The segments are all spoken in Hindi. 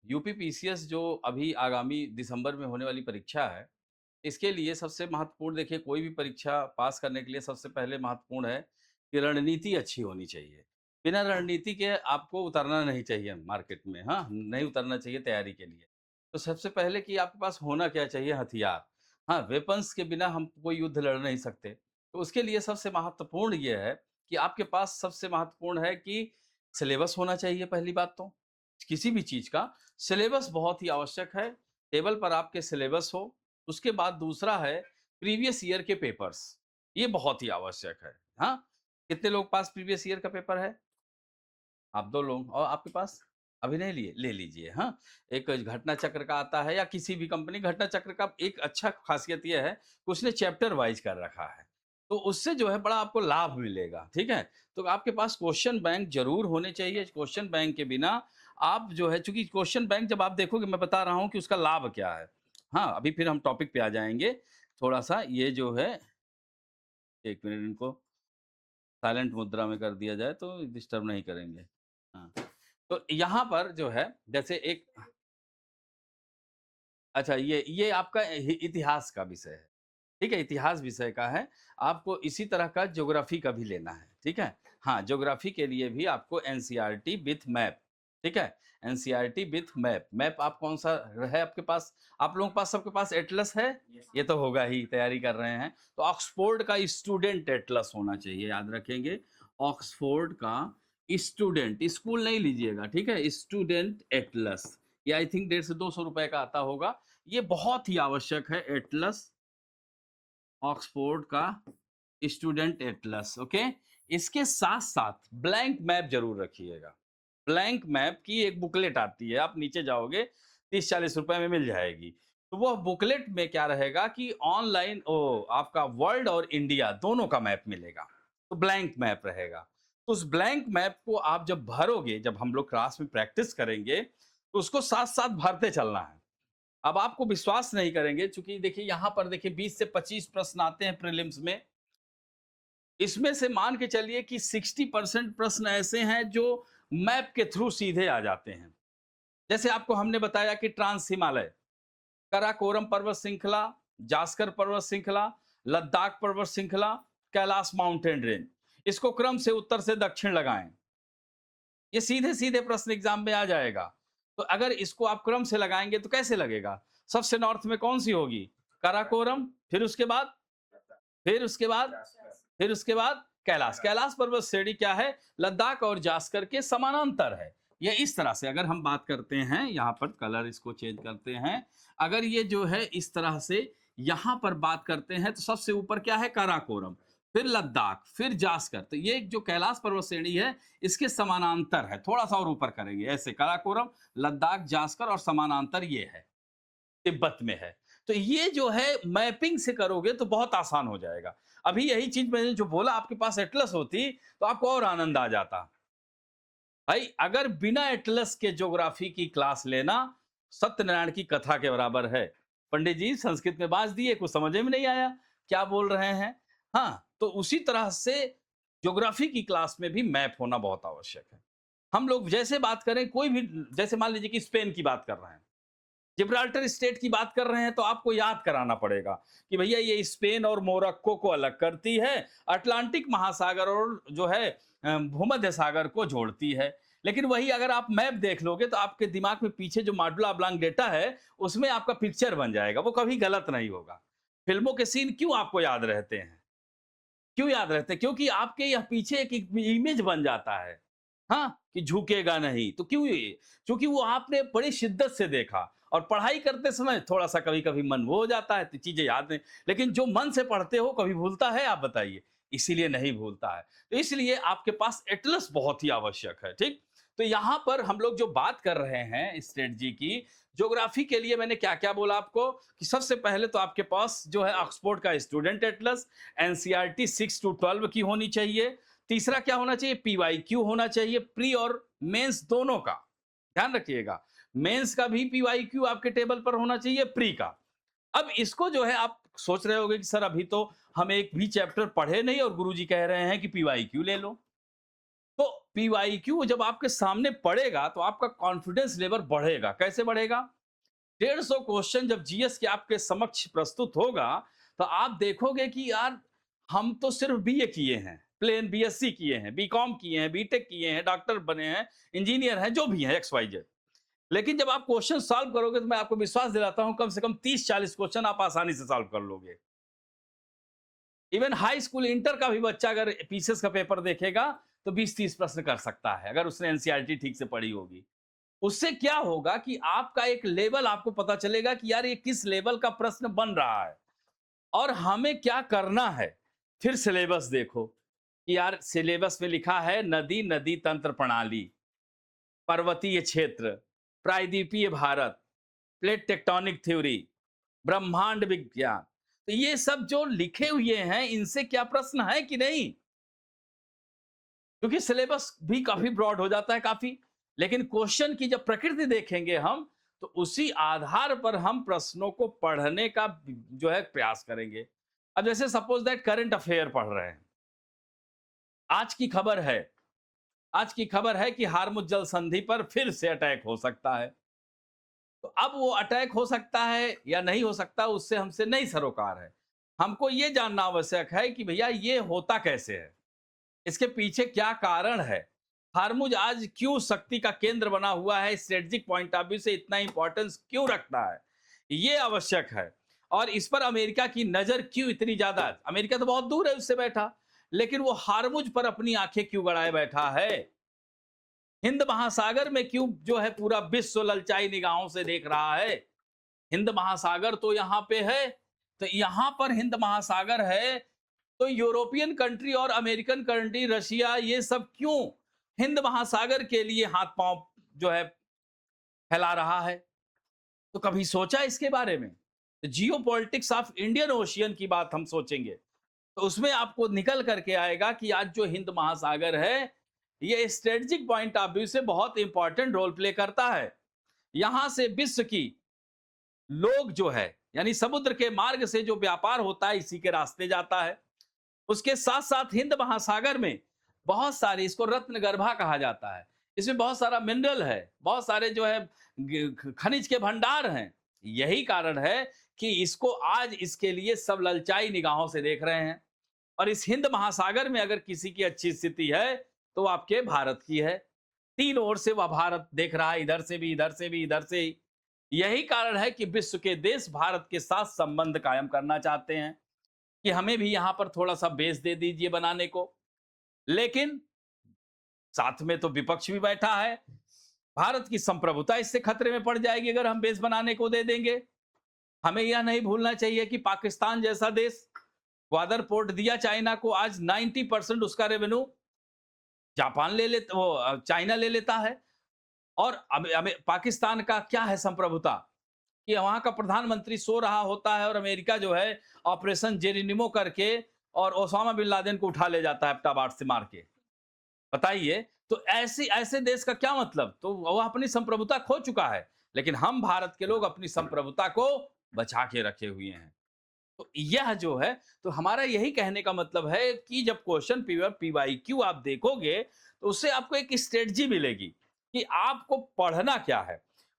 यूपी पीसीएस जो अभी आगामी दिसंबर में होने वाली परीक्षा है, इसके लिए सबसे महत्वपूर्ण देखिए कोई भी परीक्षा पास करने के लिए सबसे पहले महत्वपूर्ण है कि रणनीति अच्छी होनी चाहिए। बिना रणनीति के आपको उतरना नहीं चाहिए मार्केट में, हाँ? नहीं उतरना चाहिए तैयारी के लिए। तो सबसे पहले कि आपके पास होना क्या चाहिए? हथियार। हाँ, वेपन्स के बिना हम कोई युद्ध लड़ नहीं सकते। तो उसके लिए सबसे महत्वपूर्ण ये है कि आपके पास सबसे महत्वपूर्ण है कि सिलेबस होना चाहिए पहली बात तो। किसी भी चीज़ का सिलेबस बहुत ही आवश्यक है। टेबल पर आपके सिलेबस हो। उसके बाद दूसरा है प्रीवियस ईयर के पेपर्स, ये बहुत ही आवश्यक है। हाँ? कितने लोग पास प्रीवियस ईयर का पेपर है? आप 2 लोग और आपके पास? अभी नहीं लिए? ले लीजिए, हाँ? एक घटना चक्र का आता है या किसी भी कंपनी घटना चक्र का एक अच्छा ख़ासियत ये है कि उसने चैप्टर वाइज़ कर रखा है। तो उससे जो है बड़ा आपको लाभ मिलेगा, ठीक है? तो आपके पास क्वेश्चन बैंक ज़रूर होने चाहिए। क्वेश्चन बैंक के बिना आप जो है चूँकि क्वेश्चन बैंक जब आप देखोगे मैं बता रहा हूँ कि उसका लाभ क्या है। हाँ, अभी फिर हम टॉपिक पे आ जाएँगे। थोड़ा-सा ये जो है 1 मिनट इनको साइलेंट मुद्रा में कर दिया जाए तो डिस्टर्ब नहीं करेंगे। हाँ, तो यहाँ पर जो है जैसे एक अच्छा ये आपका इतिहास का विषय है, ठीक है? इतिहास विषय का है, आपको इसी तरह का ज्योग्राफी का भी लेना है, ठीक है? हाँ, ज्योग्राफी के लिए भी आपको एनसीईआरटी विथ मैप, ठीक है? एनसीईआरटी विथ मैप, मैप आप कौन-सा है आपके पास? आप लोगों के पास सबके पास एटलस है? ये तो होगा ही, तैयारी कर रहे हैं। तो ऑक्सफोर्ड का स्टूडेंट एटलस होना चाहिए, याद रखेंगे। ऑक्सफोर्ड का स्टूडेंट, स्कूल नहीं लीजिएगा, ठीक है? स्टूडेंट एटलस, ये आई थिंक 150 से 200 रुपए का आता होगा। ये बहुत ही आवश्यक है एटलस, ऑक्सफोर्ड का स्टूडेंट एटलस, ओके। इसके साथ साथ ब्लैंक मैप जरूर रखिएगा। ब्लैंक मैप की एक बुकलेट आती है, आप नीचे जाओगे 30-40 रुपए में मिल जाएगी। तो वो बुकलेट में क्या रहेगा कि ऑनलाइन ओ आपका वर्ल्ड और इंडिया दोनों का मैप मिलेगा। तो ब्लैंक मैप रहेगा। तो उस ब्लैंक मैप को आप जब भरोगे, जब हम लोग क्लास में प्रैक्टिस करेंगे, तो उसको साथ साथ भरते चलना है। अब आपको विश्वास नहीं करेंगे, चूंकि देखिए यहां पर देखिए 20 से 25 प्रश्न आते हैं प्रीलिम्स में। इसमें से मान के चलिए कि 60% प्रश्न ऐसे हैं जो मैप के थ्रू सीधे आ जाते हैं। जैसे आपको हमने बताया कि ट्रांस हिमालय, कराकोरम पर्वत श्रृंखला, जास्कर पर्वत श्रृंखला, लद्दाख पर्वत श्रृंखला, कैलाश माउंटेन रेंज, इसको क्रम से उत्तर से दक्षिण लगाएं। ये सीधे सीधे प्रश्न एग्जाम में आ जाएगा। तो अगर इसको आप क्रम से लगाएंगे तो कैसे लगेगा? सबसे नॉर्थ में कौन सी होगी? काराकोरम, फिर उसके बाद, फिर उसके बाद, फिर उसके बाद कैलाश। कैलाश पर्वत श्रेणी क्या है? लद्दाख और जास्कर के समानांतर है। ये इस तरह से अगर हम बात करते हैं, यहां पर कलर इसको चेंज करते हैं, अगर ये जो है इस तरह से यहां पर बात करते हैं तो सबसे ऊपर क्या है? काराकोरम, फिर लद्दाख, फिर जास्कर। तो ये जो कैलाश पर्वत श्रेणी है इसके समानांतर है। थोड़ा सा और ऊपर करेंगे ऐसे, काराकोरम, लद्दाख, जास्कर और समानांतर ये है, तिब्बत में है। तो ये जो है मैपिंग से करोगे तो बहुत आसान हो जाएगा। अभी यही चीज मैंने जो बोला, आपके पास एटलस होती तो आपको और आनंद आ जाता। भाई अगर बिना एटलस के ज्योग्राफी की क्लास लेना सत्यनारायण की कथा के बराबर है। पंडित जी संस्कृत में बाज दिए, कुछ समझ में नहीं आया क्या बोल रहे हैं। हाँ, तो उसी तरह से ज्योग्राफी की क्लास में भी मैप होना बहुत आवश्यक है। हम लोग जैसे बात करें कोई भी, जैसे मान लीजिए कि स्पेन की बात कर रहे हैं, जिब्राल्टर स्टेट की बात कर रहे हैं, तो आपको याद कराना पड़ेगा कि भैया ये स्पेन और मोरक्को को अलग करती है, अटलांटिक महासागर और जो है भूमध्य सागर को जोड़ती है। लेकिन वही अगर आप मैप देख लोगे तो आपके दिमाग में पीछे जो मॉडुला ऑब्लांग डेटा है उसमें आपका पिक्चर बन जाएगा, वो कभी गलत नहीं होगा। फिल्मों के सीन क्यों आपको याद रहते हैं? क्यों याद रहते हैं? क्योंकि आपके यह पीछे एक इमेज बन जाता है, हाँ, कि झुकेगा नहीं। तो क्यों ये? क्योंकि वो आपने बड़ी शिद्दत से देखा, और पढ़ाई करते समय थोड़ा-सा कभी-कभी मन वो हो जाता है, तो चीज़ें याद नहीं। लेकिन जो मन से पढ़ते हो कभी भूलता है आप बताइए? इसीलिए नहीं भूलता है। तो इसलिए आपके पास एटलस बहुत ही आवश्यक है, ठीक? तो यहाँ पर हम लोग जो बात कर रहे हैं स्ट्रेटजी की, ज्योग्राफी के लिए मैंने क्या-क्या बोला आपको कि सबसे पहले तो आपके पास जो है ऑक्सफोर्ड का स्टूडेंट एटलस, एनसीईआरटी 6 टू 12 की होनी चाहिए। तीसरा क्या होना चाहिए? पीवाईक्यू होना चाहिए, प्री और मेंस दोनों का। ध्यान रखिएगा, मेंस का भी पीवाईक्यू आपके टेबल पर होना चाहिए, प्री का। अब इसको जो है आप सोच रहे होगे कि सर अभी तो हम एक भी चैप्टर पढ़े नहीं और गुरुजी कह रहे हैं कि पीवाईक्यू ले लो। तो पीवाईक्यू जब आपके सामने पड़ेगा तो आपका कॉन्फिडेंस लेवल बढ़ेगा। कैसे बढ़ेगा? 150 क्वेश्चन जब जीएस के आपके समक्ष प्रस्तुत होगा, तो आप देखोगे कि यार हम तो सिर्फ बीए किए हैं, प्लेन बीएससी किए हैं, बीकॉम किए हैं, बीटेक किए हैं, डॉक्टर बने हैं, इंजीनियर हैं, जो भी हैं एक्स वाई जेड। लेकिन जब आप क्वेश्चन सॉल्व करोगे तो मैं आपको विश्वास दिलाता हूं कम से कम 30-40 क्वेश्चन आप आसानी से सॉल्व कर लोगे। इवन हाई स्कूल इंटर का भी बच्चा अगर पीसीएस का पेपर देखेगा तो 20-30 प्रश्न कर सकता है, अगर उसने एनसीईआरटी ठीक से पढ़ी होगी। उससे क्या होगा कि आपका एक लेवल आपको पता चलेगा कि यार ये किस लेवल का प्रश्न बन रहा है और हमें क्या करना है। फिर सिलेबस देखो कि यार सिलेबस में लिखा है नदी नदी तंत्र प्रणाली, पर्वतीय क्षेत्र, प्रायद्वीपीय भारत, प्लेट टेक्टोनिक थ्योरी, ब्रह्मांड विज्ञान। तो ये सब जो लिखे हुए हैं इनसे क्या प्रश्न है कि नहीं, क्योंकि सिलेबस भी काफी ब्रॉड हो जाता है काफी। लेकिन क्वेश्चन की जब प्रकृति देखेंगे हम, तो उसी आधार पर हम प्रश्नों को पढ़ने का जो है प्रयास करेंगे। अब जैसे सपोज दैट करंट अफेयर पढ़ रहे हैं, आज की खबर है, आज की खबर है कि हार्मुज जल संधि पर फिर से अटैक हो सकता है। तो अब वो अटैक हो सकता है या नहीं हो सकता, उससे हमसे नहीं सरोकार है। हमको ये जानना आवश्यक है कि भैया ये होता कैसे है, इसके पीछे क्या कारण है, हार्मुज आज क्यों शक्ति का केंद्र बना हुआ है, स्ट्रेटेजिक पॉइंट ऑफ व्यू से इतना इंपॉर्टेंस क्यों रखता है, ये आवश्यक है। और इस पर अमेरिका की नजर क्यों इतनी ज्यादा, अमेरिका तो बहुत दूर है उससे बैठा, लेकिन वो हार्मुज पर अपनी आंखें क्यों गड़ाए बैठा है, हिंद महासागर में क्यों जो है पूरा विश्व ललचाई निगाहों से देख रहा है। हिंद महासागर तो यहाँ पे है, तो यहाँ पर हिंद महासागर है, तो यूरोपियन कंट्री और अमेरिकन कंट्री, रशिया, ये सब क्यों हिंद महासागर के लिए हाथ पांव जो है फैला रहा है। तो कभी सोचा इसके बारे में? तो जियो पॉलिटिक्स ऑफ इंडियन ओशियन की बात हम सोचेंगे तो उसमें आपको निकल करके आएगा कि आज जो हिंद महासागर है ये स्ट्रेटेजिक पॉइंट ऑफ व्यू से बहुत इंपॉर्टेंट रोल प्ले करता है। यहां से विश्व की लोग जो है यानी समुद्र के मार्ग से जो व्यापार होता है इसी के रास्ते जाता है। उसके साथ साथ हिंद महासागर में बहुत सारे, इसको रत्न गर्भा कहा जाता है, इसमें बहुत सारा मिनरल है, बहुत सारे जो है खनिज के भंडार हैं। यही कारण है कि इसको आज इसके लिए सब ललचाई निगाहों से देख रहे हैं। और इस हिंद महासागर में अगर किसी की अच्छी स्थिति है तो आपके भारत की है, तीन ओर से वह भारत देख रहा है, इधर से भी, इधर से भी, इधर से ही। यही कारण है कि विश्व के देश भारत के साथ संबंध कायम करना चाहते हैं कि हमें भी यहां पर थोड़ा सा बेस दे दीजिए बनाने को। लेकिन साथ में तो विपक्ष भी बैठा है, भारत की संप्रभुता इससे खतरे में पड़ जाएगी अगर हम बेस बनाने को दे देंगे। हमें यह नहीं भूलना चाहिए कि पाकिस्तान जैसा देश ग्वादर पोर्ट दिया चाइना को, आज 90% उसका रेवेन्यू जापान ले लेता, वो चाइना ले लेता है। और अब पाकिस्तान का क्या है संप्रभुता कि वहां का प्रधानमंत्री सो रहा होता है और अमेरिका जो है ऑपरेशन जेरेनिमो करके और ओसामा बिन लादेन को उठा ले जाता है अब्टाबाद से मार के। बताइए, तो ऐसे ऐसे देश का क्या मतलब, तो वह अपनी संप्रभुता खो चुका है। लेकिन हम भारत के लोग अपनी संप्रभुता को बचा के रखे हुए हैं। तो यह जो है, तो हमारा यही कहने का मतलब है कि जब क्वेश्चन पेपर पीवाईक्यू आप देखोगे तो उससे आपको एक स्ट्रेटजी मिलेगी कि आपको पढ़ना क्या है,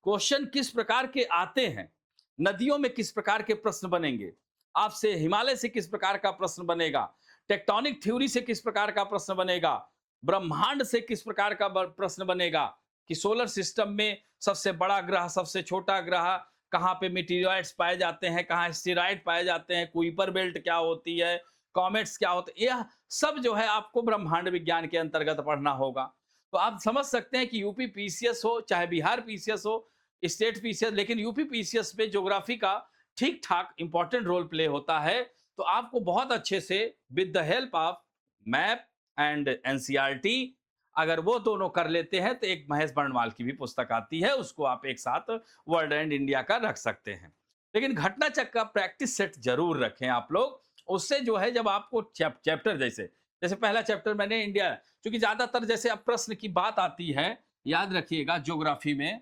क्वेश्चन किस प्रकार के आते हैं, नदियों में किस प्रकार के प्रश्न बनेंगे, आपसे हिमालय से किस प्रकार का प्रश्न बनेगा, टेक्टोनिक थ्योरी से किस प्रकार का प्रश्न बनेगा, ब्रह्मांड से किस प्रकार का प्रश्न बनेगा कि सोलर सिस्टम में सबसे बड़ा ग्रह, सबसे छोटा ग्रह, कहाँ पे मीटियोराइड्स पाए जाते हैं, कहाँ एस्टेरॉइड पाए जाते हैं, कुइपर बेल्ट क्या होती है, कॉमेट्स क्या होते हैं, यह सब जो है आपको ब्रह्मांड विज्ञान के अंतर्गत पढ़ना होगा। तो आप समझ सकते हैं कि यूपी पीसीएस हो चाहे बिहार पीसीएस हो, स्टेट पीसीएस, लेकिन यूपी पीसीएस में ज्योग्राफी का ठीक ठाक इंपॉर्टेंट रोल प्ले होता है। तो आपको बहुत अच्छे से with the help of map and NCERT अगर वो दोनों कर लेते हैं तो एक महेश बर्णवाल की भी पुस्तक आती है, उसको आप एक साथ वर्ल्ड एंड इंडिया का रख सकते हैं। लेकिन घटना चक्र का प्रैक्टिस सेट जरूर रखें आप लोग, उससे जो है जब आपको चैप्टर जैसे जैसे पहला चैप्टर मैंने इंडिया, क्योंकि ज्यादातर जैसे अब प्रश्न की बात आती है, याद रखिएगा ज्योग्राफी में,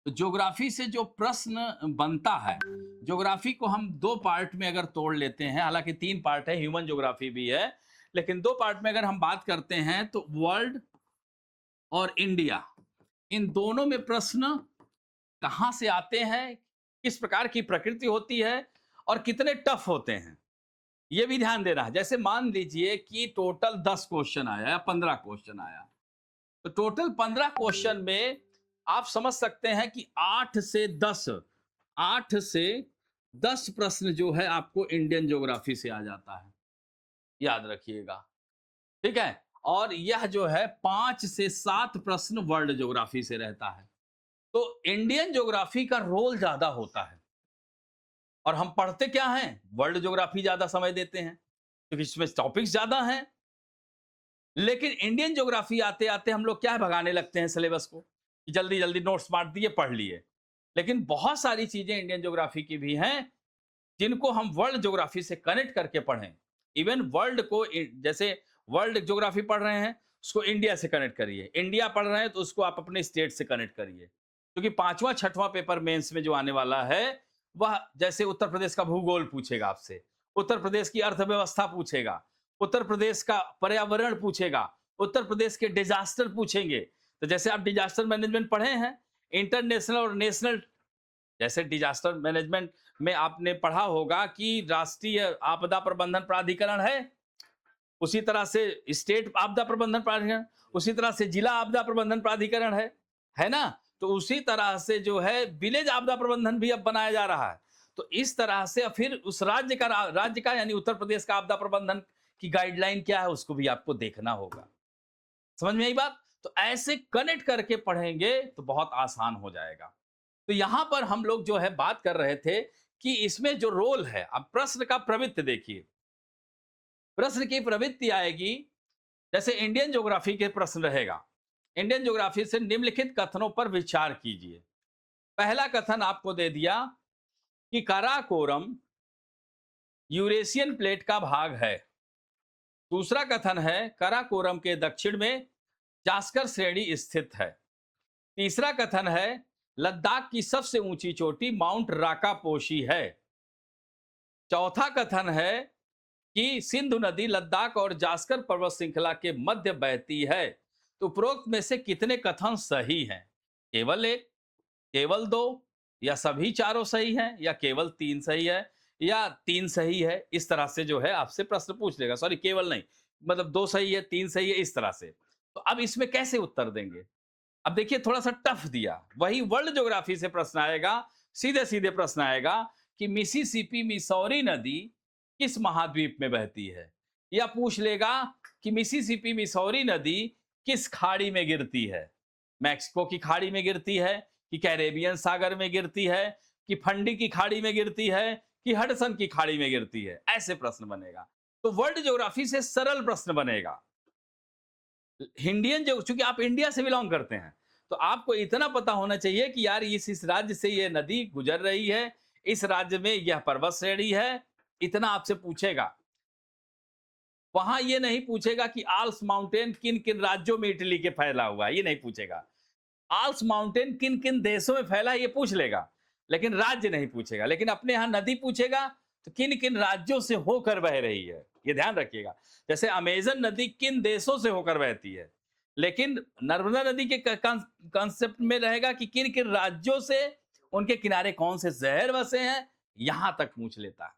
तो ज्योग्राफी से जो प्रश्न बनता है, ज्योग्राफी को हम दो पार्ट में अगर तोड़ लेते हैं, हालांकि तीन पार्ट है, ह्यूमन ज्योग्राफी भी है, लेकिन 2 पार्ट में अगर हम बात करते हैं तो वर्ल्ड और इंडिया, इन दोनों में प्रश्न कहाँ से आते हैं, किस प्रकार की प्रकृति होती है और कितने टफ होते हैं, ये भी ध्यान देना है। जैसे मान लीजिए कि टोटल 10 क्वेश्चन आया या 15 क्वेश्चन आया, तो टोटल 15 क्वेश्चन में आप समझ सकते हैं कि 8 से 10 प्रश्न जो है आपको इंडियन ज्योग्राफी से आ जाता है, याद रखिएगा, ठीक है। और यह जो है 5 से 7 प्रश्न वर्ल्ड ज्योग्राफी से रहता है। तो इंडियन ज्योग्राफी का रोल ज्यादा होता है और हम पढ़ते क्या हैं, वर्ल्ड ज्योग्राफी ज्यादा समय देते हैं क्योंकि इसमें टॉपिक्स ज्यादा हैं। लेकिन इंडियन ज्योग्राफी आते आते हम लोग क्या है, भगाने लगते हैं सिलेबस को कि जल्दी जल्दी नोट्स बांट दिए, पढ़ लिए। लेकिन बहुत सारी चीजें इंडियन ज्योग्राफी की भी हैं जिनको हम वर्ल्ड ज्योग्राफी से कनेक्ट करके पढ़ें। इवन वर्ल्ड को जैसे वर्ल्ड ज्योग्राफी पढ़ रहे हैं उसको इंडिया से कनेक्ट करिए, इंडिया पढ़ रहे हैं तो उसको आप अपने स्टेट से कनेक्ट करिए, क्योंकि 5वां 6वां पेपर मेंस में जो आने वाला है वह जैसे उत्तर प्रदेश का भूगोल पूछेगा आपसे, उत्तर प्रदेश की अर्थव्यवस्था पूछेगा, उत्तर प्रदेश का पर्यावरण पूछेगा, उत्तर प्रदेश के डिजास्टर पूछेंगे। तो जैसे आप डिजास्टर मैनेजमेंट पढ़े हैं, इंटरनेशनल और नेशनल, जैसे डिजास्टर मैनेजमेंट में आपने पढ़ा होगा कि राष्ट्रीय आपदा प्रबंधन प्राधिकरण है, उसी तरह से स्टेट आपदा प्रबंधन प्राधिकरण, उसी तरह से जिला आपदा प्रबंधन प्राधिकरण है ना। तो उसी तरह से जो है विलेज आपदा प्रबंधन भी अब बनाया जा रहा है। तो इस तरह से फिर उस राज्य का यानी उत्तर प्रदेश का आपदा प्रबंधन की गाइडलाइन क्या है उसको भी आपको देखना होगा। समझ में आई बात? तो ऐसे कनेक्ट करके पढ़ेंगे तो बहुत आसान हो जाएगा। तो यहां पर हम लोग जो है बात कर रहे थे कि इसमें जो रोल है, अब प्रश्न का प्रवृत्ति देखिए, प्रश्न की प्रवृत्ति आएगी, जैसे इंडियन ज्योग्राफी के प्रश्न रहेगा, इंडियन ज्योग्राफी से निम्नलिखित कथनों पर विचार कीजिए। पहला कथन आपको दे दिया कि काराकोरम यूरेशियन प्लेट का भाग है। दूसरा कथन है काराकोरम के दक्षिण में जास्कर श्रेणी स्थित है। तीसरा कथन है लद्दाख की सबसे ऊंची चोटी माउंट राकापोशी है। चौथा कथन है कि सिंधु नदी लद्दाख और जास्कर पर्वत श्रृंखला के मध्य बहती है। तो उपरोक्त में से कितने कथन सही हैं? केवल एक, केवल दो, या सभी चारों सही हैं, या केवल 3 सही है, या 3 सही है? इस तरह से जो है आपसे प्रश्न पूछ लेगा। सॉरी, केवल नहीं, मतलब 2 सही है, 3 सही है, इस तरह से। तो अब इसमें कैसे उत्तर देंगे? अब देखिए थोड़ा सा टफ दिया, वही वर्ल्ड ज्योग्राफी से प्रश्न आएगा, सीधे सीधे प्रश्न आएगा कि मिसिसिपी मिसौरी नदी किस महाद्वीप में बहती है, या पूछ लेगा कि मिसिसिपी मिसौरी नदी किस खाड़ी में गिरती है, मैक्सिको की खाड़ी में गिरती है, कि कैरेबियन सागर में गिरती है, कि फंडी की खाड़ी में गिरती है, कि हडसन की खाड़ी में गिरती है। ऐसे प्रश्न बनेगा। तो वर्ल्ड ज्योग्राफी से सरल प्रश्न बनेगा। इंडियन जो, चूंकि आप इंडिया से बिलोंग करते हैं तो आपको इतना पता होना चाहिए कि यार इस राज्य से ये नदी गुजर रही है, इस राज्य में यह पर्वत श्रेणी है, इतना आपसे पूछेगा। वहां ये नहीं पूछेगा कि आल्स माउंटेन किन किन राज्यों में इटली के फैला हुआ है, ये नहीं पूछेगा। आल्स माउंटेन किन किन देशों में फैला है ये पूछ लेगा, लेकिन राज्य नहीं पूछेगा। लेकिन अपने यहां नदी पूछेगा तो किन किन राज्यों से होकर बह रही है, ये ध्यान रखिएगा। जैसे अमेजन नदी किन देशों से होकर बहती है, लेकिन नर्मदा नदी के कॉन्सेप्ट में रहेगा कि किन किन राज्यों से, उनके किनारे कौन से शहर बसे हैं, यहां तक पूछ लेता है।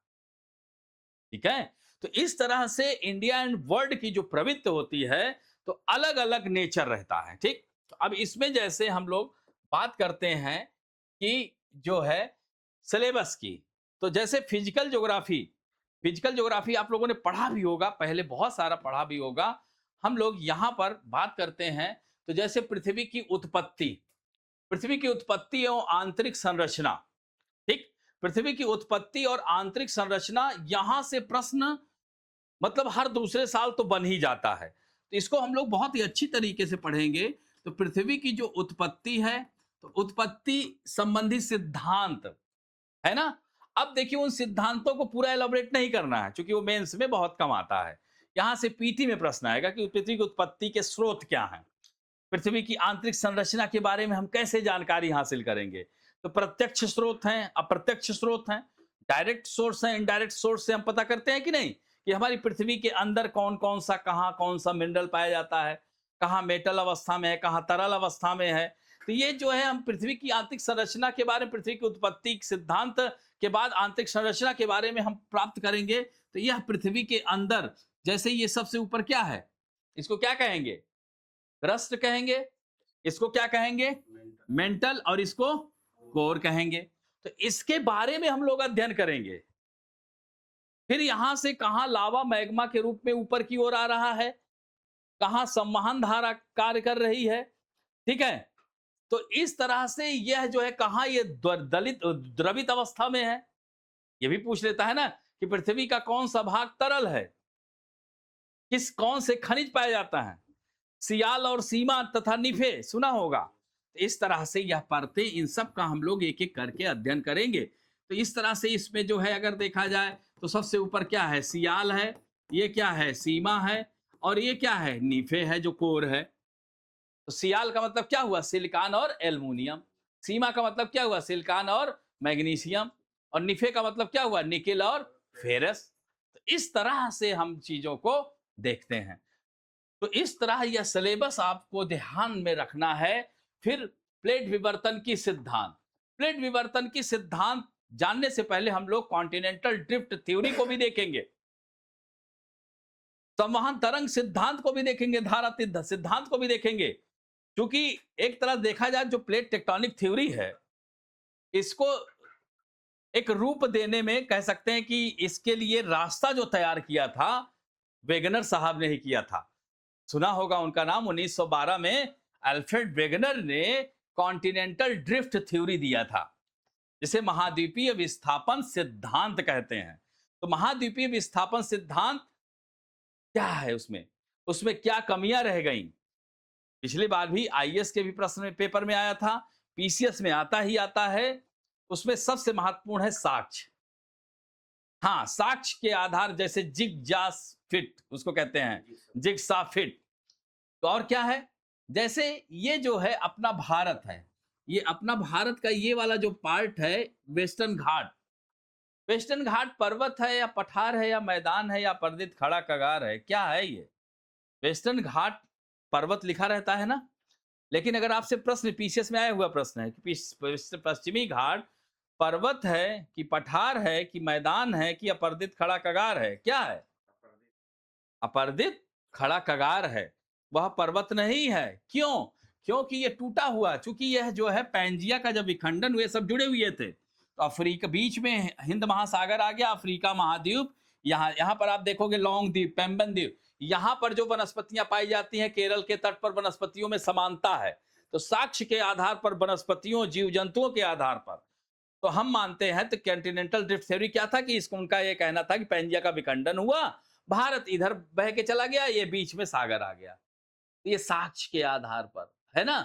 ठीक है, तो इस तरह से इंडिया एंड वर्ल्ड की जो प्रवृत्ति होती है तो अलग अलग नेचर रहता है। ठीक, तो अब इसमें जैसे हम लोग बात करते हैं कि जो है सिलेबस की, तो जैसे फिजिकल ज्योग्राफी आप लोगों ने पढ़ा भी होगा, पहले बहुत सारा पढ़ा भी होगा। हम लोग यहां पर बात करते हैं तो जैसे पृथ्वी की उत्पत्ति और आंतरिक संरचना। ठीक, पृथ्वी की उत्पत्ति और आंतरिक संरचना, यहां से प्रश्न मतलब हर दूसरे साल तो बन ही जाता है। तो इसको हम लोग बहुत ही अच्छी तरीके से पढ़ेंगे। तो पृथ्वी की जो उत्पत्ति है, तो उत्पत्ति संबंधी सिद्धांत है ना। अब देखिए उन सिद्धांतों को पूरा एलाबोरेट नहीं करना है क्योंकि वो मेंस में बहुत कम आता है। यहां से पीटी में प्रश्न आएगा कि पृथ्वी की उत्पत्ति के स्रोत क्या हैं, पृथ्वी की आंतरिक संरचना के बारे में हम कैसे जानकारी हासिल करेंगे। तो प्रत्यक्ष स्रोत हैं, अप्रत्यक्ष स्रोत हैं, डायरेक्ट सोर्स हैं, इनडायरेक्ट सोर्स से हम पता करते हैं कि नहीं कि हमारी पृथ्वी के अंदर कौन-कौन सा, कहाँ कौन-सा मिनरल पाया जाता है, कहाँ मेटल अवस्था में है, कहाँ तरल अवस्था में है। तो ये जो है हम पृथ्वी की आंतरिक संरचना के बारे में, पृथ्वी की उत्पत्ति के सिद्धांत के बाद आंतरिक संरचना के बारे में हम प्राप्त करेंगे। तो यह पृथ्वी के अंदर, जैसे ये सबसे ऊपर क्या है? इसको क्या कहेंगे? क्रस्ट कहेंगे। इसको क्या कहेंगे? मेंटल। और इसको कोर कहेंगे। तो इसके बारे में हम लोग अध्ययन करेंगे। फिर यहां से कहां लावा मैग्मा के रूप में ऊपर की ओर आ रहा है, कहां संवहन धारा कार्य कर रही है, ठीक है? तो इस तरह से यह जो है कहां ये दलित द्रवित अवस्था में है, ये भी पूछ लेता है ना कि पृथ्वी का कौन सा भाग तरल है, किस कौन से खनिज पाया जाता है। सियाल और सीमा तथा निफे सुना होगा। इस तरह से यह परतें, इन सब का हम लोग एक एक करके अध्ययन करेंगे। तो इस तरह से इसमें जो है अगर देखा जाए तो सबसे ऊपर क्या है? सियाल है, ये क्या है? सीमा है, और ये क्या है? निफे है जो कोर है। तो सियाल का मतलब क्या हुआ? सिलिकॉन और एल्युमिनियम। सीमा का मतलब क्या हुआ? सिलिकॉन और मैग्नीशियम। और निफे का मतलब क्या हुआ? निकेल और फेरस। तो इस तरह से हम चीजों को देखते हैं। तो इस तरह यह सिलेबस आपको ध्यान में रखना है। फिर प्लेट विवर्तन की सिद्धांत, प्लेट विवर्तन की सिद्धांत जानने से पहले हम लोग कॉन्टिनेंटल ड्रिफ्ट थ्योरी को भी देखेंगे, संवहन तरंग सिद्धांत को भी देखेंगे, धारा सिद्धांत को भी देखेंगे। क्योंकि एक तरह देखा जाए जो प्लेट टेक्टोनिक थ्योरी है, इसको एक रूप देने में कह सकते हैं कि इसके लिए रास्ता जो तैयार किया था, वेगनर साहब ने ही किया था। सुना होगा उनका नाम। 1912 में अल्फ्रेड वेगनर ने कॉन्टिनेंटल ड्रिफ्ट थ्योरी दिया था, जिसे महाद्वीपीय विस्थापन सिद्धांत कहते हैं। तो महाद्वीपीय विस्थापन सिद्धांत क्या है? उसमें उसमें क्या कमियां रह गईं? पिछली बार भी आईएएस के भी प्रश्न में पेपर में आया था, पीसीएस में आता ही आता है। उसमें सबसे महत्वपूर्ण है साक्ष्य। हाँ, साक्ष्य के आधार, जैसे जिग जास फिट उसको कहते हैं, जिग सा फिट। तो और क्या है? जैसे ये जो है अपना भारत है, ये अपना भारत का ये वाला जो पार्ट है, वेस्टर्न घाट। वेस्टर्न घाट पर्वत है या पठार है या मैदान है या पर्वत खड़ा कगार है, क्या है ये? वेस्टर्न घाट पर्वत लिखा रहता है ना। लेकिन अगर आपसे प्रश्न पीसीएस में आया हुआ प्रश्न है कि पश्चिमी घाट पर्वत है कि पठार है कि मैदान है कि अपर्दित खड़ा कगार है, क्या है? अपर्दित खड़ा कगार है, वह पर्वत नहीं है। क्यों? क्योंकि ये टूटा हुआ, चूंकि यह जो है पैंजिया का जब विखंडन हुए, सब जुड़े हुए थे। तो अफ्रीका बीच में हिंद महासागर आ गया, अफ्रीका महाद्वीप। यहाँ यहाँ पर आप देखोगे लौंग द्वीप, पेम्बन द्वीप, यहाँ पर जो वनस्पतियां पाई जाती हैं, केरल के तट पर वनस्पतियों में समानता है। तो साक्ष्य के आधार पर, वनस्पतियों जीव जंतुओं के आधार पर तो हम मानते हैं। तो कॉन्टिनेंटल ड्रिफ्ट थ्योरी क्या था कि इसको, उनका ये कहना था कि पैंजिया का विखंडन हुआ, भारत इधर बह के चला गया, ये बीच में सागर आ गया। ये साक्ष्य के आधार पर है ना।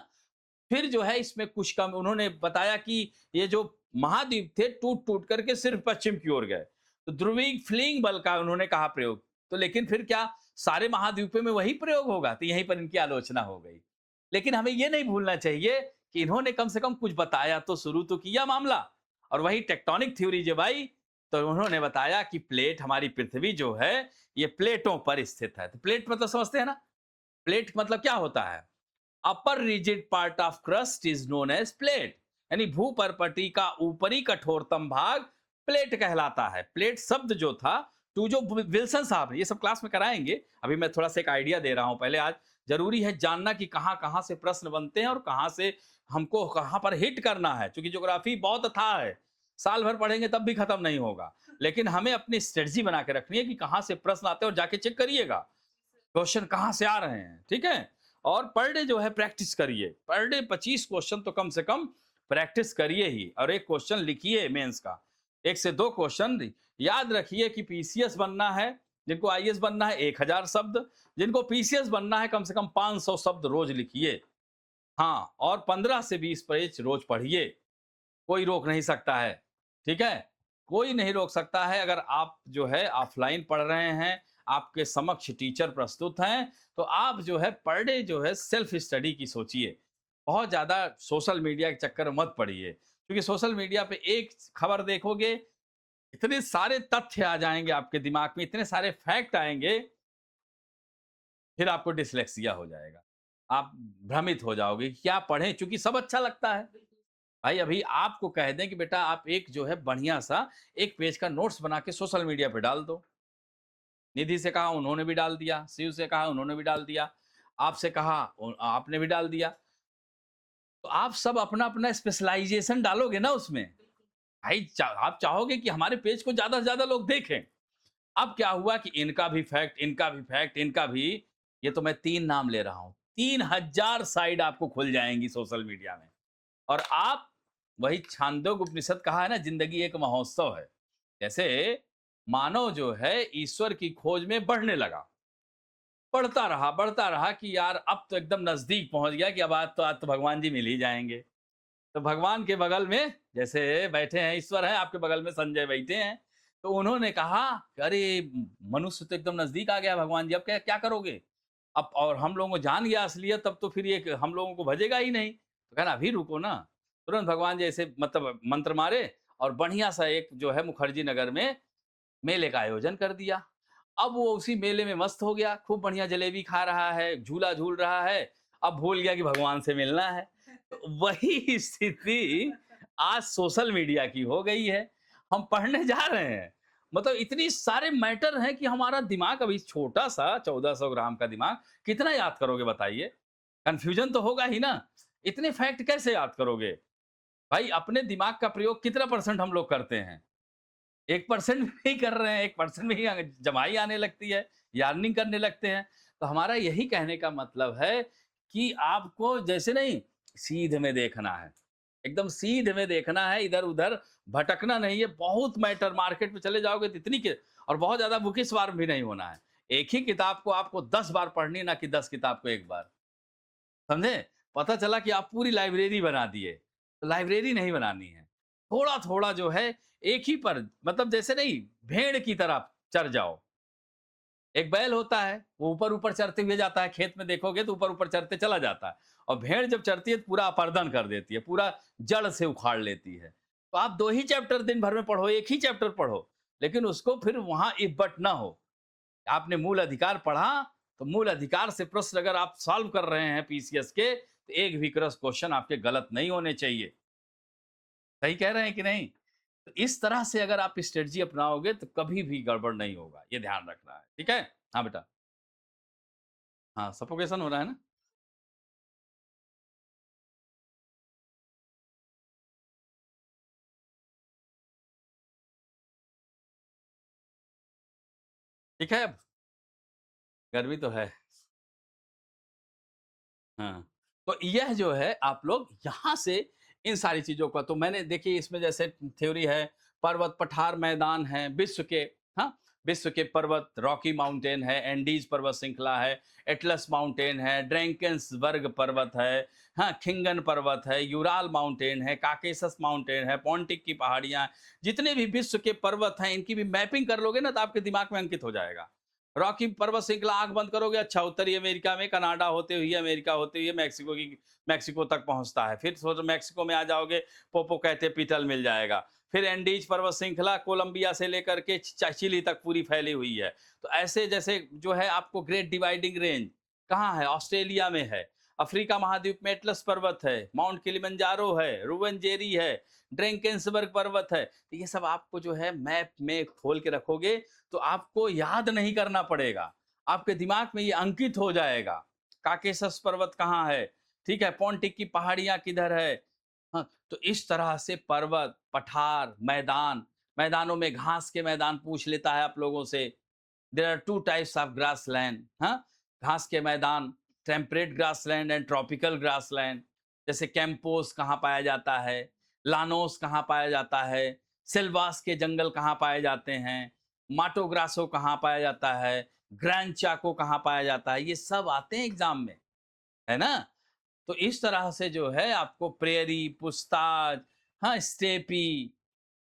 फिर जो है इसमें कुछ कम उन्होंने बताया कि ये जो महाद्वीप थे टूट टूट करके सिर्फ पश्चिम की ओर गए। तो ध्रुवीय फ्लिंग बल का उन्होंने कहा प्रयोग। तो लेकिन फिर क्या सारे महाद्वीपों में वही प्रयोग होगा? तो यहीं पर इनकी आलोचना हो गई। लेकिन हमें ये नहीं भूलना चाहिए कि इन्होंने कम से कम कुछ बताया, तो शुरू तो किया मामला। और वही टेक्टोनिक थ्योरी जब आई तो उन्होंने बताया कि प्लेट, हमारी पृथ्वी जो है ये प्लेटों पर स्थित है। तो प्लेट मतलब समझते हैं ना? प्लेट मतलब क्या होता है? Upper rigid part of crust is known as plate, यानी भूपर्पटी का ऊपरी कठोरतम भाग प्लेट कहलाता है। प्लेट शब्द जो था, तो जो विल्सन साहब ने, ये सब क्लास में कराएंगे। अभी मैं थोड़ा सा एक आइडिया दे रहा हूं पहले। आज जरूरी है जानना कि कहां कहां से प्रश्न बनते हैं और कहां से हमको कहां पर हिट करना है, क्योंकि ज्योग्राफी बहुत अथाह है। साल भर पढ़ेंगे तब भी खत्म नहीं होगा। लेकिन हमें अपनी स्ट्रेटजी बना के रखनी है कि कहां से प्रश्न आते हैं, और जाके चेक करिएगा क्वेश्चन कहां से आ रहे हैं, ठीक है। और पर डे जो है प्रैक्टिस करिए, पर डे 25 क्वेश्चन तो कम से कम प्रैक्टिस करिए ही, और एक क्वेश्चन लिखिए मेंस का, 1 से 2 क्वेश्चन। याद रखिए कि पीसीएस बनना है, जिनको आईएएस बनना है 1000 शब्द, जिनको पीसीएस बनना है कम से कम 500 शब्द रोज लिखिए। हाँ, और 15 से 20 पेज रोज पढ़िए। कोई रोक नहीं सकता है, ठीक है। कोई नहीं रोक सकता है। अगर आप जो है ऑफलाइन पढ़ रहे हैं, आपके समक्ष टीचर प्रस्तुत हैं, तो आप जो है पर डे जो है सेल्फ स्टडी की सोचिए। बहुत ज्यादा सोशल मीडिया के चक्कर में मत पड़िए, क्योंकि सोशल मीडिया पे एक खबर देखोगे, इतने सारे तथ्य आ जाएँगे आपके दिमाग में, इतने सारे फैक्ट आएँगे, फिर आपको डिस्लेक्सिया हो जाएगा। आप भ्रमित हो जाओगे, क्या पढ़ें? चूँकि सब अच्छा लगता है। भाई अभी आपको कह दें कि बेटा आप एक जो है बढ़िया-सा 1 पेज का नोट्स बना के सोशल मीडिया पे डाल दो। निधि से कहा उन्होंने भी डाल दिया, शिव से कहा उन्होंने भी डाल दिया, आपसे कहा आपने भी डाल दिया। तो आप सब अपना-अपना स्पेशलाइज़ेशन डालोगे ना उसमें। भाई आप चाहोगे कि हमारे पेज को ज़्यादा से ज़्यादा लोग देखें। अब क्या हुआ कि इनका भी फैक्ट, इनका भी फैक्ट, इनका भी, ये तो मैं 3 नाम ले रहा हूँ। 3000 साइट आपको खुल जाएँगी सोशल मीडिया में और आप वही छांदोग्य उपनिषद कहा है ना, ज़िंदगी एक महोत्सव है। जैसे मानव जो है ईश्वर की खोज में बढ़ने लगा। बढ़ता रहा कि यार अब तो एकदम नज़दीक पहुँच गया कि अब आज तो भगवान जी मिल ही जाएँगे। तो भगवान के बगल में जैसे बैठे हैं ईश्वर हैं, आपके बगल में संजय बैठे हैं। तो उन्होंने कहा, "अरे! मनुष्य तो एकदम नज़दीक आ गया भगवान जी, अब क्या क्या करोगे?" अब और हम लोगों को जान गया असलियत, तब तो फिर ये हम लोगों को भजेगा ही नहीं। तो कहा ना, "अभी रुको ना।" तुरंत भगवान जी ऐसे मतलब मंत्र मारे और बढ़िया सा एक जो है मुखर्जी नगर में मेले का आयोजन कर दिया। अब वो उसी मेले में मस्त हो गया, खूब बढ़िया जलेबी खा रहा है, झूला झूल रहा है, अब भूल गया कि भगवान से मिलना है। तो वही स्थिति आज सोशल मीडिया की हो गई है। हम पढ़ने जा रहे हैं, मतलब इतनी सारे मैटर हैं कि हमारा दिमाग अभी छोटा-सा 1400 ग्राम का दिमाग कितना याद करोगे बताइए? कन्फ्यूजन तो होगा ही ना, इतने फैक्ट कैसे याद करोगे? भाई अपने दिमाग का प्रयोग कितना परसेंट हम लोग करते हैं? 1% भी नहीं कर रहे हैं, 1% में ही जमाई आने लगती है, यार्निंग करने लगते हैं। तो हमारा यही कहने का मतलब है कि आपको जैसे नहीं सीध में देखना है, एकदम सीध में देखना है, इधर-उधर भटकना नहीं है। बहुत मैटर मार्केट में चले जाओगे तो इतनी के और बहुत ज़्यादा बुकिश-वार भी नहीं होना है। एक ही किताब को आपको 10 बार पढ़नी है, ना कि 10 किताब को 1 बार। समझे? पता चला कि आप पूरी लाइब्रेरी बना दिए, तो लाइब्रेरी नहीं बनानी है। थोड़ा-थोड़ा जो है एक ही पर मतलब जैसे नहीं भेड़ की तरह चर जाओ। एक बैल होता है, वो ऊपर-ऊपर चरते हुए जाता है, खेत में देखोगे तो ऊपर-ऊपर चरते चला जाता है और भेड़ जब चरती है तो पूरा अपर्दन कर देती है, पूरा जड़ से उखाड़ लेती है। तो आप 2 ही चैप्टर दिन भर में पढ़ो, 1 ही चैप्टर पढ़ो, लेकिन उसको फिर वहाँ इफ बट ना हो। आपने मूल अधिकार पढ़ा, तो मूल अधिकार से प्रश्न अगर आप सॉल्व कर रहे हैं पीसीएस के, तो एक भी क्रॉस क्वेश्चन आपके गलत नहीं होने चाहिए। सही कह रहे हैं कि नहीं? तो इस तरह से अगर आप स्ट्रेटजी अपनाओगे तो कभी भी गड़बड़ नहीं होगा, ये ध्यान रखना है। ठीक है? हाँ बेटा। हाँ, सफोकेशन हो रहा है ना? ठीक है अब? गर्मी तो है। हाँ, तो यह जो है आप लोग यहाँ से इन सारी चीज़ों का तो मैंने देखिए इसमें जैसे थ्योरी है, पर्वत पठार मैदान हैं विश्व के, हाँ? विश्व के पर्वत रॉकी माउंटेन है, एंडीज़ पर्वत श्रृंखला है, एटलस माउंटेन है, ड्रैकेंसबर्ग पर्वत है, हाँ? खिंगन पर्वत है, यूराल माउंटेन है, काकेशस माउंटेन है, पोंटिक की पहाड़ियाँ, जितने भी विश्व के पर्वत हैं, इनकी भी मैपिंग कर लोगे ना तो आपके दिमाग में अंकित हो जाएगा। रॉकी पर्वत श्रृंखला आँख बंद करोगे, अच्छा उत्तरी अमेरिका में कनाडा होते हुए, अमेरिका होते हुए मेक्सिको तक पहुँचता है। फिर सोचो मेक्सिको में आ जाओगे, पोपोकैटेपिटल मिल जाएगा। फिर एंडीज पर्वत श्रृंखला कोलंबिया से लेकर के चिली तक पूरी फैली हुई है। तो ऐसे जैसे जो है आपको ग्रेट डिवाइडिंग रेंज कहाँ है? ऑस्ट्रेलिया में है। अफ्रीका महाद्वीप में एटलस पर्वत है, माउंट किलिमंजारो है, रुवेनजेरी है, ड्रैकेंसबर्ग पर्वत है। तो ये सब आपको जो है मैप में खोल के रखोगे तो आपको याद नहीं करना पड़ेगा। आपके दिमाग में ये अंकित हो जाएगा। काकेशस पर्वत कहाँ है? ठीक है, पोंटिक की पहाड़ियाँ किधर है? हाँ, तो इस तरह से पर्वत, पठार, मैदान, मैदानों में घास के मैदान पूछ लेता है आप लोगों से। There are 2 types of grassland, हाँ? घास के मैदान, temperate grassland and tropical grassland. जैसे कैंपोस कहाँ पाया जाता है, लानोस कहाँ पाया जाता है, सिल्वास के जंगल कहाँ पाए जाते हैं, माटो ग्रासो कहाँ पाया जाता है, ग्रैंड चाको कहाँ पाया जाता है, ये सब आते हैं एग्जाम में, है ना? तो इस तरह से जो है आपको प्रेयरी, पुस्ताज, हाँ, स्टेपी,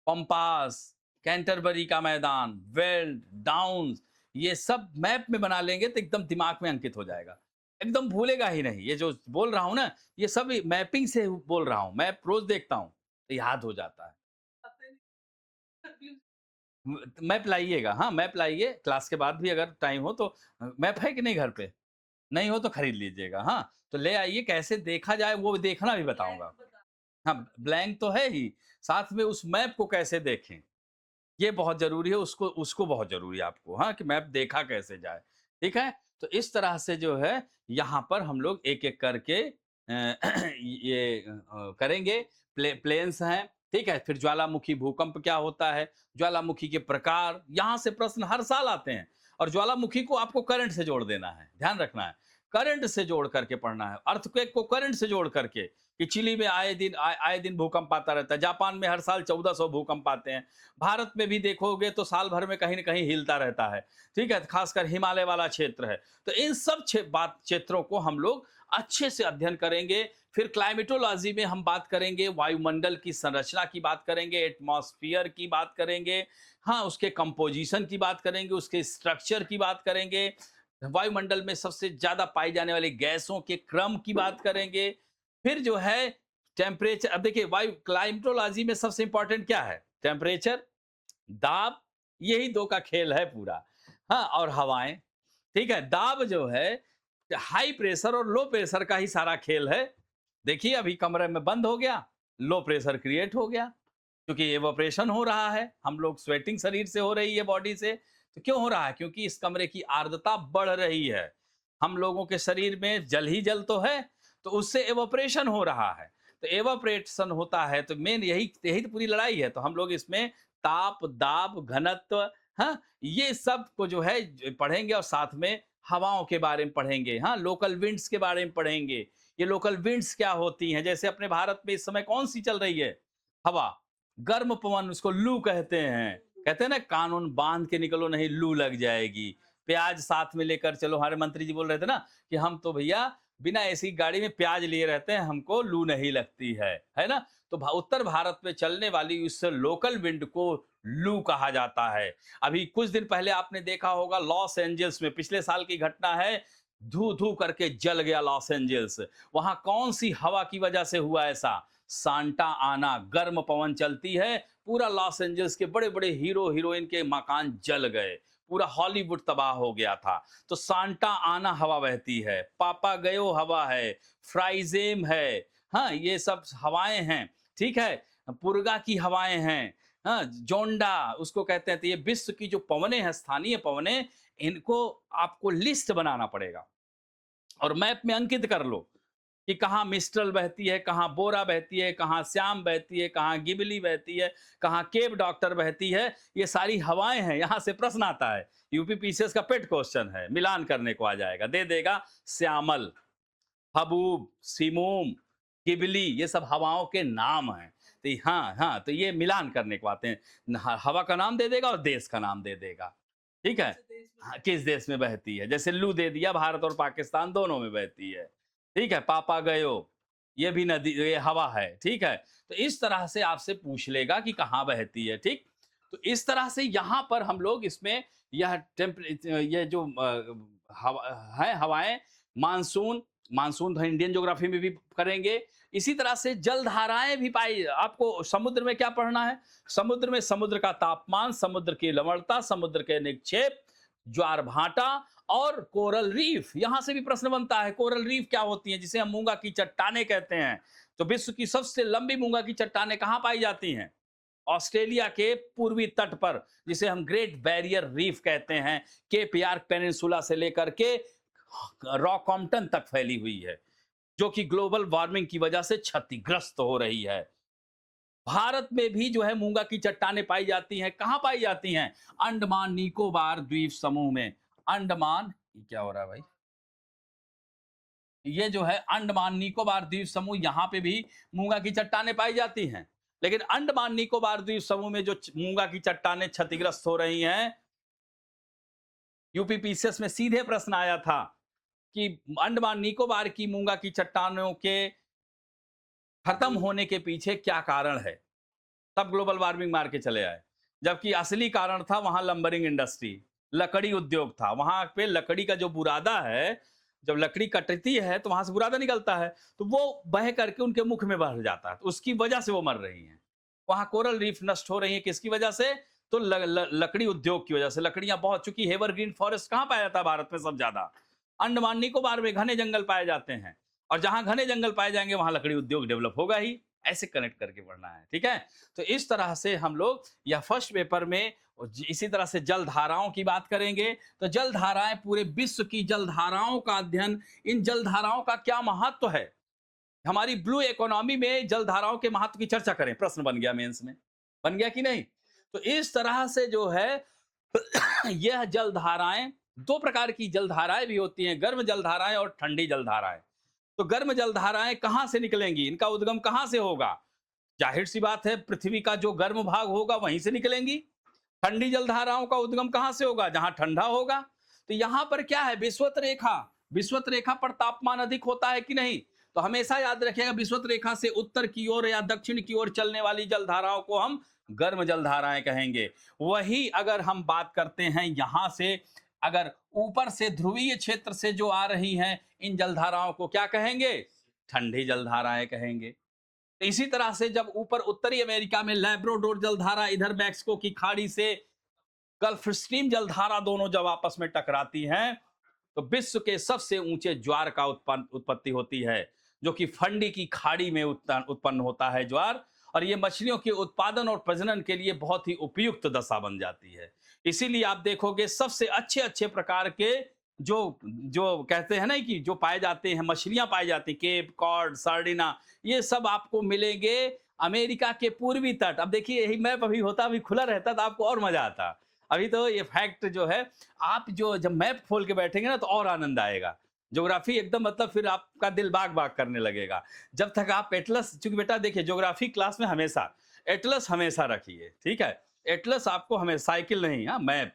पंपास, कैंटरबरी का मैदान, वेल्ड, डाउन्स, ये सब मैप में बना लेंगे तो एकदम दिमाग में अंकित हो जाएगा। एकदम भूलेगा ही नहीं। ये जो बोल रहा हूँ ना, ये सब मैपिंग से बोल रहा हूँ। मैप रोज़ देखता हूँ, तो याद हो जाता है। मैप लाइएगा, हाँ, मैप लाइए, क्लास के बाद भी अगर टाइम हो तो मैप है कि नहीं घर पे? नहीं हो तो खरीद लीजिएगा, हाँ। तो ले आइए, कैसे देखा जाए वो देखना भी बताऊँगा। हाँ, ब्लैंक तो है ही, साथ में उस मैप को कैसे देखें? ये बहुत ज़रूरी है, उसको उसको बहुत ज़रूरी है आपको, हाँ, कि मैप देखा कैसे जाए, ठीक है? तो इस तरह से जो है, यहाँ पर हम लोग एक-एक करके ये करेंगे। प्लेन्स हैं, ठीक है? फिर ज्वालामुखी भूकंप क्या होता है? ज्वालामुखी के प्रकार, यहाँ से प्रश्न हर साल आते हैं और ज्वालामुखी को आपको करंट से जोड़ देना है, ध्यान रखना है। करंट से जोड़ करके पढ़ना है, अर्थक्वेक को करंट से जोड़ करके, कि चिली में आए दिन भूकंप आता रहता है, जापान में हर साल 1400 भूकंप आते हैं। भारत में भी देखोगे तो साल भर में कहीं न कहीं हिलता रहता है, ठीक है? खासकर हिमालय वाला क्षेत्र है। तो इन सब क्षेत्रों को हम लोग अच्छे से अध्ययन करेंगे। फिर क्लाइमेटोलॉजी में हम बात करेंगे, वायुमंडल की संरचना की बात करेंगे, एटमॉस्फियर की बात करेंगे, हाँ, उसके कंपोज़िशन की बात करेंगे, उसके स्ट्रक्चर की बात करेंगे, वायुमंडल में सबसे ज़्यादा पाई जाने वाली गैसों के क्रम की बात करेंगे। फिर जो है टेम्परेचर, अब देखिए वायु क्लाइमेटोलॉजी में सबसे इंपॉर्टेंट क्या है? टेम्परेचर, दाब, यही 2 का खेल है पूरा। हाँ, और हवाएँ, ठीक है? दाब जो है, हाई प्रेशर और लो प्रेशर का ही सारा खेल है। देखिए अभी कमरे में बंद हो गया, लो प्रेशर क्रिएट हो गया, क्योंकि इवेपोरेशन हो रहा है, हम लोग स्वेटिंग शरीर से हो रही है बॉडी से। तो क्यों हो रहा है? क्योंकि इस कमरे की आर्द्रता बढ़ रही है। हम लोगों के शरीर में जल ही जल तो है, तो उससे इवेपोरेशन हो रहा है। तो इवेपोरेशन होता है तो मेन यही यही तो पूरी लड़ाई है। तो हम लोग इसमें ताप, दाब, घनत्व, हाँ, ये सब को जो है पढ़ेंगे और साथ में हवाओं के बारे में पढ़ेंगे, हाँ, लोकल विंड्स के बारे में पढ़ेंगे। ये लोकल विंड्स क्या होती हैं? जैसे अपने भारत में इस समय कौन-सी चल रही है? हवा, गर्म पवन, उसको लू कहते हैं। कहते हैं ना, कानून बांध के निकलो नहीं लू लग जाएगी। प्याज साथ में लेकर चलो, हमारे मंत्री जी बोल रहे थे ना कि हम तो भैया बिना एसी गाड़ी में प्याज लिए रहते हैं, हमको लू नहीं लगती है ना? तो उत्तर भारत में चलने वाली इस लोकल विंड को लू कहा जाता है। अभी कुछ दिन पहले आपने देखा होगा लॉस एंजल्स में, पिछले साल की घटना है, धू धू करके जल गया लॉस एंजल्स। वहां कौन सी हवा की वजह से हुआ ऐसा? सांता आना, गर्म पवन चलती है, पूरा लॉस एंजल्स के बड़े बड़े हीरो हीरोइन के मकान जल गए, पूरा हॉलीवुड तबाह हो गया था। तो सांता आना हवा बहती है, पापा गयो हवा है, फ्राइजेम है, हाँ, ये सब हवाएं हैं, ठीक है? पुरगा की हवाएं हैं, हाँ, जोंडा उसको कहते हैं। तो ये विश्व की जो पवनें हैं, स्थानीय पवनें, इनको आपको लिस्ट बनाना पड़ेगा और मैप में अंकित कर लो कि कहाँ मिस्ट्रल बहती है, कहाँ बोरा बहती है, कहाँ श्याम बहती है, कहाँ गिबली बहती है, कहाँ केप डॉक्टर बहती है। ये सारी हवाएं हैं, यहाँ से प्रश्न आता है, यूपी पीसीएस का पेट क्वेश्चन है, मिलान करने को आ जाएगा, दे देगा श्यामल, हबूब, सिमूम, गिबली, ये सब हवाओं के नाम हैं। तो हाँ, हाँ, तो ये मिलान करने को आते हैं। हवा का नाम दे देगा और देश का नाम दे देगा, ठीक है? हाँ, किस देश में बहती है? जैसे लू दे दिया, भारत और पाकिस्तान दोनों में बहती है, ठीक है? पापा गयो, ये भी नदी, ये हवा है, ठीक है? तो इस तरह से आपसे पूछ लेगा कि कहाँ बहती है, ठीक? तो इस तरह से यहाँ पर हम लोग इसमें यह ये जो हवा है, हवाएं, मानसून, मानसून तो इंडियन ज्योग्राफी में भी करेंगे। इसी तरह से जलधाराएं भी पाई, आपको समुद्र में क्या पढ़ना है? समुद्र में समुद्र का तापमान, समुद्र की लवणता, समुद्र के निक्षेप, ज्वार भाटा और कोरल रीफ। यहां से भी प्रश्न बनता है, कोरल रीफ क्या होती हैं, जिसे हम मूंगा की चट्टाने कहते हैं। तो विश्व की सबसे लंबी मूंगा की चट्टानें कहां पाई जाती हैं? ऑस्ट्रेलिया के पूर्वी तट पर, जिसे हम ग्रेट बैरियर रीफ कहते हैं। केप यार्क पेनिनसुला से लेकर के रॉकॉम्पटन तक फैली हुई है, जो कि ग्लोबल वार्मिंग की वजह से क्षतिग्रस्त हो रही है। भारत में भी जो है मूंगा की चट्टानें पाई जाती हैं। कहां पाई जाती हैं? अंडमान निकोबार द्वीप समूह में। अंडमान, ये क्या हो रहा है भाई? ये जो है अंडमान निकोबार द्वीप समूह, यहां पे भी मूंगा की चट्टानें पाई जाती हैं। लेकिन अंडमान निकोबार द्वीप समूह में जो मूंगा की चट्टानें क्षतिग्रस्त हो रही हैं, यूपी पीसीएस में सीधे प्रश्न आया था कि अंडमान निकोबार की मूंगा की चट्टानों के खत्म होने के पीछे क्या कारण है? तब ग्लोबल वार्मिंग मार के चले आए। जबकि असली कारण था वहां लंबरिंग इंडस्ट्री, लकड़ी उद्योग था। वहां पे लकड़ी का जो बुरादा है, जब लकड़ी कटती है तो वहां से बुरादा निकलता है, तो वो बह करके उनके मुख में भर जाता है, तो उसकी वजह से वो मर रही हैं। वहां कोरल रीफ नष्ट हो रही है, किसकी वजह से? तो लकड़ी उद्योग की वजह से लकड़ियां बहुत, चूंकि एवरग्रीन फॉरेस्ट कहाँ पाया जाता है भारत में सब ज्यादा, अंडमान निकोबार में घने जंगल पाए जाते हैं, और जहां घने जंगल पाए जाएंगे वहां लकड़ी उद्योग डेवलप होगा ही। ऐसे कनेक्ट करके पढ़ना है, ठीक है। तो इस तरह से हम लोग या फर्स्ट पेपर में इसी तरह से जल धाराओं की बात करेंगे। तो जल धाराएं, पूरे विश्व की जल धाराओं का अध्ययन, इन जल धाराओं का क्या महत्व है, हमारी ब्लू इकोनॉमी में जल धाराओं के महत्व की चर्चा करें। प्रश्न बन गया मेंस में, बन गया कि नहीं? तो इस तरह से जो है यह जल धाराएं, दो प्रकार की जल धाराएं भी होती हैं, गर्म जल धाराएं और ठंडी जल धाराएं। तो गर्म जल धाराएं कहां से निकलेंगी, इनका उद्गम कहां से होगा? जाहिर सी बात है, पृथ्वी का जो गर्म भाग होगा वहीं से निकलेंगी। ठंडी जल धाराओं का उद्गम कहां से होगा? जहां ठंडा होगा। तो यहां पर क्या है, विषुवत रेखा, विषुवत रेखा पर तापमान अधिक होता है कि नहीं? तो हमेशा याद रखिएगा, विषुवत रेखा से उत्तर की ओर या दक्षिण की ओर चलने वाली जल धाराओं को हम गर्म जल धाराएं कहेंगे। वही अगर हम बात करते हैं यहां से, अगर ऊपर से ध्रुवीय क्षेत्र से जो आ रही हैं, इन जल धाराओं को क्या कहेंगे? ठंडी जल धाराएं कहेंगे। तो इसी तरह से जब ऊपर उत्तरी अमेरिका में लैब्राडोर जलधारा इधर मैक्सिको की खाड़ी से गल्फ स्ट्रीम जलधारा दोनों जब आपस में टकराती हैं, तो विश्व के सबसे ऊंचे ज्वार का उत्पत्ति होती है, जो कि फंडी की खाड़ी में उत्पन्न होता है ज्वार, और ये मछलियों के उत्पादन और प्रजनन के लिए बहुत ही उपयुक्त दशा बन जाती है। इसीलिए आप देखोगे सबसे अच्छे अच्छे प्रकार के जो जो कहते हैं ना कि जो पाए जाते हैं, मछलियां पाई जाती हैं, केप कॉड, सार्डिना, ये सब आपको मिलेंगे अमेरिका के पूर्वी तट। अब देखिए, यही मैप अभी होता, अभी खुला रहता तो आपको और मजा आता। अभी तो ये फैक्ट जो है, आप जो जब मैप खोल के बैठेंगे ना तो और आनंद आएगा। ज्योग्राफी एकदम मतलब फिर आपका दिल बाग बाग करने लगेगा। जब तक आप एटलस, चूंकि बेटा देखिए ज्योग्राफी क्लास में हमेशा एटलस हमेशा रखिए, ठीक है। एटलस आपको हमेशा, साइकिल नहीं, हाँ मैप,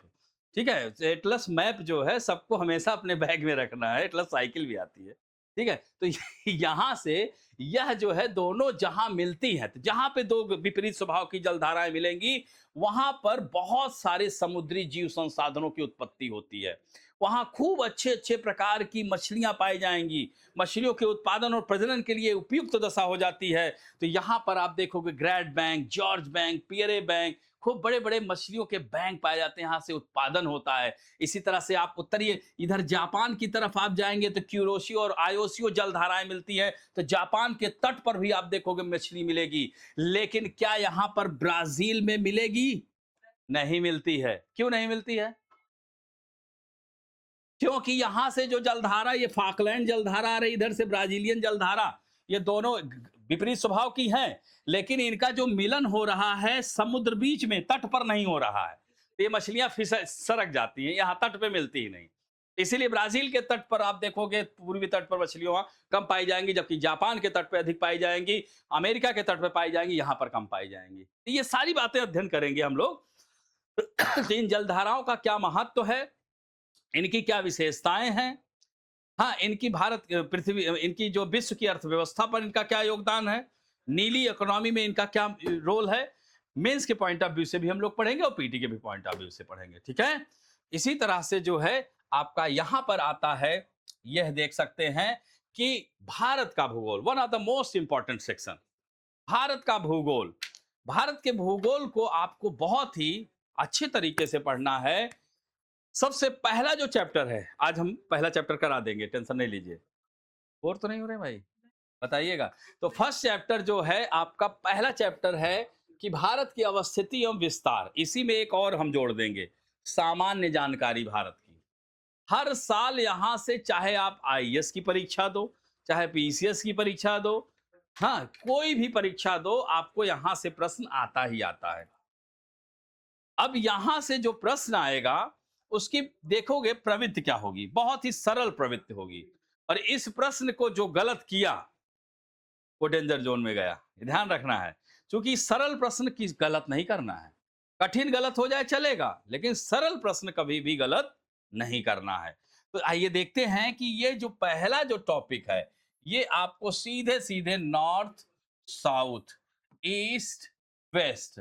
ठीक है। एटलस मैप जो है सबको हमेशा अपने बैग में रखना है, एटलस साइकिल भी आती है, ठीक है। तो यहाँ से यह जो है दोनों जहां मिलती हैं, तो जहां पे दो विपरीत स्वभाव की जलधाराएं मिलेंगी, वहां पर बहुत सारे समुद्री जीव संसाधनों की उत्पत्ति होती है। वहां खूब अच्छे अच्छे प्रकार की मछलियां पाई जाएंगी, मछलियों के उत्पादन और प्रजनन के लिए उपयुक्त दशा हो जाती है। तो यहाँ पर आप देखोगे great bank, George bank, Pierre bank, खूब बड़े बड़े मछलियों के बैंक पाए जाते हैं, यहाँ से उत्पादन होता है। इसी तरह से आप उत्तरी इधर जापान की तरफ आप जाएंगे तो क्यूरोशियो और आयोसियो जलधाराएं मिलती है। तो जापान के तट पर भी आप देखोगे मछली मिलेगी। लेकिन क्या यहाँ पर ब्राजील में मिलेगी? नहीं मिलती है। क्यों नहीं मिलती है? क्योंकि यहां से जो जलधारा, ये फाकलैंड जलधारा आ रही, इधर से ब्राजीलियन जलधारा, ये दोनों विपरीत स्वभाव की हैं, लेकिन इनका जो मिलन हो रहा है समुद्र बीच में, तट पर नहीं हो रहा है। तो ये मछलियां सरक जाती हैं, यहाँ तट पे मिलती ही नहीं। इसीलिए ब्राजील के तट पर आप देखोगे, पूर्वी तट पर मछलियां कम पाई जाएंगी, जबकि जापान के तट पर अधिक पाई जाएंगी, अमेरिका के तट पर पाई जाएंगी, यहाँ पर कम पाई जाएंगी। तो ये सारी बातें अध्ययन करेंगे हम लोग। तो इन जलधाराओं का क्या महत्व है, इनकी क्या विशेषताएं हैं, हाँ इनकी भारत पृथ्वी, इनकी जो विश्व की अर्थव्यवस्था पर इनका क्या योगदान है, नीली इकोनॉमी में इनका क्या रोल है, मेंस के पॉइंट ऑफ व्यू से भी हम लोग पढ़ेंगे और पीटी के भी पॉइंट ऑफ व्यू से पढ़ेंगे, ठीक है। इसी तरह से जो है आपका यहां पर आता है, यह देख सकते हैं कि भारत का भूगोल, one of the most important section, Bharat का भूगोल। भारत के भूगोल को आपको बहुत ही अच्छे तरीके से पढ़ना है। सबसे पहला जो चैप्टर है, आज हम पहला चैप्टर करा देंगे, टेंशन नहीं लीजिए। बोर तो नहीं हो रहे भाई, बताइएगा। तो फर्स्ट चैप्टर जो है आपका, पहला चैप्टर है कि भारत की अवस्थिति एवं विस्तार। इसी में एक और हम जोड़ देंगे, सामान्य जानकारी भारत की। हर साल यहां से चाहे आप आईएएस की परीक्षा दो, चाहे पीसीएस की परीक्षा दो, हाँ कोई भी परीक्षा दो, आपको यहां से प्रश्न आता ही आता है। अब यहां से जो प्रश्न आएगा उसकी देखोगे प्रवृत्ति क्या होगी, बहुत ही सरल प्रवृत्ति होगी। और इस प्रश्न को जो गलत किया वो डेंजर जोन में गया, ध्यान रखना है। क्योंकि सरल प्रश्न की गलत नहीं करना है, कठिन गलत हो जाए चलेगा, लेकिन सरल प्रश्न कभी भी गलत नहीं करना है। तो आइए देखते हैं कि ये जो पहला जो टॉपिक है, ये आपको सीधे सीधे नॉर्थ, साउथ, ईस्ट, वेस्ट।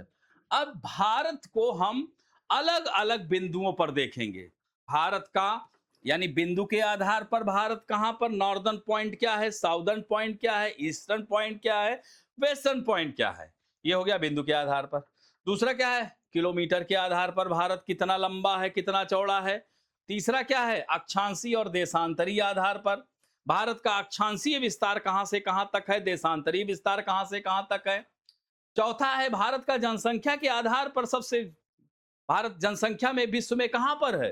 अब भारत को हम अलग अलग बिंदुओं पर देखेंगे। भारत का यानी बिंदु के आधार पर भारत कहां पर, नॉर्दर्न पॉइंट क्या है, साउदर्न पॉइंट क्या है, ईस्टर्न पॉइंट क्या है, वेस्टर्न पॉइंट क्या है, ये हो गया बिंदु के आधार पर। दूसरा क्या है, किलोमीटर के आधार पर भारत कितना लंबा है, कितना चौड़ा है। तीसरा क्या है, अक्षांशीय और देशांतरीय आधार पर भारत का अक्षांशीय विस्तार कहां से कहां तक है, देशांतरीय विस्तार कहां से कहां तक है। चौथा है भारत का जनसंख्या के आधार पर सबसे, भारत जनसंख्या में विश्व में कहां पर है।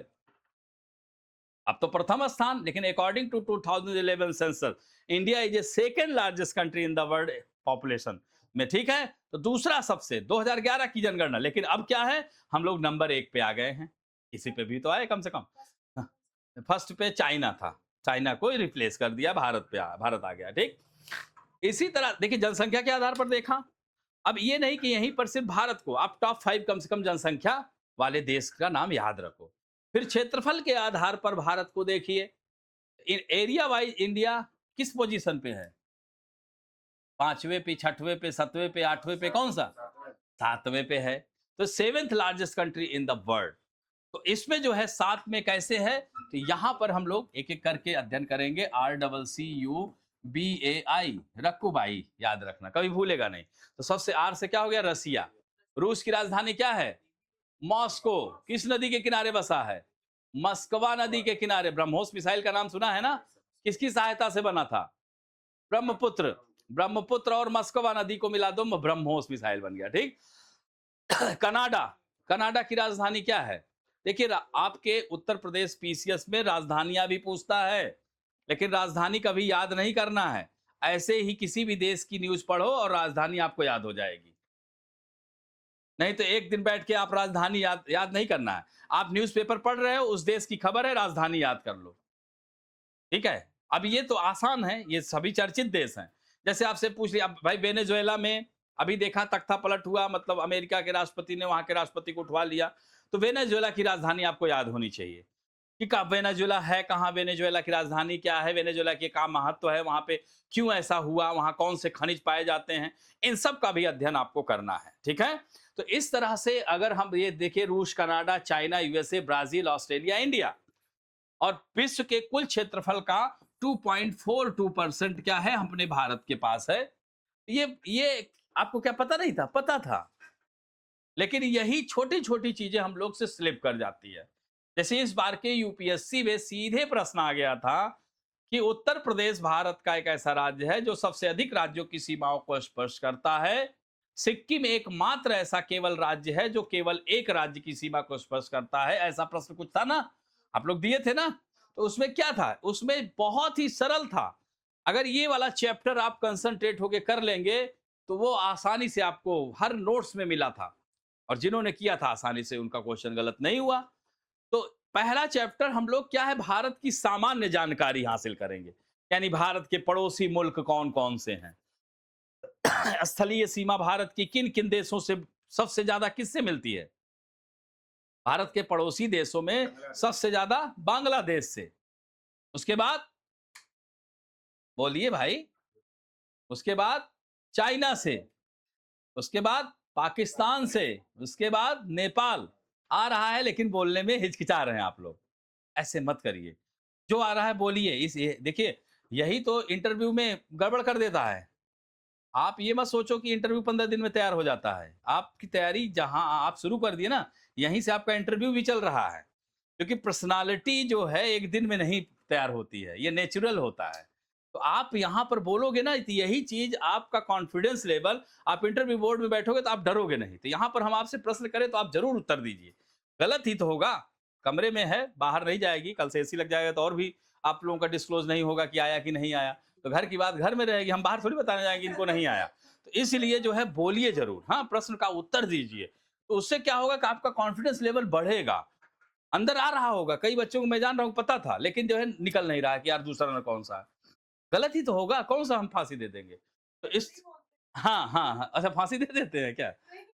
अब तो प्रथम स्थान, लेकिन according to 2011 census India is a second largest country in the world population में, ठीक है। तो दूसरा सबसे 2011 की जनगणना, लेकिन अब क्या है, हम लोग नंबर 1 पे आ गए हैं। इसी पे भी तो आए कम से कम। हाँ, फर्स्ट पे चाइना था, चाइना को रिप्लेस कर दिया, भारत आ गया, ठीक। इसी तरह देखिए जनसंख्या के आधार पर देखा। अब ये नहीं कि यहीं पर सिर्फ भारत को, आप टॉप 5 कम से कम जनसंख्या वाले देश का नाम याद रखो। फिर क्षेत्रफल के आधार पर भारत को देखिए, एरिया वाइज इंडिया किस पोजीशन पे है, 5वें पे, 6वें पे, 7वें पे, 8वें पे, कौन सा, 7वें पे है। तो 7th largest country in the world. तो इसमें जो है 7 में कैसे है, तो यहां पर हम लोग एक एक करके अध्ययन करेंगे। RCCUBAI, रक्कुबाई याद रखना, कभी भूलेगा नहीं। तो सबसे आर से क्या हो गया, रसिया। रूस की राजधानी क्या है, मॉस्को। किस नदी के किनारे बसा है, मस्कवा नदी के किनारे। ब्रह्मोस मिसाइल का नाम सुना है ना, किसकी सहायता से बना था, ब्रह्मपुत्र। ब्रह्मपुत्र और मस्कवा नदी को मिला दो, ब्रह्मोस मिसाइल बन गया, ठीक। कनाडा, कनाडा की राजधानी क्या है। देखिए आपके उत्तर प्रदेश पीसीएस में राजधानियां भी पूछता है, लेकिन राजधानी कभी याद नहीं करना है। ऐसे ही किसी भी देश की न्यूज पढ़ो और राजधानी आपको याद हो जाएगी। नहीं तो एक दिन बैठ के आप राजधानी याद नहीं करना है। आप न्यूज़पेपर पढ़ रहे हो, उस देश की खबर है, राजधानी याद कर लो, ठीक है। अब ये तो आसान है, ये सभी चर्चित देश हैं। जैसे आपसे पूछ लिया, भाई वेनेजुएला में अभी देखा तख्ता पलट हुआ, मतलब अमेरिका के राष्ट्रपति ने वहां के राष्ट्रपति को उठवा लिया। तो वेनेजुएला की राजधानी आपको याद होनी चाहिए कि वेनेजुएला है कहाँ, वेनेजुएला की राजधानी क्या है, वेनेजुएला के क्या महत्व है, वहां पे क्यों ऐसा हुआ, वहां कौन से खनिज पाए जाते हैं, इन सब का भी अध्ययन आपको करना है, ठीक है। तो इस तरह से अगर हम ये देखिए, रूस, Canada, China, USA, Brazil, Australia, India, और विश्व के कुल क्षेत्रफल का 2.42% क्या है, अपने भारत के पास है। ये आपको क्या पता नहीं था, पता था, लेकिन यही छोटी छोटी चीजें हम लोग से स्लिप कर जाती है। जैसे इस बार के यूपीएससी में सीधे प्रश्न आ गया था कि उत्तर प्रदेश भारत का एक ऐसा राज्य है जो सबसे अधिक राज्यों की सीमाओं को स्पर्श करता है। सिक्किम एकमात्र ऐसा केवल राज्य है जो केवल एक राज्य की सीमा को स्पर्श करता है। ऐसा प्रश्न कुछ था ना, आप लोग दिए थे ना। तो उसमें क्या था, उसमें बहुत ही सरल था। अगर ये वाला चैप्टर आप कंसंट्रेट होके कर लेंगे तो वो आसानी से आपको हर नोट्स में मिला था, और जिन्होंने किया था आसानी से उनका क्वेश्चन गलत नहीं हुआ। तो पहला चैप्टर हम लोग क्या है, भारत की सामान्य जानकारी हासिल करेंगे, यानी भारत के पड़ोसी मुल्क कौन कौन से हैं, स्थलीय सीमा भारत की किन किन देशों से सबसे ज्यादा किससे मिलती है। भारत के पड़ोसी देशों में सबसे ज्यादा बांग्लादेश से, उसके बाद बोलिए भाई, उसके बाद चाइना से, उसके बाद पाकिस्तान से, उसके बाद नेपाल। आ रहा है लेकिन बोलने में हिचकिचा रहे हैं आप लोग, ऐसे मत करिए। जो आ रहा है बोलिए। देखिए यही तो इंटरव्यू में गड़बड़ कर देता है। आप ये मत सोचो कि इंटरव्यू 15 दिन में तैयार हो जाता है। आपकी तैयारी जहां आप शुरू कर दिए ना, यहीं से आपका इंटरव्यू भी चल रहा है। क्योंकि पर्सनालिटी जो है एक दिन में नहीं तैयार होती है, ये नेचुरल होता है। तो आप यहाँ पर बोलोगे ना, तो यही चीज आपका कॉन्फिडेंस लेवल, आप इंटरव्यू बोर्ड में बैठोगे तो आप डरोगे नहीं। तो यहाँ पर हम आपसे प्रश्न करें तो आप जरूर उत्तर दीजिए। गलत ही तो होगा, कमरे में है, बाहर नहीं जाएगी, कल से एसी लग जाएगा तो और भी आप लोगों का डिस्क्लोज नहीं होगा कि आया कि नहीं आया। तो घर की बात घर में रहेगी, हम बाहर थोड़ी बताने जाएंगे इनको नहीं आया। तो इसलिए जो है बोलिए जरूर, हाँ, प्रश्न का उत्तर दीजिए। तो उससे क्या होगा कि आपका कॉन्फिडेंस लेवल बढ़ेगा, अंदर आ रहा होगा। कई बच्चों को मैं जान रहा हूँ पता था, लेकिन जो है निकल नहीं रहा है कि यार दूसरा नंबर कौन सा है। गलत ही तो होगा, कौन सा हम फांसी दे देंगे। तो इस हाँ हाँ हाँ, अच्छा फांसी दे देते हैं क्या,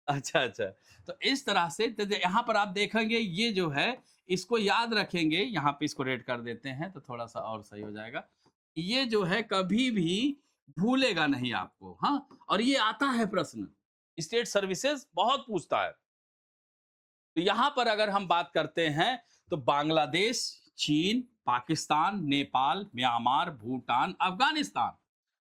अच्छा अच्छा। तो इस तरह से तो यहाँ पर आप देखेंगे ये जो है, इसको याद रखेंगे। यहाँ पे इसको रेड कर देते हैं तो थोड़ा सा और सही हो जाएगा। ये जो है कभी भी भूलेगा नहीं आपको, हाँ। और ये आता है प्रश्न, स्टेट सर्विसेज बहुत पूछता है। तो यहां पर अगर हम बात करते हैं तो बांग्लादेश, चीन, पाकिस्तान, नेपाल, म्यांमार, भूटान, अफगानिस्तान।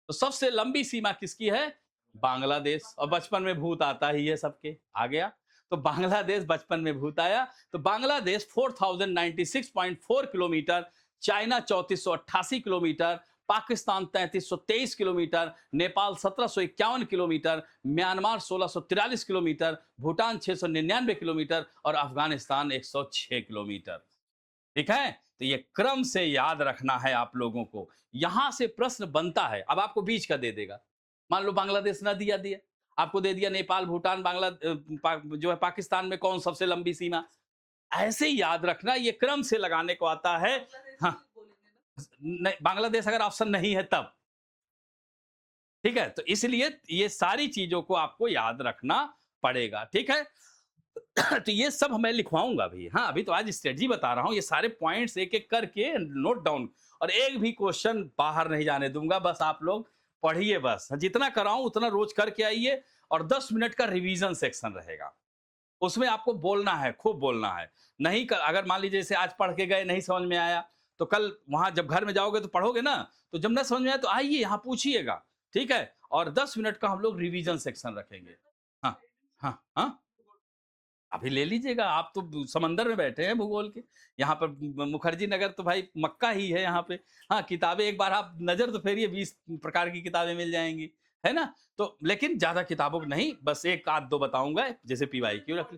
तो सबसे लंबी सीमा किसकी है, बांग्लादेश, और बचपन में भूत आता ही है सबके, आ गया। तो बांग्लादेश बचपन में भूत आया, तो Bangladesh 4096.4 kilometre, China 3488 kilometre, Pakistan 3323 kilometre, Nepal 1751 kilometre, Myanmar 1643 kilometre, Bhutan 699 kilometre और अफगानिस्तान 106 किलोमीटर। ठीक है? तो ये क्रम से याद रखना है आप लोगों को। यहां से प्रश्न बनता है, अब आपको बीच का दे देगा। मान लो बांग्लादेश ना दिया दिया, आपको दे दिया नेपाल, भूटान, जो है पाकिस्तान में कौन सबसे लंबी सीमा। ऐसे ही याद रखना, ये क्रम से लगाने को आता है। हाँ, नहीं, बांग्लादेश अगर ऑप्शन नहीं है तब, ठीक है? तो इसलिए ये सारी चीजों को आपको याद रखना पड़ेगा, ठीक है? तो ये सब मैं लिखवाऊंगा भी। हाँ, अभी तो आज स्ट्रेटजी बता रहा हूँ, ये सारे पॉइंट्स एक एक करके नोट डाउन, और एक भी क्वेश्चन बाहर नहीं जाने दूंगा। बस आप लोग पढ़िए, बस जितना कराऊं उतना रोज करके आइए, और 10 मिनट का रिवीजन सेक्शन रहेगा, उसमें आपको बोलना है, खूब बोलना है। नहीं कर, अगर मान लीजिए जैसे आज पढ़ के गए, नहीं समझ में आया, तो कल वहां जब घर में जाओगे तो पढ़ोगे ना, तो जब ना समझ में आए तो आइए यहाँ पूछिएगा, ठीक है? और 10 मिनट का हम लोग रिवीजन सेक्शन रखेंगे। हाँ, हाँ, हाँ, अभी ले लीजिएगा, आप तो समंदर में बैठे हैं भूगोल के। यहाँ पर मुखर्जी नगर तो भाई मक्का ही है यहाँ पे। हाँ, किताबें एक बार आप नज़र तो फेरिए, 20 प्रकार की किताबें मिल जाएँगी, है ना? तो लेकिन ज़्यादा किताबों को नहीं, बस 1 आध 2 बताऊँगा, जैसे पीवाईक्यू रख,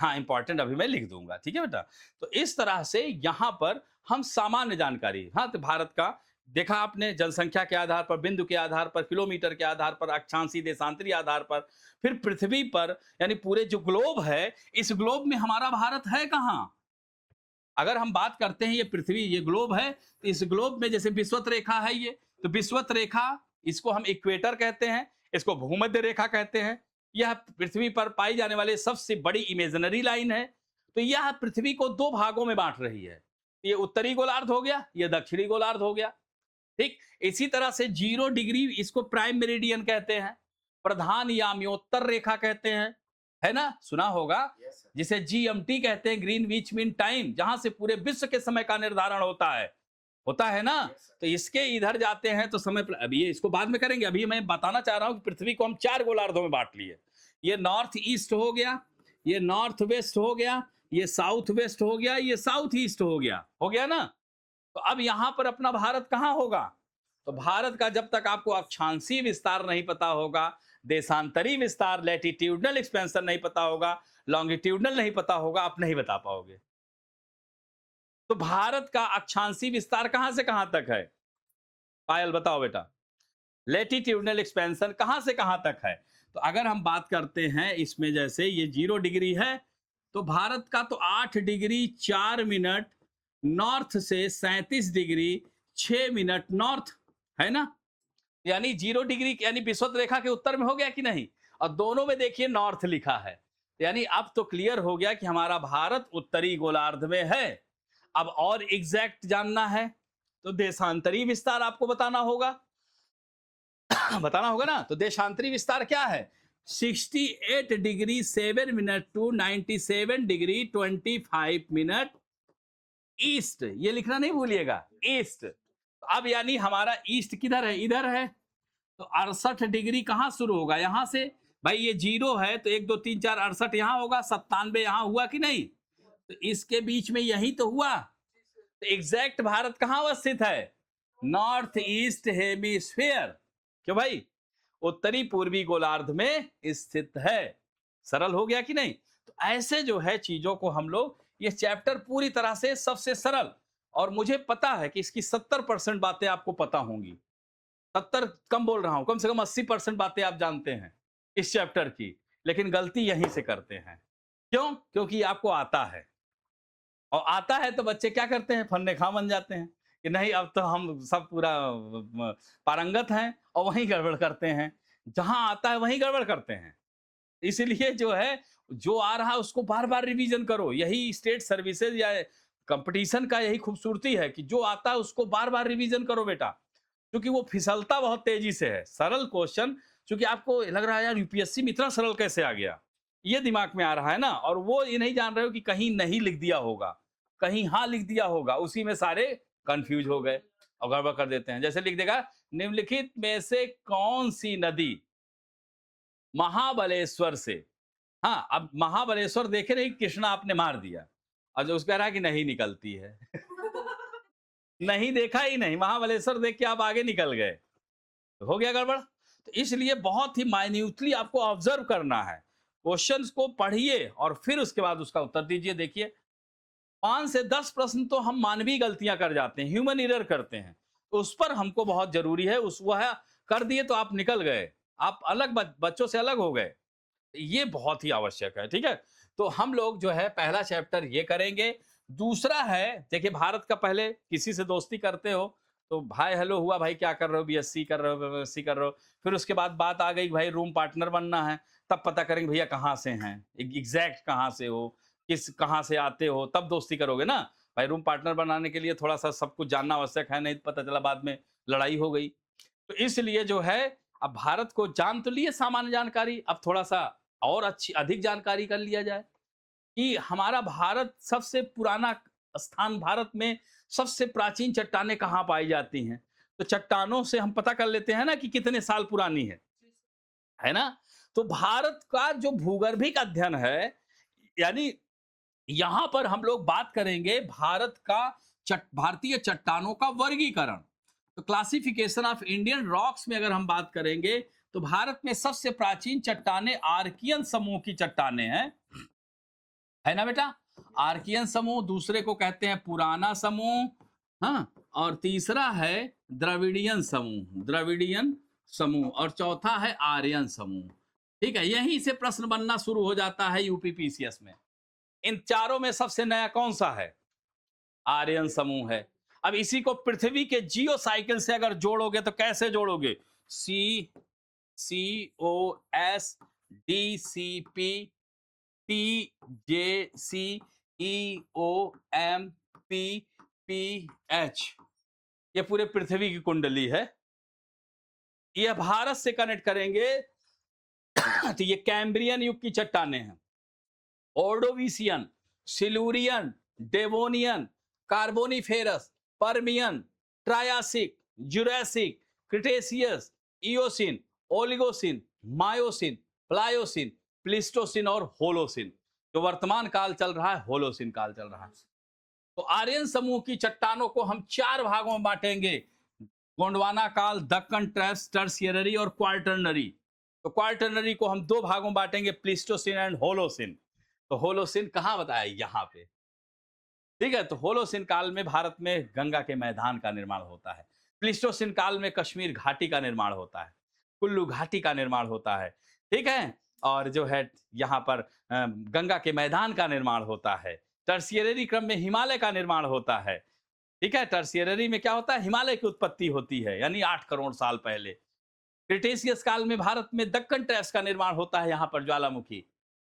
हाँ, इम्पोर्टेंट अभी मैं लिख दूँगा, ठीक है बेटा? तो इस तरह से यहाँ पर हम सामान्य जानकारी, हाँ, तो भारत का देखा आपने, जनसंख्या के आधार पर, बिंदु के आधार पर, किलोमीटर के आधार पर, अक्षांशीय देशांतरी आधार पर, फिर पृथ्वी पर, यानी पूरे जो ग्लोब है, इस ग्लोब में हमारा भारत है कहाँ? अगर हम बात करते हैं, ये पृथ्वी, ये ग्लोब है, तो इस ग्लोब में जैसे विषुवत रेखा है ये, तो विषुवत रेखा, इसको हम इक्वेटर कहते हैं, इसको भूमध्य रेखा कहते हैं। यह पृथ्वी पर पाई जाने वाली सबसे बड़ी इमेजिनरी लाइन है। तो यह पृथ्वी को 2 भागों में बाँट रही है। ये उत्तरी गोलार्ध हो गया, ये दक्षिणी गोलार्ध हो गया। ठीक, इसी तरह से 0 डिग्री, इसको प्राइम मेरिडियन कहते हैं, प्रधान याम्योत्तर रेखा कहते हैं, है ना? सुना होगा। जिसे जीएमटी कहते हैं, ग्रीनविच मीन टाइम, जहां से पूरे विश्व के समय का निर्धारण होता है ना? तो इसके इधर जाते हैं तो समय, अभी ये इसको बाद में करेंगे, अभी मैं बताना चाह रहा हूं कि पृथ्वी को हम 4 गोलार्धों में बांट लिए। ये नॉर्थ ईस्ट हो गया, ये नॉर्थ वेस्ट हो गया, ये साउथ वेस्ट हो गया, ये साउथ ईस्ट हो गया ना? तो अब यहां पर अपना भारत कहां होगा? तो भारत का जब तक आपको अक्षांशीय विस्तार नहीं पता होगा, देशांतरी विस्तार, लैटिट्यूडनल एक्सपेंशन नहीं पता होगा, लॉन्गिट्यूडनल नहीं पता होगा, आप नहीं बता पाओगे। तो भारत का अक्षांशीय विस्तार कहां से कहां तक है? पायल बताओ बेटा। लैटिट्यूडनल एक्सपेंशन कहां से कहां तक है? तो अगर हम बात करते हैं इसमें, जैसे ये 0 डिग्री है, तो भारत का तो 8 डिग्री 4 मिनट नॉर्थ से, 37 डिग्री 6 मिनट नॉर्थ, है ना? यानी 0 डिग्री यानी विषुवत रेखा के उत्तर में हो गया कि नहीं? और दोनों में देखिए नॉर्थ लिखा है। यानी अब तो क्लियर हो गया कि हमारा भारत उत्तरी गोलार्ध में है। अब और एग्जैक्ट जानना है तो देशांतरी विस्तार आपको बताना होगा। बताना होगा ना? तो देशांतरी विस्तार क्या है? 68 degree 7 minute to 97 degree 25 minute east, ये लिखना नहीं भूलिएगा, ईस्ट। अब यानी हमारा ईस्ट किधर है? इधर है। तो 68 डिग्री कहां शुरू होगा? यहां से। भाई ये 0 है तो 1 2 3 4 68 यहां होगा, 97 यहां हुआ कि नहीं? तो इसके बीच में यही तो हुआ। तो एग्जैक्ट भारत कहां अवस्थित है? North east hemisphere. क्यों भाई? उत्तरी पूर्वी गोलार्ध में स्थित है। सरल हो गया कि नहीं? तो ऐसे जो है चीजों को हम लोग, ये चैप्टर पूरी तरह से सबसे सरल, और मुझे पता है कि इसकी 70% बातें आपको पता होंगी। 70 कम बोल रहा हूं, कम से कम 80% बातें आप जानते हैं इस चैप्टर की, लेकिन गलती यहीं से करते हैं। क्यों? क्योंकि आपको आता है, और आता है तो बच्चे क्या करते हैं? फन्ने खा बन जाते हैं कि नहीं अब तो हम सब पूरा पारंगत हैं, और वहीं गड़बड़ करते हैं। जहां आता है वहीं गड़बड़ करते हैं। इसलिए जो है, जो आ रहा है उसको बार बार रिवीजन करो। यही स्टेट सर्विसेज या कंपटीशन का यही खूबसूरती है कि जो आता है उसको बार बार रिवीजन करो बेटा, क्योंकि वो फिसलता बहुत तेजी से है। सरल क्वेश्चन, क्योंकि आपको लग रहा है यार यूपीएससी में इतना सरल कैसे आ गया, ये दिमाग में आ रहा है ना, और वो ये नहीं जान रहे हो कि कहीं नहीं लिख दिया होगा, कहीं हाँ लिख दिया होगा, उसी में सारे कंफ्यूज हो गए और गड़बड़ कर देते हैं। जैसे लिख देगा, निम्नलिखित में से कौन सी नदी महाबलेश्वर से। हाँ, अब महाबलेश्वर देखे नहीं कृष्णा आपने मार दिया और जो उसका रहा कि नहीं निकलती है। नहीं देखा ही नहीं, महाबलेश्वर देख के आप आगे निकल गए, तो हो गया गड़बड़। तो इसलिए बहुत ही माइन्यूटली आपको ऑब्जर्व करना है, क्वेश्चंस को पढ़िए और फिर उसके बाद उसका उत्तर दीजिए। देखिए 5 से 10 प्रश्न तो हम मानवीय गलतियां कर जाते हैं, ह्यूमन एरर करते हैं, तो उस पर हमको बहुत जरूरी है, उस वह कर दिए तो आप निकल गए, आप अलग बच्चों से अलग हो गए, ये बहुत ही आवश्यक है। ठीक है, तो हम लोग जो है पहला चैप्टर ये करेंगे। दूसरा है, देखिए भारत का, पहले किसी से दोस्ती करते हो तो भाई हेलो हुआ, भाई क्या कर रहे हो, बीएससी कर रहे हो, बीएससी कर रहे हो, फिर उसके बाद बात आ गई भाई रूम पार्टनर बनना है, तब पता करेंगे भैया कहाँ से हैं, एग्जैक्ट कहाँ से हो, किस कहाँ से आते हो, तब दोस्ती करोगे ना। भाई रूम पार्टनर बनाने के लिए थोड़ा सा सब कुछ जानना आवश्यक है, नहीं तो पता चला बाद में लड़ाई हो गई। तो इसलिए जो है, अब भारत को जान तो लिए सामान्य जानकारी, अब थोड़ा सा और अच्छी अधिक जानकारी कर लिया जाए कि हमारा भारत सबसे पुराना स्थान, भारत में सबसे प्राचीन चट्टानें कहाँ पाई जाती हैं। तो चट्टानों से हम पता कर लेते हैं ना कि कितने साल पुरानी है ना। तो भारत का जो भूगर्भिक अध्ययन है, यानी यहां पर हम लोग बात करेंगे भारत का भारतीय चट्टानों का वर्गीकरण। तो क्लासिफिकेशन ऑफ इंडियन रॉक्स में अगर हम बात करेंगे तो भारत में सबसे प्राचीन चट्टानें आर्कियन समूह की चट्टानें हैं, है ना बेटा। आर्कियन समूह, दूसरे को कहते हैं पुराना समूह, हाँ, और तीसरा है द्रविडियन समूह, द्रविडियन समूह, और चौथा है आर्यन समूह। ठीक है, यहीं से प्रश्न बनना शुरू हो जाता है यूपीपीसीएस में। इन चारों में सबसे नया कौन सा है? आर्यन समूह है। अब इसी को पृथ्वी के जियो साइकिल से अगर जोड़ोगे तो कैसे जोड़ोगे? COS, DCP, TJCEOMPPH, ये पूरे पृथ्वी की कुंडली है। यह भारत से कनेक्ट करेंगे तो ये कैम्ब्रियन युग की चट्टानें हैं, Ordovician, Silurian, Devonian, Carboniferous, Permian, Triassic, Jurassic, Cretaceous, eosin, Oligocene, myosin, Pliocene, Pleistocene और होलोसिन। जो वर्तमान काल चल रहा है होलोसिन काल चल रहा है। तो आर्यन समूह की चट्टानों को हम 4 भागों में बांटेंगे, गोंडवाना काल, दक्कन ट्रैप्स, टर्शियरी और क्वार्टरनरी। तो क्वार्टरनरी को हम 2 भागों में बांटेंगे, प्लिस्टोसिन एंड होलोसिन। तो होलोसिन कहां बताया? यहां पे। ठीक है, तो होलोसिन काल में भारत में गंगा के मैदान का निर्माण होता है, प्लिस्टोसिन काल में कश्मीर घाटी का निर्माण होता है, कुल्लू घाटी का निर्माण होता है। ठीक है, और जो है यहाँ पर गंगा के मैदान का निर्माण होता है। टर्शियरी क्रम में हिमालय का निर्माण होता है। ठीक है, टर्शियरी में क्या होता है? हिमालय की उत्पत्ति होती है, यानी 8 करोड़ साल पहले। क्रिटेशियस काल में भारत में दक्कन ट्रैप्स का निर्माण होता है, यहाँ पर ज्वालामुखी।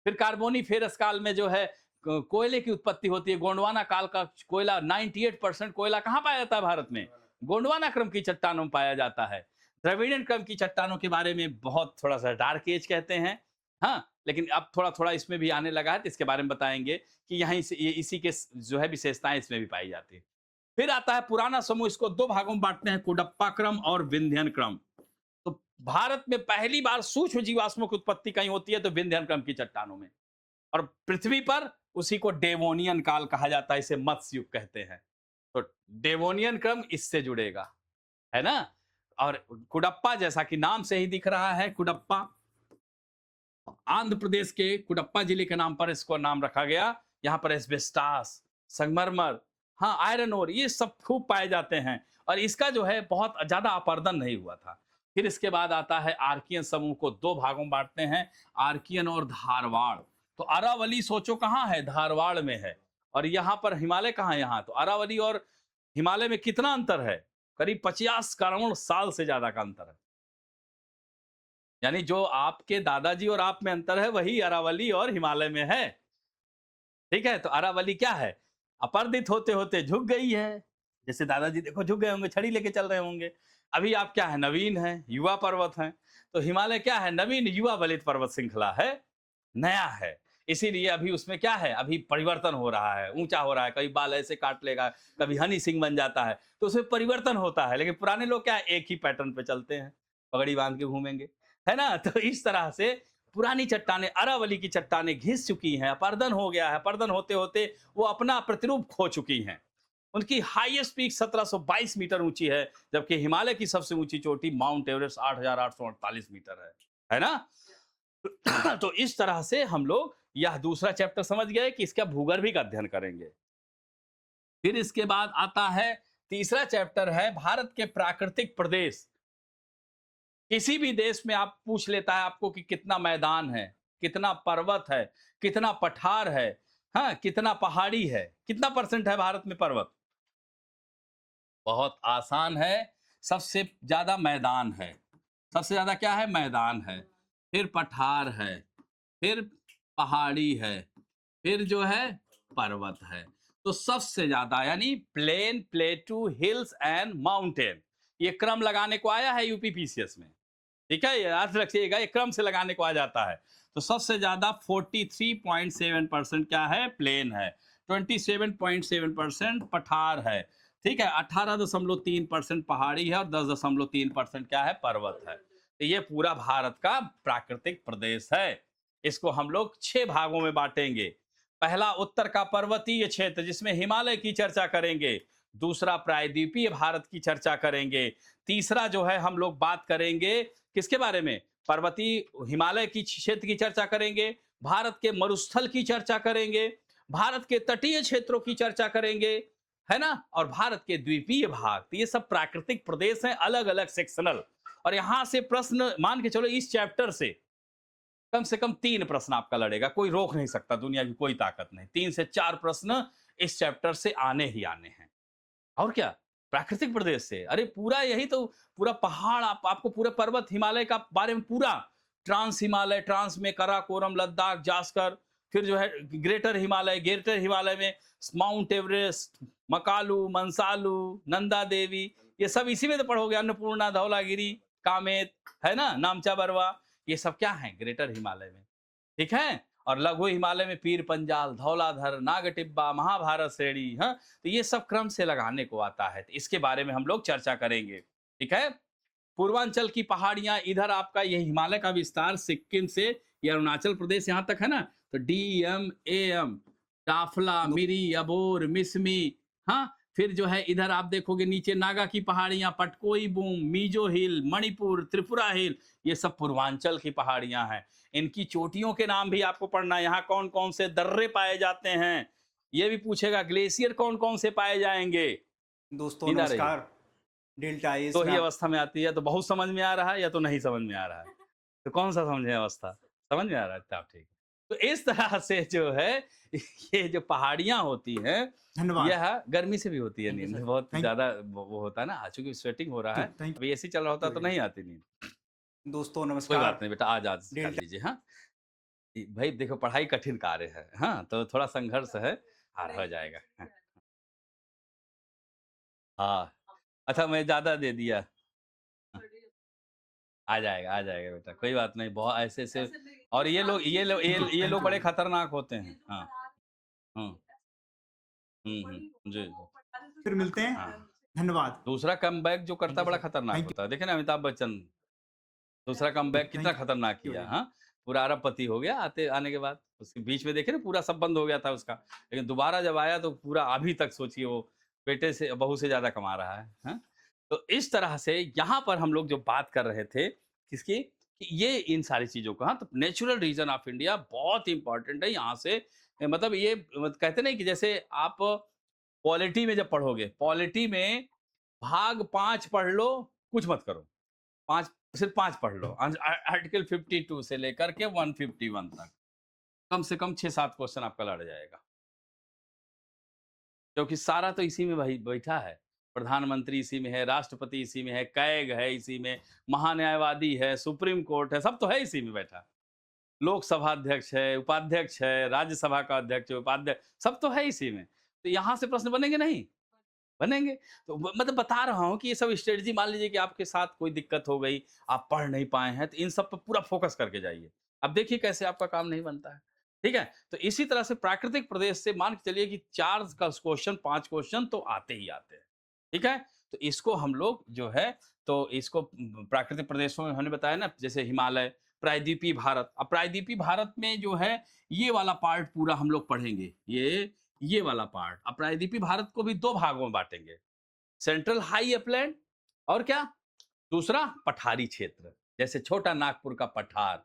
फिर कार्बोनिफेरस काल में जो है कोयले की उत्पत्ति होती है। गोंडवाना काल का कोयला, 98% कोयला कहाँ पाया जाता है भारत में? गोंडवाना क्रम की चट्टानों में पाया जाता है। द्रविडियन क्रम की चट्टानों के बारे में बहुत थोड़ा सा डार्क एज कहते हैं, हाँ, लेकिन अब थोड़ा थोड़ा इसमें भी आने लगा है, तो इसके बारे में बताएंगे कि यहीं से ये इसी के जो है विशेषताएं इसमें भी पाई जाती है। फिर आता है पुराना समूह, इसको 2 भागों में बांटते हैं, कुडप्पा क्रम और विंध्यन क्रम। तो भारत में पहली बार सूक्ष्म जीवाश्मों की उत्पत्ति कहीं होती है तो विंध्यन क्रम की चट्टानों में, और पृथ्वी पर उसी को डेवोनियन काल कहा जाता है, इसे मत्स्य युग कहते हैं। तो डेवोनियन क्रम इससे जुड़ेगा, है ना। और कुडप्पा, जैसा कि नाम से ही दिख रहा है, कुडप्पा आंध्र प्रदेश के कुडप्पा जिले के नाम पर इसको नाम रखा गया। यहाँ पर एस्बेस्टास, संगमरमर, हाँ, आयरन ओर, ये सब खूब पाए जाते हैं, और इसका जो है बहुत ज्यादा अपर्दन नहीं हुआ था। फिर इसके बाद आता है आर्कियन समूह को 2 भागों में बांटते हैं, आर्कियन और धारवाड़। तो अरावली सोचो कहाँ है? धारवाड़ में है। और यहाँ पर हिमालय कहाँ है? यहाँ। तो अरावली और हिमालय में कितना अंतर है? करीब 50 करोड़ साल से ज्यादा का अंतर है। यानी जो आपके दादाजी और आप में अंतर है, वही अरावली और हिमालय में है। ठीक है, तो अरावली क्या है? अपर्दित होते होते झुक गई है। जैसे दादाजी देखो झुक गए होंगे, छड़ी लेके चल रहे होंगे। अभी आप क्या है? नवीन है, युवा पर्वत है। तो हिमालय क्या है? नवीन युवा बलित पर्वत श्रृंखला है, नया है। इसीलिए अभी उसमें क्या है? अभी परिवर्तन हो रहा है, ऊंचा हो रहा है, कभी बाल ऐसे काट लेगा, कभी हनी सिंह बन जाता है, तो उसमें परिवर्तन होता है। लेकिन पुराने लोग क्या है? एक ही पैटर्न पे चलते हैं, पगड़ी बांध के घूमेंगे, है ना। तो इस तरह से पुरानी चट्टानें, अरावली की चट्टानें घिस चुकी हैं, अपर्दन हो गया है, अपर्दन होते होते वो अपना प्रतिरूप खो चुकी हैं। उनकी हाईएस्ट पीक 1722 मीटर ऊंची है, जबकि हिमालय की सबसे ऊंची चोटी माउंट एवरेस्ट 8,848 मीटर है ना? तो इस तरह से हम लोग यह दूसरा चैप्टर समझ गए कि इसका भूगर्भिक अध्ययन करेंगे। फिर इसके बाद आता है तीसरा चैप्टर है भारत के प्राकृतिक प्रदेश। किसी भी देश में आप पूछ लेता है आपको कि कितना मैदान है, कितना पर्वत है, कितना पठार है, हाँ, कितना पहाड़ी है, कितना परसेंट है भारत में पर्वत? बहुत आसान है, सबसे ज्यादा मैदान है। सबसे ज्यादा क्या है? मैदान है, फिर पठार है, फिर पहाड़ी है, फिर जो है पर्वत है। तो सबसे ज्यादा यानी plain, plateau, hills and mountain, ये क्रम लगाने को आया है यूपी पीसीएस में। ठीक है, ये याद रखिएगा, ये क्रम से लगाने को आ जाता है। तो सबसे ज्यादा 43.7% क्या है? प्लेन है। 27.7% पठार है। ठीक है, 18.3% पहाड़ी है और 10.3% क्या है? पर्वत है। तो ये पूरा भारत का प्राकृतिक प्रदेश है। इसको हम लोग 6 भागों में बांटेंगे। पहला उत्तर का पर्वतीय क्षेत्र जिसमें हिमालय की चर्चा करेंगे। दूसरा प्रायद्वीपीय भारत की चर्चा करेंगे। तीसरा जो है हम लोग बात करेंगे किसके बारे में? पर्वतीय हिमालय की क्षेत्र की चर्चा करेंगे, भारत के मरुस्थल की चर्चा करेंगे, भारत के तटीय क्षेत्रों की चर्चा करेंगे, है ना? और भारत के द्वीपीय भाग। तो ये सब प्राकृतिक प्रदेश हैं, अलग अलग सेक्शनल। और यहां से प्रश्न मान के चलो, इस चैप्टर से कम 3 प्रश्न आपका लड़ेगा, कोई रोक नहीं सकता, दुनिया की कोई ताकत नहीं। 3 से 4 प्रश्न इस चैप्टर से आने ही आने हैं। और क्या? प्राकृतिक प्रदेश से, अरे पूरा यही तो, पूरा पहाड़, आपको पूरे पर्वत हिमालय का बारे में पूरा, ट्रांस हिमालय, ट्रांस में काराकोरम, लद्दाख, जास्कर, फिर जो है ग्रेटर हिमालय में माउंट एवरेस्ट, मकालू, मंसालू, नंदा देवी, ये सब इसी में तो पढ़ोगे। अन्नपूर्णा, धौलागिरी, कामेत, है ना, नामचा बरवा, ये सब क्या है? ग्रेटर हिमालय में। ठीक है, और लघु हिमालय में पीर पंजाल, धौलाधर, नागटिब्बा, महाभारत श्रेणी, हाँ, तो ये सब क्रम से लगाने को आता है। तो इसके बारे में हम लोग चर्चा करेंगे। ठीक है, पूर्वांचल की पहाड़ियां, इधर आपका ये हिमालय का विस्तार सिक्किम से ये अरुणाचल प्रदेश यहाँ तक है ना, तो डीएम, एएम, टाफला, मिरी, अबोर, मिसमी, हाँ, फिर जो है इधर आप देखोगे नीचे नागा की पहाड़ियां, पटकोई बूम, मीजो हिल, मणिपुर, त्रिपुरा हिल, ये सब पूर्वांचल की पहाड़ियां हैं। इनकी चोटियों के नाम भी आपको पढ़ना है। यहाँ कौन कौन से दर्रे पाए जाते हैं, ये भी पूछेगा। ग्लेशियर कौन कौन से पाए जाएंगे? दोस्तों नींद आ रही है? नमस्कार। डेल्टा इस तो में ही आप अवस्था में आती है, तो बहुत समझ में आ रहा है या तो नहीं समझ में आ रहा है? तो कौन सा समझे अवस्था? समझ में आ रहा है? तब ठीक है। तो इस तरह से जो है ये जो पहाड़ियां होती हैं, धन्यवाद। यह गर्मी से भी होती है थैंक यू नींद, सर। बहुत थैंक ज्यादा वो होता है ना, चूंकि स्वेटिंग हो रहा है। थैंक अभी एसी चल रहा होता तो नहीं आती नींद। दोस्तों कोई नमस्कार। बात नहीं बेटा, आज आज कर डेल्टा लीजिए। हाँ, भाई देखो, पढ़ाई कठिन कार्य है, हाँ, तो थोड़ा संघर्ष है, और हो जाएगा। हाँ, हाँ। अच्छा, मैं ज्यादा दे दिया। हाँ, आ जाएगा बेटा, कोई बात नहीं। बहुत ऐसे ऐसे, और ये लोग बड़े खतरनाक होते हैं। हाँ, हम्म, जी, फिर मिलते हैं। हाँ। धन्यवाद। दूसरा कमबैक जो करता है बड़ा सर। खतरनाक थैंक होता है। देखे ना अमिताभ बच्चन, दूसरा कमबैक कितना खतरनाक यू किया। वेरी हाँ, पूरा अरबपति हो गया आने के बाद। उसके बीच में देखे ना, पूरा सब बंद हो गया था उसका, लेकिन दोबारा जब आया तो पूरा, अभी तक सोचिए, वो बेटे से, बहू से ज्यादा कमा रहा है। हाँ? तो इस तरह से यहाँ पर हम लोग जो बात कर रहे थे किसकी, कि ये इन सारी चीजों का, हाँ, तो नेचुरल रीजन ऑफ इंडिया बहुत इंपॉर्टेंट है। यहाँ से मतलब ये कहते नहीं कि जैसे आप पॉलिटी में जब पढ़ोगे, पॉलिटी में भाग 5 पढ़ लो, कुछ मत करो। 5, सिर्फ 5 पढ़ लो। आर्टिकल 52 से लेकर के 151 तक कम से कम 6-7 क्वेश्चन आपका लड़ जाएगा, क्योंकि सारा तो इसी में भाई बैठा है। प्रधानमंत्री इसी में है, राष्ट्रपति इसी में है, कैग है इसी में, महान्यायवादी है, सुप्रीम कोर्ट है, सब तो है इसी में बैठा। लोकसभा अध्यक्ष है, उपाध्यक्ष है, राज्यसभा का अध्यक्ष है, उपाध्यक्ष, सब तो है इसी में। तो यहाँ से प्रश्न बनेंगे नहीं? बनेंगे। तो मतलब बता रहा हूँ कि ये सब स्ट्रेटजी, मान लीजिए कि आपके साथ कोई दिक्कत हो गई, आप पढ़ नहीं पाए हैं, तो इन सब पर पूरा फोकस करके जाइए। अब देखिए कैसे आपका काम नहीं बनता है। ठीक है, तो इसी तरह से प्राकृतिक प्रदेश से मान के चलिए कि 4 का क्वेश्चन, 5 क्वेश्चन तो आते ही आते हैं। ठीक है, तो इसको हम लोग जो है, तो इसको प्राकृतिक प्रदेशों में हमने बताया ना, जैसे हिमालय, प्रायद्वीपीय भारत। अब प्रायद्वीपीय भारत में जो है ये वाला पार्ट पूरा हम लोग पढ़ेंगे, ये वाला पार्ट। अब प्रायद्वीपीय भारत को भी दो भागों में बांटेंगे, सेंट्रल हाई अपलैंड और क्या, दूसरा पठारी क्षेत्र, जैसे छोटा नागपुर का पठार,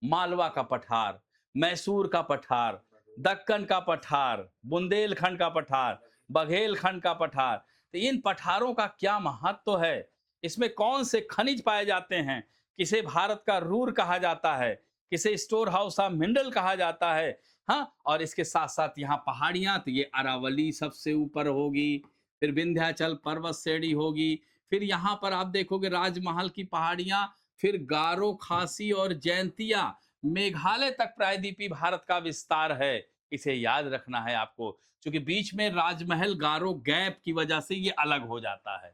मालवा का पठार, मैसूर का पठार, दक्कन का पठार, बुंदेलखंड का पठार, बघेलखंड का पठार। तो इन पठारों का क्या महत्व है, इसमें कौन से खनिज पाए जाते हैं, किसे भारत का रूर कहा जाता है, किसे स्टोर हाउस ऑफ मिनरल कहा जाता है। हाँ, और इसके साथ साथ यहाँ पहाड़ियां, तो ये अरावली सबसे ऊपर होगी, फिर विंध्याचल पर्वत श्रेणी होगी, फिर यहाँ पर आप देखोगे राजमहल की पहाड़ियां, फिर गारो, खासी और जैंतिया, मेघालय तक प्रायद्वीपीय भारत का विस्तार है। इसे याद रखना है आपको, क्योंकि बीच में राजमहल गारो गैप की वजह से ये अलग हो जाता है।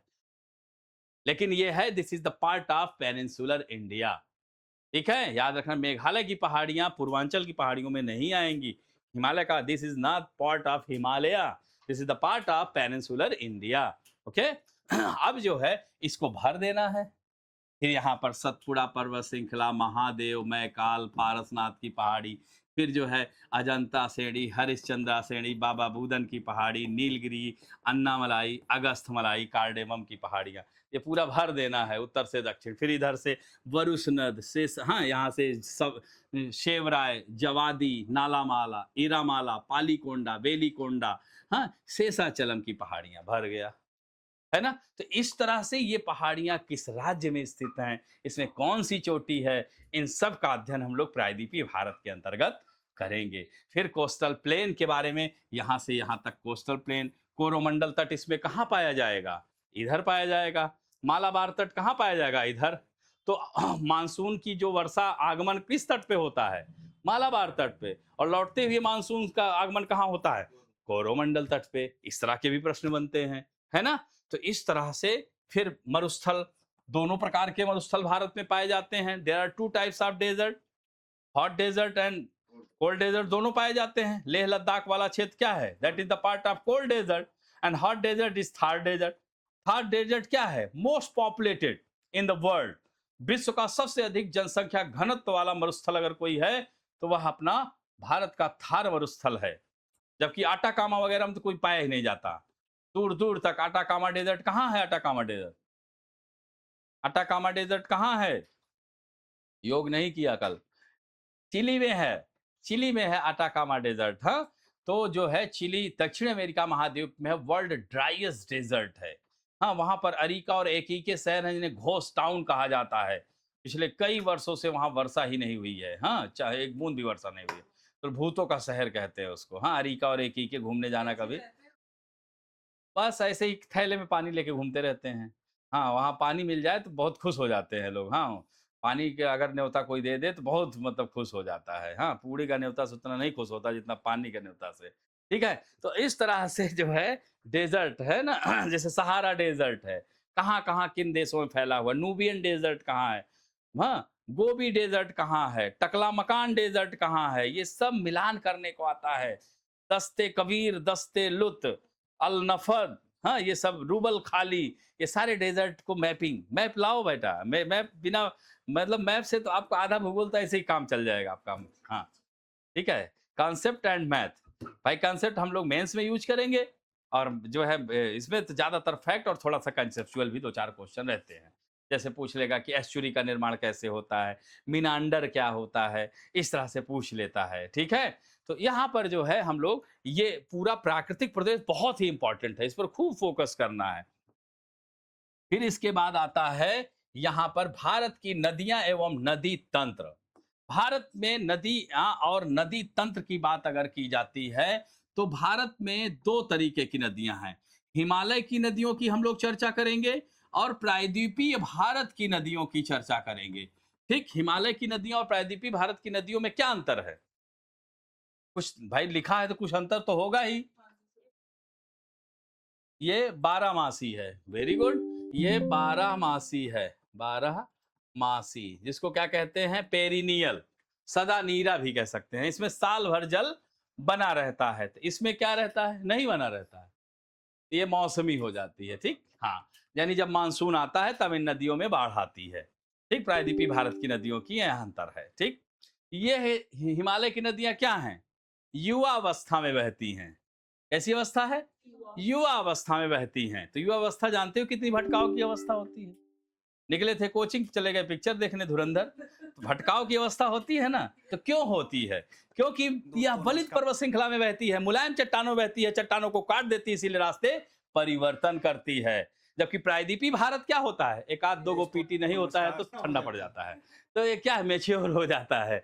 लेकिन ये है, this is the part of peninsular India. ठीक है, याद रखना, मेघालय की पहाड़ियां पूर्वांचल की पहाड़ियों में नहीं आएंगी। हिमालय का, this is not part of Himalaya, this is the part of peninsular India. Okay, अब जो है इसको भर देना है। फिर यहाँ पर सतपुड़ा पर्वत श्रृंखला, महादेव, मैकाल, पारसनाथ की पहाड़ी, फिर जो है अजंता श्रेणी, हरिश्चंद्रा श्रेणी, बाबा बूदन की पहाड़ी, नीलगिरी, अन्नामलाई, अगस्थमलाई, कार्डेमम की पहाड़ियाँ, ये पूरा भर देना है उत्तर से दक्षिण। फिर इधर से वरुषनद से, हाँ, यहाँ से सब शेवराय, जवादी, नालामाला, इरामाला, पालीकोंडा, वेलीकोंडा, हाँ, शेषाचलम की पहाड़ियाँ भर गया, है ना। तो इस तरह से ये पहाड़ियां किस राज्य में स्थित हैं, इसमें कौन सी चोटी है, इन सब का अध्ययन हम लोग प्रायद्वीपीय भारत के अंतर्गत करेंगे। फिर कोस्टल प्लेन के बारे में, यहां से यहां तक कोस्टल प्लेन, कोरोमंडल तट इसमें कहां पाया जाएगा, इधर पाया जाएगा। मालाबार तट कहां पाया जाएगा, इधर। तो मानसून की जो वर्षा आगमन किस तट पे होता है, मालाबार तट पे, और लौटते हुए मानसून का आगमन कहां होता है, कोरोमंडल तट पे। इस तरह के भी प्रश्न बनते हैं, है ना। तो इस तरह से फिर मरुस्थल, दोनों प्रकार के मरुस्थल भारत में पाए जाते हैं। There are two types of desert, hot desert and cold desert, दोनों पाए जाते हैं। लेह लद्दाख वाला क्षेत्र क्या है, that is the part of cold desert, and hot desert is Thar desert. Thar desert क्या है, most populated in the world, विश्व का सबसे अधिक जनसंख्या घनत्व वाला मरुस्थल अगर कोई है तो वह अपना भारत का थार मरुस्थल है। जबकि आटाकामा वगैरह में तो कोई पाया ही नहीं जाता, दूर दूर तक। आटाकामा डेजर्ट कहाँ है, आटाकामा डेजर्ट, आटाकामा डेजर्ट कहाँ है, योग नहीं किया कल, चिली में है, चिली में है आटाकामा डेजर्ट। हाँ, तो जो है चिली दक्षिण अमेरिका महाद्वीप में है, वर्ल्ड ड्राइएस्ट डेजर्ट है। हाँ, वहां पर अरिका और एकी के शहर हैं जिन्हें घोस्ट टाउन कहा जाता है। पिछले कई वर्षों से वहां वर्षा ही नहीं हुई है, हाँ, चाहे एक बूंद भी वर्षा नहीं हुई है। तो भूतों का शहर कहते हैं उसको। हाँ, अरिका और एकी के घूमने जाना कभी, बस ऐसे ही थैले में पानी लेके घूमते रहते हैं। हाँ, वहाँ पानी मिल जाए तो बहुत खुश हो जाते हैं लोग। हाँ, पानी के अगर न्योता कोई दे दे तो बहुत मतलब खुश हो जाता है। हाँ, पूड़ी का न्योता से उतना नहीं खुश होता जितना पानी के न्योता से। ठीक है? तो इस तरह से जो है डेज़र्ट है ना, जैसे सहारा डेज़र्ट है, कहाँ-कहाँ किन देशों में फैला हुआ है, नूबियन डेज़र्ट कहाँ है, हाँ, गोबी डेज़र्ट कहाँ है, टकला-मकान डेज़र्ट कहाँ है, ये सब मिलान करने को आता है। दस्ते कबीर, दस्ते लुत, अल नफद, हाँ, ये सब रूबल खाली, ये सारे डेजर्ट को मैपिंग, मैप लाओ बेटा, मैप बिना मतलब मैप से तो आपका आधा भूगोल तो ऐसे ही काम चल जाएगा आपका। हाँ, ठीक है, कॉन्सेप्ट एंड मैथ। भाई कॉन्सेप्ट हम लोग मेंस में यूज करेंगे, और जो है इसमें तो ज्यादातर फैक्ट और थोड़ा सा कंसेप्चुअल भी दो चार क्वेश्चन रहते हैं। जैसे पूछ लेगा कि एस्चुरी का निर्माण कैसे होता है, मीनांडर क्या होता है, इस तरह से पूछ लेता है। ठीक है, तो यहाँ पर जो है हम लोग ये पूरा प्राकृतिक प्रदेश बहुत ही इंपॉर्टेंट है, इस पर खूब फोकस करना है। फिर इसके बाद आता है यहाँ पर भारत की नदियां एवं नदी तंत्र। भारत में नदियां और नदी तंत्र की बात अगर की जाती है तो भारत में दो तरीके की नदियां हैं। हिमालय की नदियों की हम लोग चर्चा करेंगे और प्रायद्वीपीय भारत की नदियों की चर्चा करेंगे। ठीक, हिमालय की नदियां और प्रायद्वीपीय भारत की नदियों में क्या अंतर है, कुछ भाई लिखा है तो कुछ अंतर तो होगा ही। ये 12 मासी है, वेरी गुड, ये 12 मासी है, 12 मासी, जिसको क्या कहते हैं, पेरिनियल, सदा नीरा भी कह सकते हैं। इसमें साल भर जल बना रहता है, तो इसमें क्या रहता है, नहीं बना रहता है, ये मौसमी हो जाती है। ठीक, हाँ, यानी जब मानसून आता है तब इन नदियों में बाढ़ आती है। ठीक, प्रायद्वीपीय भारत की नदियों की यह अंतर है। ठीक, ये है हिमालय की नदियां क्या हैं? युवा अवस्था में बहती हैं। कैसी अवस्था है? युवा अवस्था में बहती हैं। तो युवा अवस्था जानते हो कितनी भटकाव की अवस्था होती है? निकले थे कोचिंग, चले गए पिक्चर देखने धुरंधर, तो भटकाव की अवस्था होती है ना। तो क्यों होती है? क्योंकि यह दोस्तों वलित नमस्कार। पर्वत श्रृंखला में बहती है, मुलायम चट्टानों में बहती है, चट्टानों को काट देती है, इसीलिए रास्ते परिवर्तन करती है। जबकि प्रायद्वीपीय भारत क्या होता है? एक आध दो गो पीटी नहीं होता है तो नमस्कार, क्या हो ठंडा गया पड़ था? जाता है। तो ये क्या है, मैच्योर हो जाता है।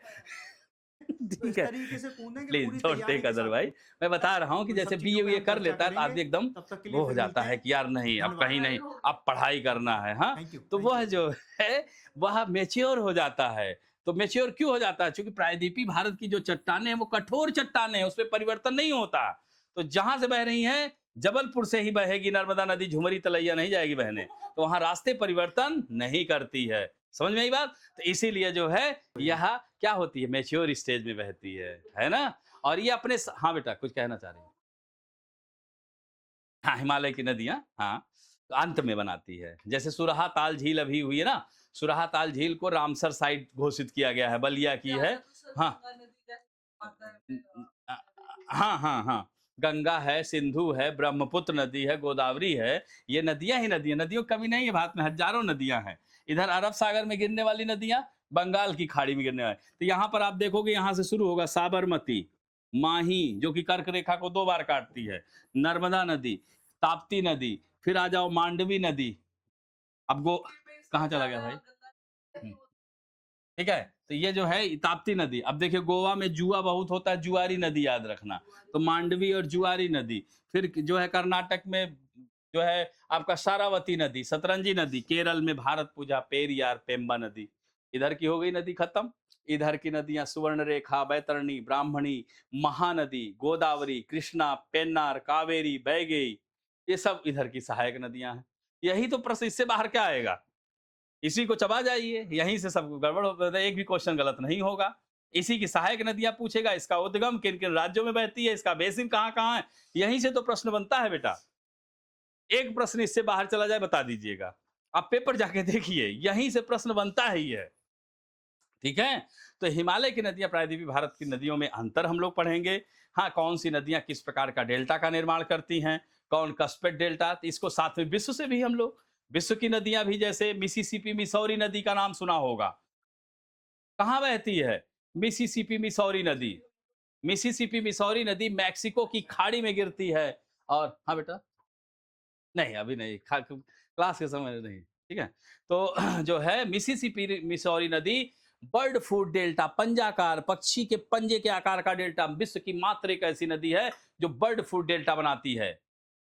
तो ठीक इस है, तरीके से कूदेंगे प्लीज पूरी डोंट तैयारी टेक के अदर साथ भाई। में। मैं बता रहा हूँ कि तो इन जैसे सब बीए चीज़ों पे वीए हम कर चर्चा लेता है तो करेंगे। आदमी एकदम तब तक के लिए वो हो फिर जाता मिलते है हैं। कि यार नहीं, अब कहीं धन्यवाद। नहीं, अब पढ़ाई करना है। हाँ, थैंक यू, तो थैंक वह यू। जो है वह मेच्योर हो जाता है। तो मेच्योर क्यों हो जाता है? क्योंकि प्रायद्वीपीय भारत की जो चट्टानें हैं वो कठोर चट्टानें हैं, उसमें परिवर्तन नहीं होता। तो जहां से बह रही हैं, जबलपुर से ही बहेगी नर्मदा नदी, झुमरी तलैया नहीं जाएगी बहने। तो वहां रास्ते परिवर्तन नहीं करती है। समझ में आई बात? तो इसीलिए जो है यह क्या होती है, मेच्योर स्टेज में बहती है ना। और ये अपने हाँ बेटा कुछ कहना चाह रही हैं? हाँ, हिमालय की नदियाँ, हाँ, तो अंत में बनाती है। जैसे सुरहा ताल झील अभी हुई है ना, सुरहा ताल झील को रामसर साइट घोषित किया गया है, बलिया की है। हाँ, अ, हाँ, हाँ, हाँ। गंगा है, सिंधु है, ब्रह्मपुत्र नदी है, गोदावरी है। ये नदियाँ ही नदियाँ, नदियों की कमी नहीं है भारत में, हज़ारों नदियाँ हैं। इधर अरब सागर में गिरने वाली नदियाँ, बंगाल की खाड़ी में गिरने वाली। तो यहाँ पर आप देखोगे, यहाँ से शुरू होगा साबरमती, माही जो कि कर्क रेखा को 2 बार काटती है, नर्मदा नदी, ताप्ती नदी, फिर आ जाओ मांडवी नदी। अब गो कहाँ चला गया भाई? हुँ। ठीक है? तो ये जो है ताप्ती नदी। अब देखिए गोवा में जुआ बहुत होता है, जुआरी नदी याद रखना। तो मांडवी और जुआरी नदी। फिर जो है कर्नाटक में जो है आपका शारावती नदी, सतरंजी नदी, केरल में भारत पूजा, पेरियार, पेंबा नदी। इधर की हो गई नदी खत्म। इधर की नदियाँ सुवर्णरेखा, बैतरणी, ब्राह्मणी, महानदी, गोदावरी, कृष्णा, पेन्नार, कावेरी, बैगई, ये सब इधर की सहायक नदियाँ हैं। यही तो प्रश्न, इससे बाहर क्या आएगा? इसी को चबा जाइए, यहीं से सब गड़बड़ हो, एक भी क्वेश्चन गलत नहीं होगा। इसी की सहायक नदियाँ पूछेगा, इसका उद्गम किन-किन राज्यों में बहती है, इसका बेसिन कहाँ-कहाँ है, यहीं से तो प्रश्न बनता है बेटा। एक प्रश्न इससे बाहर चला जाए बता दीजिएगा। आप पेपर जाके देखिए, यहीं से प्रश्न बनता ही है। ठीक है? तो हिमालय की नदियाँ प्रायद्वीपीय भारत की नदियों में अंतर हम लोग पढ़ेंगे। हाँ, कौन-सी नदियाँ किस प्रकार का डेल्टा का निर्माण करती हैं, कौन कस्पेट डेल्टा, तो इसको साथ में विश्व से भी हम लोग, विश्व की नदियाँ भी जैसे मिसिसिपी, मिसौरी नदी का नाम सुना होगा। कहाँ बहती है? मिसिसिपी, मिसौरी नदी। मिसिसिपी, मिसौरी नदी मेक्सिको की खाड़ी में गिरती है। और हाँ बेटा? नहीं, अभी नहीं, क्लास के समय नहीं, ठीक है? तो जो है मिसिसिपी मिसौरी नदी बर्ड फूड डेल्टा, पंजाकार, पक्षी के पंजे के आकार का डेल्टा, विश्व की मात्र एक ऐसी नदी है जो बर्ड फूड डेल्टा बनाती है।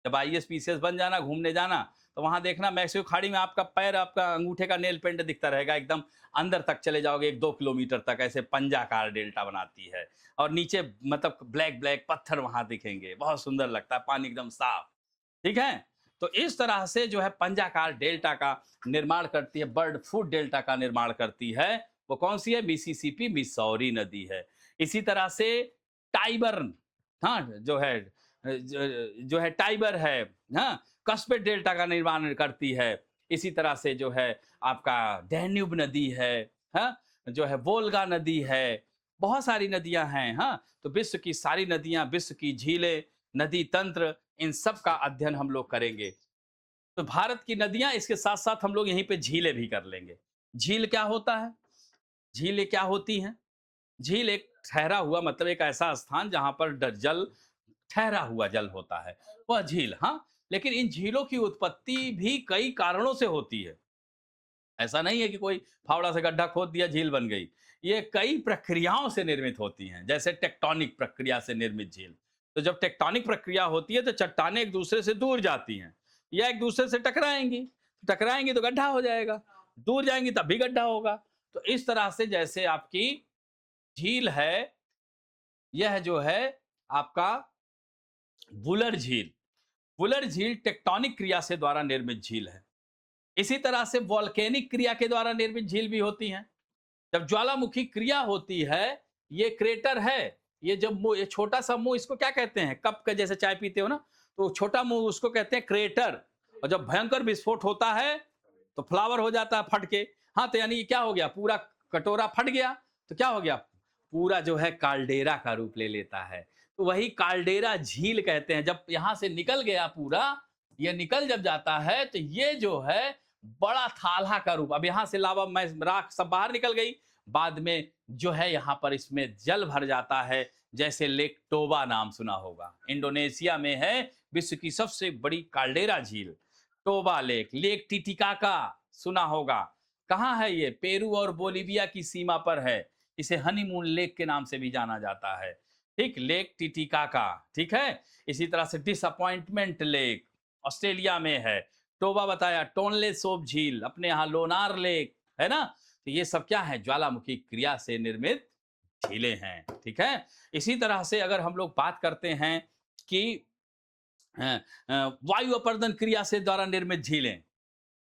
जब आईएसपीसीएस बन जाना, घूमने जाना, तो वहां देखना मैक्सिको खाड़ी में आपका पैर, आपका अंगूठे का नेल पेंट दिखता रहेगा, एकदम अंदर तक चले जाओगे 1-2 किलोमीटर तक, ऐसे पंजाकार डेल्टा बनाती है। और नीचे मतलब ब्लैक ब्लैक पत्थर वहां दिखेंगे, बहुत सुंदर लगता है, पानी एकदम साफ। ठीक है? तो इस तरह से जो है पंजाकार डेल्टा का निर्माण करती है, बर्ड फूड डेल्टा का निर्माण करती है। वो कौन सी है? मिसिसिपी, मिसौरी नदी है। इसी तरह से टाइबर, हाँ, जो है टाइबर है, हाँ, कस्पेट डेल्टा का निर्माण करती है। इसी तरह से जो है आपका डैन्यूब नदी है, हाँ, जो है वोल्गा नदी है, बहुत सारी नदियां हैं। हाँ, तो विश्व की सारी नदियां, विश्व की झीलें, नदी तंत्र, इन सब का अध्ययन हम लोग करेंगे। तो भारत की नदियां, इसके साथ साथ हम लोग यहीं पे झीलें भी कर लेंगे। झील क्या होता है? झीलें क्या होती हैं? झील एक ठहरा हुआ, मतलब एक ऐसा स्थान जहां पर जल, ठहरा हुआ जल होता है, वह झील। हाँ, लेकिन इन झीलों की उत्पत्ति भी कई कारणों से होती है। ऐसा नहीं है कि कोई फावड़ा से गड्ढा खोद दिया झील बन गई। ये कई प्रक्रियाओं से निर्मित होती हैं, जैसे टेक्टोनिक प्रक्रिया से निर्मित झील। तो जब टेक्टोनिक प्रक्रिया होती है तो चट्टानें एक दूसरे से दूर जाती हैं या एक दूसरे से टकराएंगी, टकराएंगी तो गड्ढा हो जाएगा, दूर जाएंगी तब भी गड्ढा होगा। तो इस तरह से जैसे आपकी झील है, यह जो है आपका वुलर झील, वुलर झील टेक्टोनिक क्रिया से द्वारा निर्मित झील है। इसी तरह से वॉल्केनिक क्रिया के द्वारा निर्मित झील भी होती हैं। जब ज्वालामुखी क्रिया होती है, ये क्रेटर है, ये जब मुंह, ये छोटा सा मुंह, इसको क्या कहते हैं? कप का जैसे चाय पीते हो ना, तो छोटा मुंह उसको कहते हैं क्रेटर। और जब भयंकर विस्फोट होता है तो फ्लावर हो जाता है फट के। हाँ, तो यानी क्या हो गया, पूरा कटोरा फट गया, तो क्या हो गया, पूरा जो है काल्डेरा का रूप ले लेता है। तो वही काल्डेरा झील कहते हैं। जब यहाँ से निकल गया पूरा, ये निकल जब जाता है तो ये जो है बड़ा थाला का रूप, अब यहाँ से लावा मैं राख सब बाहर निकल गई, बाद में जो है यहाँ पर इसमें जल भर जाता है। जैसे लेक टोबा नाम सुना होगा, इंडोनेशिया में है विश्व की सबसे बड़ी काल्डेरा झील, टोबा लेक। लेक टिटिकाका सुना होगा, कहाँ है ये, पेरू और बोलीविया की सीमा पर है। इसे हनीमून लेक के नाम से भी जाना जाता है। ठीक, लेक टिटिकाका, ठीक है। इसी तरह से डिसअपॉइंटमेंट लेक ऑस्ट्रेलिया में है। टोबा बताया, टोनले सोप झील अपने यहाँ, लोनार लेक है ना। तो ये सब क्या है, ज्वालामुखी क्रिया से निर्मित झीलें हैं। ठीक है। इसी तरह से अगर हम लोग बात करते हैं कि वायु अपर्दन क्रिया से द्वारा निर्मित झीलें,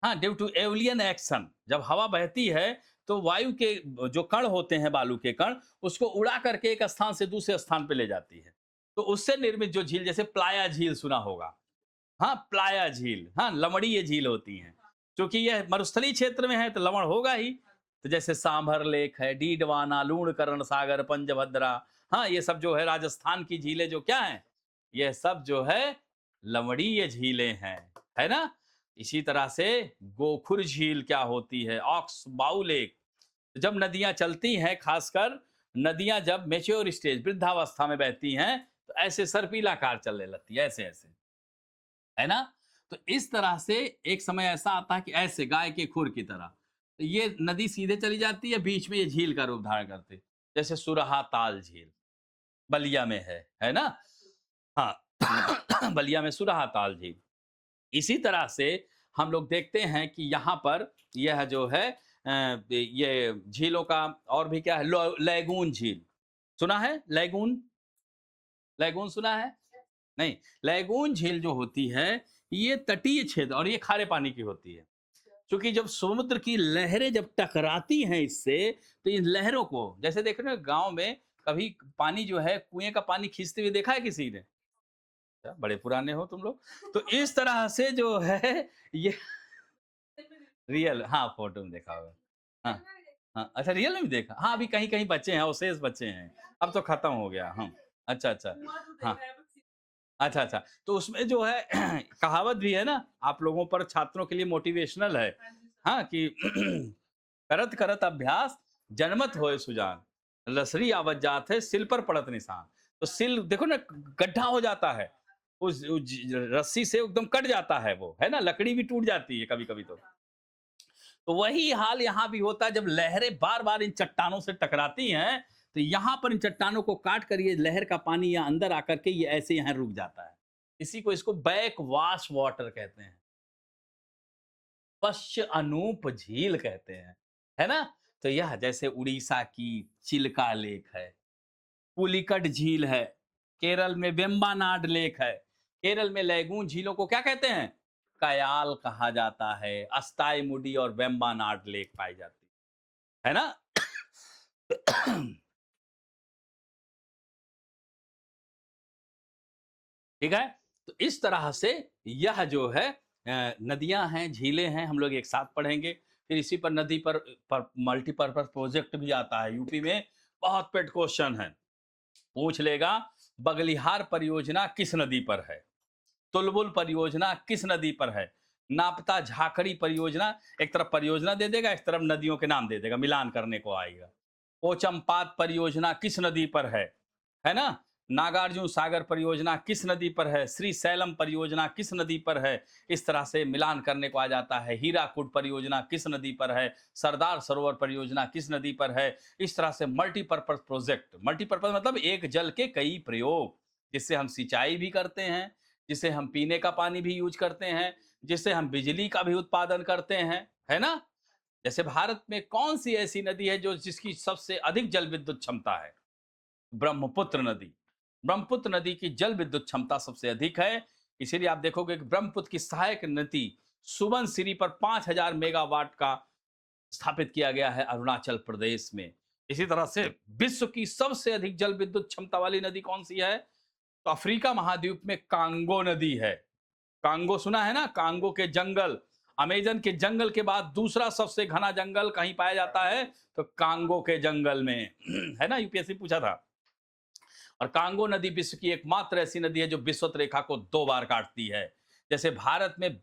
हाँ, ड्यू टू एवलियन एक्शन, जब हवा बहती है तो वायु के जो कण होते हैं, बालू के कण, उसको उड़ा करके एक स्थान से दूसरे स्थान पे ले जाती है। तो उससे निर्मित जो झील, जैसे प्लाया झील सुना होगा, हाँ, प्लाया झील, हाँ, लमड़ी ये झील होती हैं। क्योंकि यह मरुस्थलीय क्षेत्र में है तो लवण होगा ही। तो जैसे सांभर लेक है, डीडवाना, लूणकरण सागर, पंचभद्रा, हाँ, ये सब जो है राजस्थान की झीलें जो क्या है, ये सब जो है लवणीय झीलें हैं, है ना। इसी तरह से गोखुर झील क्या होती है, ऑक्स बाउ लेक। जब नदियां चलती हैं, खासकर नदियां जब मेच्योर स्टेज, वृद्धावस्था में बहती हैं, तो ऐसे सर्पीलाकार चलने लगती है, ऐसे ऐसे, है ना। तो इस तरह से एक समय ऐसा आता है कि ऐसे गाय के खुर की तरह, तो ये नदी सीधे चली जाती है, बीच में ये झील का रूप धारण करती, जैसे सुरहा ताल झील बलिया में है ना। हाँ बलिया में सुरहा ताल झील। इसी तरह से हम लोग देखते हैं कि यहाँ पर यह जो है ये झीलों का और भी क्या है, लैगून झील सुना है, लैगून, लैगून सुना है नहीं। लैगून झील जो होती है, ये तटीय क्षेत्र और ये खारे पानी की होती है। क्योंकि जब समुद्र की लहरें जब टकराती हैं इससे, तो इन लहरों को, जैसे देख रहे हो गांव में कभी पानी जो है, कुएं का पानी खींचते हुए देखा है किसी ने? अच्छा, बड़े पुराने हो तुम लोग। तो इस तरह से जो है ये रियल, हाँ, फोटो में देखा होगा। हाँ, हाँ, अच्छा, रियल में भी देखा, हाँ, अभी कहीं कहीं बच्चे हैं, अवशेष बच्चे हैं, अब तो खत्म हो गया। हाँ, अच्छा अच्छा, हाँ, अच्छा अच्छा, तो उसमें जो है कहावत भी है ना, आप लोगों पर, छात्रों के लिए मोटिवेशनल है। हाँ, कि करत करत अभ्यास जनमत होए सुजान, लसरी आवत जात है सिल पर पड़त निशान। तो सिल देखो ना, गड्ढा हो जाता है, रस्सी से एकदम कट जाता है वो, है ना, लकड़ी भी टूट जाती है कभी कभी। तो वही हाल यहाँ भी होता है, जब लहरें बार बार इन चट्टानों से टकराती हैं, तो यहाँ पर इन चट्टानों को काट कर ये लहर का पानी यहाँ अंदर आकर के ये ऐसे यहाँ रुक जाता है। इसी को, इसको बैक वाश वाटर कहते हैं, पश्च अनूप झील कहते हैं, है ना। तो यह जैसे उड़ीसा की चिल्का लेक है, पुलिकट झील है, केरल में वेम्बानाड लेक है। केरल में लैगून झीलों को क्या कहते हैं, कयाल कहा जाता है। अस्ताई मुडी और वेम्बानाड लेक पाई जाती है ना। ठीक है। तो इस तरह से यह जो है नदियां हैं, झीलें हैं, हम लोग एक साथ पढ़ेंगे। फिर इसी पर नदी पर मल्टीपर्पज प्रोजेक्ट भी आता है, यूपी में बहुत पेट क्वेश्चन है, पूछ लेगा। बगलिहार परियोजना किस नदी पर है, तुलबुल परियोजना किस नदी पर है, नापता झाकड़ी परियोजना, एक तरफ परियोजना दे देगा, एक तरफ नदियों के नाम दे देगा, मिलान करने को आएगा। ओचमपात परियोजना किस नदी पर है ना। नागार्जुन सागर परियोजना किस नदी पर है, श्री सैलम परियोजना किस नदी पर है, इस तरह से मिलान करने को आ जाता है। हीराकुड परियोजना किस नदी पर है, सरदार सरोवर परियोजना किस नदी पर है। इस तरह से मल्टीपर्पज प्रोजेक्ट, मल्टीपर्पज मतलब एक जल के कई प्रयोग, जिससे हम सिंचाई भी करते हैं, जिसे हम पीने का पानी भी यूज करते हैं, जिससे हम बिजली का भी उत्पादन करते हैं, है ना। जैसे भारत में कौन सी ऐसी नदी है जो जिसकी सबसे अधिक जल विद्युत क्षमता है, ब्रह्मपुत्र नदी। ब्रह्मपुत्र नदी की जल विद्युत क्षमता सबसे अधिक है। इसीलिए आप देखोगे कि ब्रह्मपुत्र की सहायक नदी सुबनसिरी पर 5000 मेगावाट का स्थापित किया गया है अरुणाचल प्रदेश में। इसी तरह से विश्व की सबसे अधिक जल विद्युत क्षमता वाली नदी कौन सी है, तो अफ्रीका महाद्वीप में कांगो नदी है। कांगो सुना है ना, कांगो के जंगल अमेजन के जंगल के बाद दूसरा सबसे घना जंगल कहीं पाया जाता है, तो कांगो के जंगल में। है ना, यूपीएससी पूछा था। और कांगो नदी विश्व की एकमात्र ऐसी नदी है जो विषुवत रेखा को 2 बार काटती है। जैसे भारत में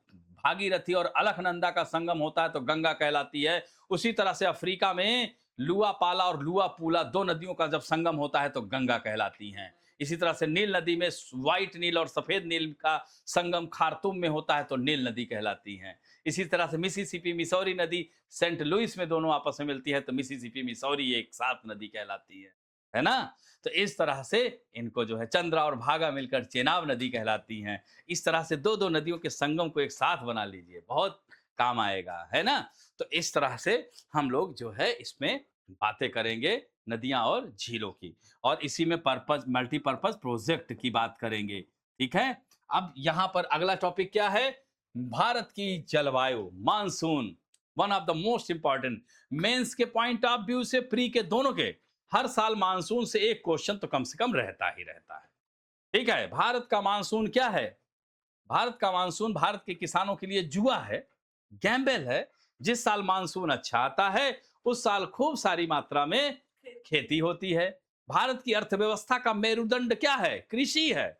भागीरथी और अलकनंदा का संगम होता है तो गंगा कहलाती है, उसी तरह से अफ्रीका में लुआ पाला और लुआ पूला 2 नदियों का जब संगम होता है तो गंगा कहलाती हैं। इसी तरह से नील नदी में व्हाइट नील और सफेद नील का संगम खार्तूम में होता है तो नील नदी कहलाती हैं। इसी तरह से मिसिसिपी मिसौरी नदी सेंट लुइस में दोनों आपस में मिलती है तो मिसिसिपी मिसौरी एक साथ नदी कहलाती है ना? तो इस तरह से इनको जो है चंद्रा और भागा मिलकर चेनाब नदी कहलाती हैं। इस तरह से 2-2 नदियों के संगम को एक साथ बना लीजिए, बहुत काम आएगा, है ना? तो इस तरह से हम लोग जो है इसमें बातें करेंगे नदियाँ और झीलों की, और इसी में मल्टीपर्पज़ प्रोजेक्ट की बात करेंगे, ठीक है? अब यहाँ पर अगला टॉपिक क्या है? भारत की जलवायु, monsoon, one of the most important. Mains के पॉइंट ऑफ व्यू से, प्री के दोनों के, हर साल मानसून से एक क्वेश्चन तो कम से कम रहता ही रहता है। ठीक है, भारत का मानसून क्या है? भारत का मानसून भारत के किसानों के लिए जुआ है, गैम्बल है। जिस साल मानसून अच्छा आता है उस साल खूब सारी मात्रा में खेती होती है। भारत की अर्थव्यवस्था का मेरुदंड क्या है? कृषि है,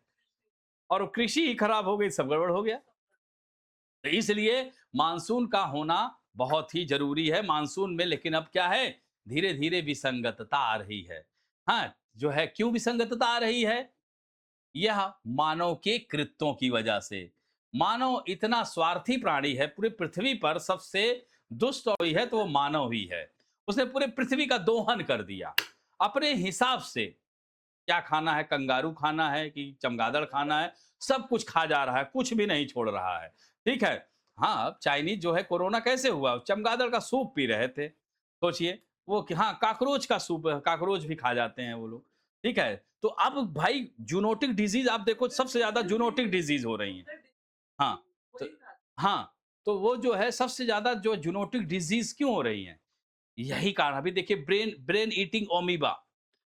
और वो कृषि ही खराब हो गई, सब गड़बड़ हो गया। तो इसलिए मानसून का होना बहुत ही जरूरी है। मानसून में लेकिन अब क्या है, धीरे धीरे विसंगतता आ रही है। हाँ, जो है क्यों विसंगतता आ रही है? यह मानव के कृत्यों की वजह से। मानव इतना स्वार्थी प्राणी है, पूरी पृथ्वी पर सबसे दुष्ट कोई है तो वो मानव ही है। उसने पूरे पृथ्वी का दोहन कर दिया अपने हिसाब से। क्या खाना है, कंगारू खाना है कि चमगादड़ खाना है, सब कुछ खा जा रहा है, कुछ भी नहीं छोड़ रहा है। ठीक है। हाँ, अब चाइनीज जो है, कोरोना कैसे हुआ? चमगादड़ का सूप पी रहे थे, सोचिए। वो कि हाँ, काकरोच का सूप, काकरोच भी खा जाते हैं वो लोग। ठीक है, तो अब भाई जूनोटिक डिजीज आप देखो, सबसे ज्यादा जूनोटिक डिजीज हो रही है। हाँ, तो हाँ, तो वो जो है सबसे ज्यादा जो जूनोटिक डिजीज क्यों हो रही है? यही कारण। अभी देखिए, ब्रेन ब्रेन ईटिंग ओमीबा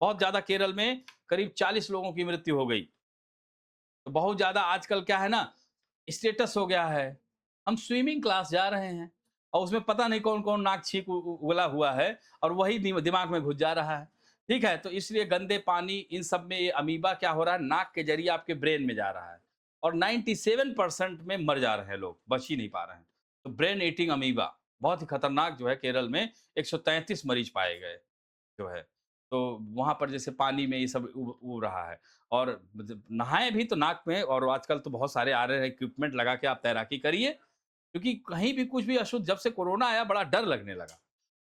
बहुत ज्यादा केरल में करीब 40 लोगों की मृत्यु हो गई। तो बहुत ज्यादा आजकल क्या है ना, स्टेटस हो गया है। हम स्विमिंग क्लास जा रहे हैं और उसमें पता नहीं कौन कौन नाक छींक उगला हुआ है, और वही दिमाग में घुस जा रहा है। ठीक है, तो इसलिए गंदे पानी, इन सब में ये अमीबा क्या हो रहा है, नाक के जरिए आपके ब्रेन में जा रहा है, और 97% में मर जा रहे हैं लोग, बच ही नहीं पा रहे हैं। तो ब्रेन ईटिंग अमीबा बहुत ही खतरनाक जो है, केरल में 133 मरीज पाए गए जो है। तो वहाँ पर जैसे पानी में ये सब उब रहा है, और मतलब नहाएँ भी तो नाक में, और आजकल तो बहुत सारे आ रहे हैं इक्विपमेंट लगा के आप तैराकी करिए, क्योंकि कहीं भी कुछ भी अशुद्ध, जब से कोरोना आया बड़ा डर लगने लगा।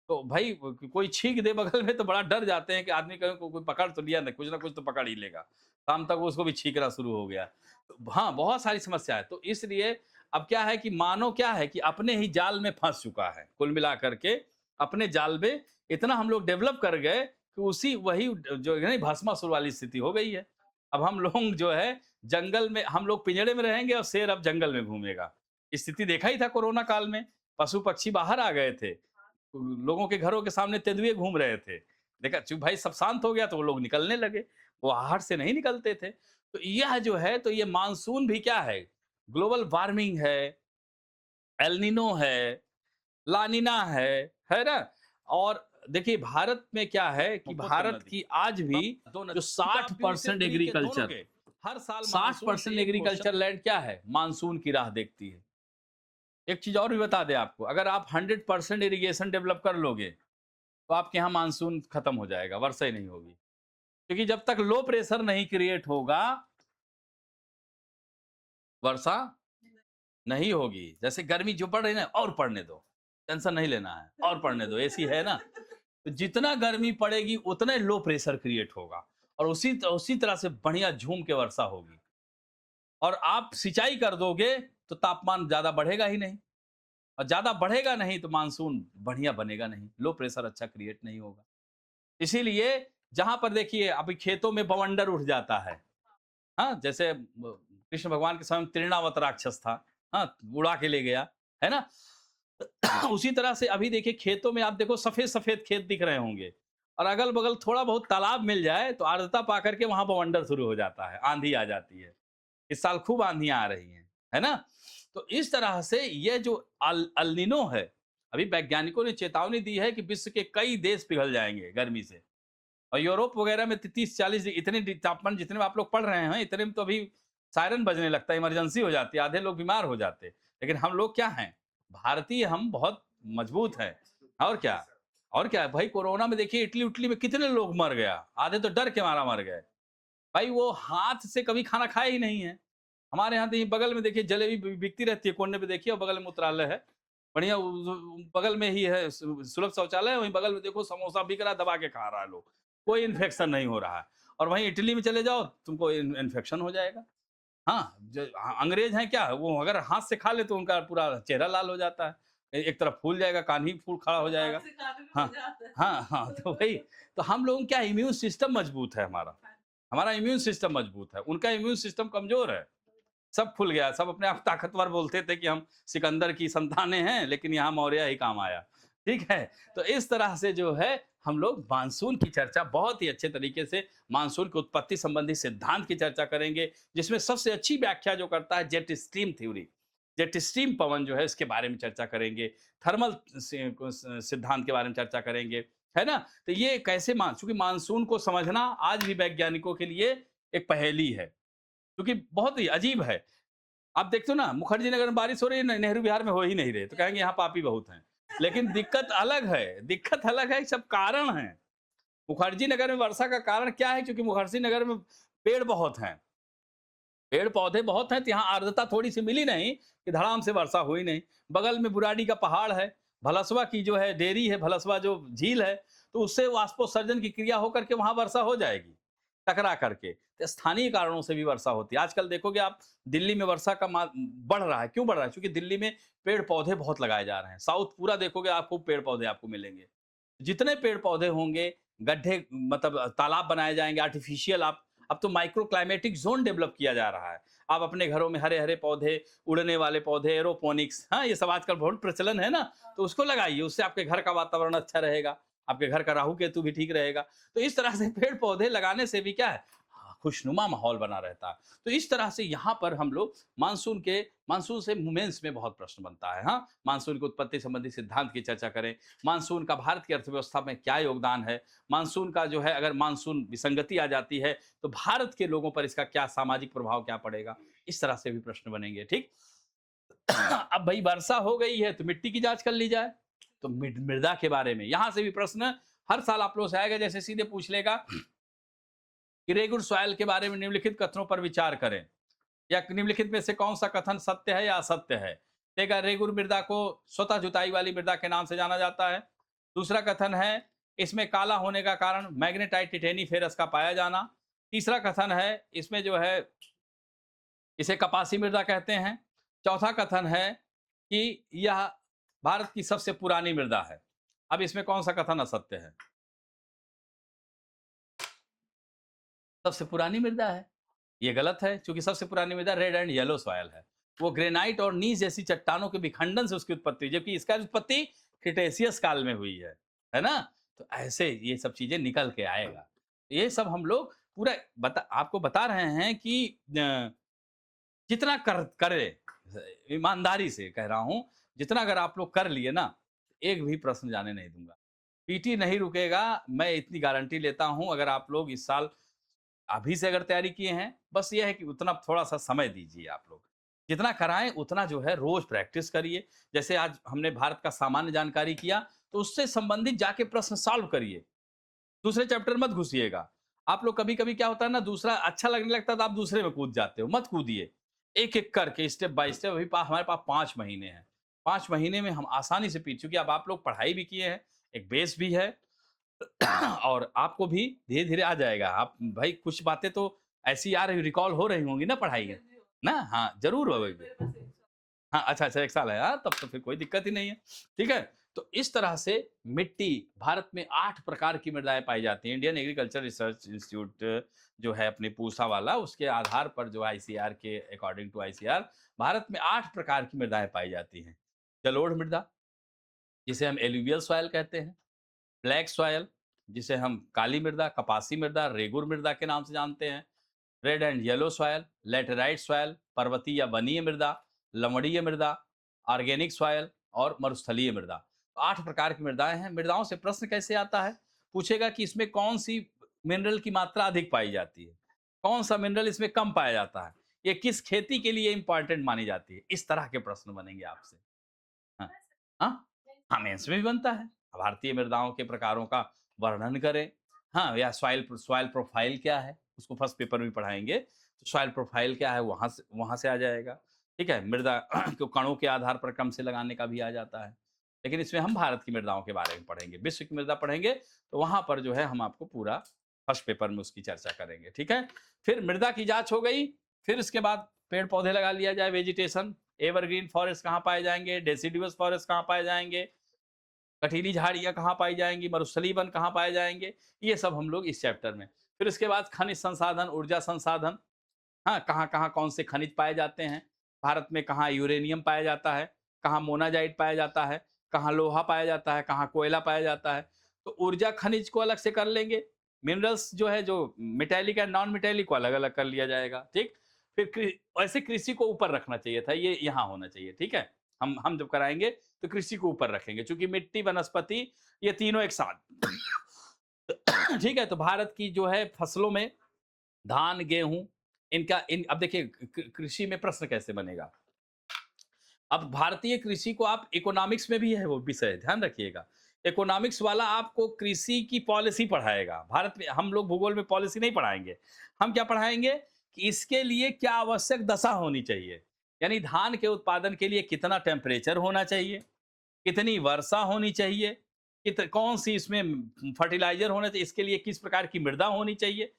तो भाई कोई छींक दे बगल में तो बड़ा डर जाते हैं कि आदमी कहीं कोई पकड़ तो लिया, ना कुछ ना कुछ तो पकड़ ही लेगा। शाम तक वो उसको भी छींकना शुरू हो गया। तो हाँ, बहुत सारी समस्या है। तो इसलिए अब क्या है कि मानव क्या है कि अपने ही जाल में फँस चुका है। कुल मिला करके अपने जाल में इतना हम लोग डेवलप कर गए कि उसी वही जो है ना, भस्मासुर वाली स्थिति हो गई है। अब हम लोग जो है जंगल में, हम लोग पिंजड़े में रहेंगे और शेर अब जंगल में घूमेगा। स्थिति देखा ही था कोरोना काल में, पशु पक्षी बाहर आ गए थे। लोगों के घरों के सामने तेंदुए घूम रहे थे। देखा, चूँकि भाई सब शांत हो गया तो वो लोग निकलने लगे। वो आहट से नहीं निकलते थे। तो यह जो है, तो ये मानसून भी क्या है? ग्लोबल वार्मिंग है, एल नीनो है, लानिना है ना? और देखिए भारत में क्या है कि भारत की आज भी जो 60% एग्रीकल्चर, हर साल 60% एग्रीकल्चर लैंड क्या है? मानसून की राह देखती है। एक चीज और भी बता दें आपको, अगर आप 100% इरिगेशन डेवलप कर लोगे तो आपके यहाँ मानसून खत्म हो जाएगा, वर्षा ही नहीं होगी। क्योंकि जब तक लो प्रेशर नहीं क्रिएट होगा, वर्षा नहीं होगी। जैसे गर्मी जो पड़ रही है ना, और पड़ने दो, टेंशन नहीं लेना है, और पड़ने दो, एसी है ना। तो जितना गर्मी पड़ेगी उतना ही लो प्रेशर क्रिएट होगा, और उसी तरह से बढ़िया झूम के वर्षा होगी। और आप सिंचाई कर दोगे तो तापमान ज्यादा बढ़ेगा ही नहीं, और ज्यादा बढ़ेगा नहीं तो मानसून बढ़िया बनेगा नहीं, लो प्रेशर अच्छा क्रिएट नहीं होगा। इसीलिए जहां पर देखिए अभी खेतों में बवंडर उठ जाता है। हाँ, जैसे कृष्ण भगवान के समय में तृणावत राक्षस था, हाँ, उड़ा के ले गया, है ना? उसी तरह से अभी देखिए खेतों में आप देखो, सफेद सफेद खेत दिख रहे होंगे, और अगल बगल थोड़ा बहुत तालाब मिल जाए तो आर्द्रता पा करके वहां बवंडर शुरू हो जाता है, आंधी आ जाती है। इस साल खूब आंधियां आ रही हैं, है ना? तो इस तरह से ये जो अल नीनो है, अभी वैज्ञानिकों ने चेतावनी दी है कि विश्व के कई देश पिघल जाएँगे गर्मी से। और यूरोप वगैरह में 30-40 इतने तापमान जितने में आप लोग पढ़ रहे हैं, इतने में तो अभी सायरन बजने लगता है, इमरजेंसी हो जाती है, आधे लोग बीमार हो जाते हैं। लेकिन हम लोग क्या हैं? भारतीय हम बहुत मजबूत हैं। और क्या? और क्या? भाई कोरोना में देखिए इटली-उटली में कितने लोग मर गया, आधे तो डर के मारा मर गए। भाई वो हाथ से कभी खाना खाया ही नहीं है। हमारे यहाँ तो यहीं बगल में देखिए जलेबी बिकती रहती है, कोने पे देखिए और बगल में मूत्रालय है। बढ़िया बगल में ही है सुलभ शौचालय, वहीं बगल में देखो समोसा बिक रहा है, दबा के खा रहा है लोग। कोई इन्फेक्शन नहीं हो रहा है। और वहीं इटली में चले जाओ, तुमको इन्फेक्शन हो जाएगा। हाँ, अंग्रेज हैं क्या, वो अगर हाथ से खा ले तो उनका पूरा चेहरा लाल हो जाता है। एक तरफ फूल जाएगा, कान ही फूल खड़ा हो जाएगा। हाँ, हाँ, हाँ, तो वही। तो हम लोगों क्या इम्यून सिस्टम मजबूत है हमारा। हमारा इम्यून सिस्टम मजबूत है, उनका इम्यून सिस्टम कमज़ोर है। सब फूल गया, सब अपने आप ताकतवर बोलते थे कि हम सिकंदर की संतानें हैं, लेकिन यहाँ मौर्य ही काम आया। ठीक है? तो इस तरह से जो है हम लोग मानसून की चर्चा बहुत ही अच्छे तरीके से मानसून की उत्पत्ति संबंधी सिद्धांत की चर्चा करेंगे, जिसमें सबसे अच्छी व्याख्या जो करता है jet stream theory. Jet stream पवन जो है इसके बारे में चर्चा करेंगे, थर्मल सिद्धांत के बारे में चर्चा करेंगे, है ना? तो ये कैसे चूँकि मानसून को समझना आज भी वैज्ञानिकों के लिए एक पहेली है। क्योंकि बहुत ही अजीब है। आप देखते हो ना मुखर्जी नगर में बारिश हो रही है, नेहरू विहार में हो ही नहीं रही, तो कहेंगे यहाँ पापी बहुत हैं। लेकिन दिक्कत अलग है, सब कारण हैं। मुखर्जी नगर में वर्षा का कारण क्या है? क्योंकि मुखर्जी नगर में पेड़ बहुत हैं, पेड़ पौधे बहुत हैं, तो यहाँ आर्द्रता थोड़ी सी मिली नहीं कि धड़ाम से वर्षा हुई नहीं। बगल में बुराड़ी का पहाड़ है, भलसवा की जो है डेयरी है, भलसवा जो झील है, तो उससे वाष्पोत्सर्जन की क्रिया होकर के वहां वर्षा हो जाएगी टकरा करके। तो स्थानीय कारणों से भी वर्षा होती है। आजकल देखोगे आप दिल्ली में वर्षा का बढ़ रहा है। क्यों बढ़ रहा है? क्योंकि दिल्ली में पेड़ पौधे बहुत लगाए जा रहे हैं। साउथ पूरा देखोगे आपको पेड़ पौधे आपको मिलेंगे। जितने पेड़ पौधे होंगे, गड्ढे मतलब तालाब बनाए जाएंगे आर्टिफिशियल। आप अब तो माइक्रो क्लाइमेटिक जोन डेवलप किया जा रहा है। आप अपने घरों में हरे हरे पौधे, उड़ने वाले पौधे, एरोपोनिक्स, हाँ ये सब आजकल बहुत प्रचलन है ना, तो उसको लगाइए। उससे आपके घर का वातावरण अच्छा रहेगा, आपके घर का राहु केतु भी ठीक रहेगा। तो इस तरह से पेड़ पौधे लगाने से भी क्या है, खुशनुमा माहौल बना रहता है। तो इस तरह से यहाँ पर हम लोग मानसून से मेंस में बहुत प्रश्न बनता है। हाँ, मानसून की उत्पत्ति संबंधी सिद्धांत की चर्चा करें, मानसून का भारत की अर्थव्यवस्था में क्या योगदान है, मानसून का जो है अगर मानसून विसंगति आ जाती है तो भारत के लोगों पर इसका क्या सामाजिक प्रभाव क्या पड़ेगा, इस तरह से भी प्रश्न बनेंगे। ठीक। अब भाई वर्षा हो गई है तो मिट्टी की जांच कर ली जाए, तो मृदा के बारे में यहाँ से भी प्रश्न हर साल आप लोग से आएगा। जैसे सीधे पूछ लेगा कि रेगुर सॉइल के बारे में निम्नलिखित कथनों पर विचार करें, या निम्नलिखित में से कौन सा कथन सत्य है या असत्य है। देगा रेगुर मृदा को स्वतः जुताई वाली मृदा के नाम से जाना जाता है। दूसरा कथन है इसमें काला होने का कारण मैग्नेटाइट टिटेनी फेरस का पाया जाना। तीसरा कथन है इसमें जो है इसे कपासी मृदा कहते हैं। चौथा कथन है कि यह भारत की सबसे पुरानी मृदा है। अब इसमें कौन सा कथन असत्य है? सबसे पुरानी मृदा है, ये गलत है, क्योंकि सबसे पुरानी मृदा रेड एंड येलो सॉयल है। वो ग्रेनाइट और नीज जैसी चट्टानों के विखंडन से उसकी उत्पत्ति हुई, जबकि इसका उत्पत्ति क्रिटेशियस काल में हुई है ना? तो ऐसे ये सब चीजें निकल के आएगा। ये सब हम लोग पूरा आपको बता रहे हैं कि जितना करे, ईमानदारी से कह रहा हूं, जितना अगर आप लोग कर लिए ना, एक भी प्रश्न जाने नहीं दूंगा। पीटी नहीं रुकेगा, मैं इतनी गारंटी लेता हूं। अगर आप लोग इस साल अभी से अगर तैयारी किए हैं, बस ये है कि उतना थोड़ा-सा समय दीजिए आप लोग। जितना कराएँ उतना जो है रोज़ प्रैक्टिस करिए। जैसे आज हमने भारत का सामान्य जानकारी किया, तो उससे संबंधित जाके प्रश्न सॉल्व करिए। दूसरे चैप्टर मत घुसिएगा। आप लोग कभी-कभी क्या होता है ना, दूसरा अच्छा लगने लगता है तो आप दूसरे में कूद जाते हो, मत कूदिए। एक-एक करके स्टेप बाय स्टेप अभी हमारे पास 5 महीने हैं। 5 महीने में हम आसानी से चूँकि अब आप लोग पढ़ाई भी किए हैं, एक बेस भी है और आपको भी धीरे-धीरे आ जाएगा। आप भाई कुछ बातें तो ऐसी आ रही रिकॉल हो रही होंगी ना पढ़ाई में, ना? हाँ, ज़रूर होगी। हाँ, अच्छा, 1 साल है। हाँ, तब तो फिर कोई दिक्कत ही नहीं है। ठीक है? तो इस तरह से मिट्टी भारत में 8 प्रकार की मृदाएँ पाई जाती हैं। इंडियन एग्रीकल्चर रिसर्च इंस्टीट्यूट जो है अपने पूसा वाला, उसके आधार पर जो आईसीआर के अकॉर्डिंग टू आईसीआर भारत में 8 प्रकार की मृदाएँ पाई जाती हैं। जलोढ़ मृदा, जिसे हम एलुवियल सॉइल कहते हैं। ब्लैक सॉइल, जिसे हम काली मृदा, कपासी मृदा, रेगुर मृदा के नाम से जानते हैं। Red and yellow soil, laterite soil, पर्वतीय या वनीय मृदा, लवणीय मृदा, ऑर्गेनिक सॉयल और मरुस्थलीय मृदा। 8 प्रकार की मृदाएं हैं। मृदाओं से प्रश्न कैसे आता है? पूछेगा कि इसमें कौन सी मिनरल की मात्रा अधिक पाई जाती है, कौन सा मिनरल इसमें कम पाया जाता है, ये किस खेती के लिए इंपॉर्टेंट मानी जाती है। इस तरह के प्रश्न बनेंगे आपसे। हाँ, हाँ, हाँ, मेंस में भी बनता है। भारतीय मृदाओं के प्रकारों का वर्णन करें। हाँ, या सॉइल सॉइल प्रोफाइल क्या है, उसको फर्स्ट पेपर में पढ़ाएंगे। तो सॉइल प्रोफाइल क्या है, वहां से आ जाएगा। ठीक है, मृदा को कणों के आधार पर क्रम से लगाने का भी आ जाता है। लेकिन इसमें हम भारत की मृदाओं के बारे में पढ़ेंगे। विश्व की मृदा पढ़ेंगे तो वहां पर जो है हम आपको पूरा फर्स्ट पेपर में उसकी चर्चा करेंगे। ठीक है, फिर मृदा की जांच हो गई। फिर इसके बाद पेड़ पौधे लगा लिया जाए, वेजिटेशन। एवरग्रीन फॉरेस्ट कहाँ पाए जाएंगे, डेसिडुअस फॉरेस्ट कहाँ पाए जाएंगे, कटीली झाड़ियाँ कहाँ पाई जाएंगी, मरुस्थलीय वन कहाँ पाए जाएंगे, ये सब हम लोग इस चैप्टर में। फिर इसके बाद खनिज संसाधन, ऊर्जा संसाधन। हाँ, कहाँ कहाँ कौन से खनिज पाए जाते हैं, भारत में कहाँ यूरेनियम पाया जाता है, कहाँ मोनाजाइट पाया जाता है, कहाँ लोहा पाया जाता है, कहाँ कोयला पाया जाता है। तो ऊर्जा खनिज को अलग से कर लेंगे। मिनरल्स जो है, जो मेटेलिक एंड नॉन मेटेलिक को अलग अलग कर लिया जाएगा। ठीक, फिर वैसे कृषि को ऊपर रखना चाहिए था, ये यहाँ होना चाहिए। ठीक है, हम जब कराएंगे तो कृषि को ऊपर रखेंगे, क्योंकि मिट्टी, वनस्पति, ये तीनों एक साथ। ठीक है, तो भारत की जो है फसलों में धान, गेहूं, अब देखिए कृषि में प्रश्न कैसे बनेगा। अब भारतीय कृषि को आप इकोनॉमिक्स में भी है वो विषय, ध्यान रखिएगा। इकोनॉमिक्स वाला आपको कृषि की पॉलिसी पढ़ाएगा। भारत में हम लोग भूगोल में पॉलिसी नहीं पढ़ाएंगे। हम क्या पढ़ाएंगे कि इसके लिए क्या आवश्यक दशा होनी चाहिए, यानी धान के उत्पादन के लिए कितना टेम्परेचर होना चाहिए, कितनी वर्षा होनी चाहिए, कौन सी इसमें फर्टिलाइजर होना चाहिए, इसके लिए किस प्रकार की मृदा होनी चाहिए,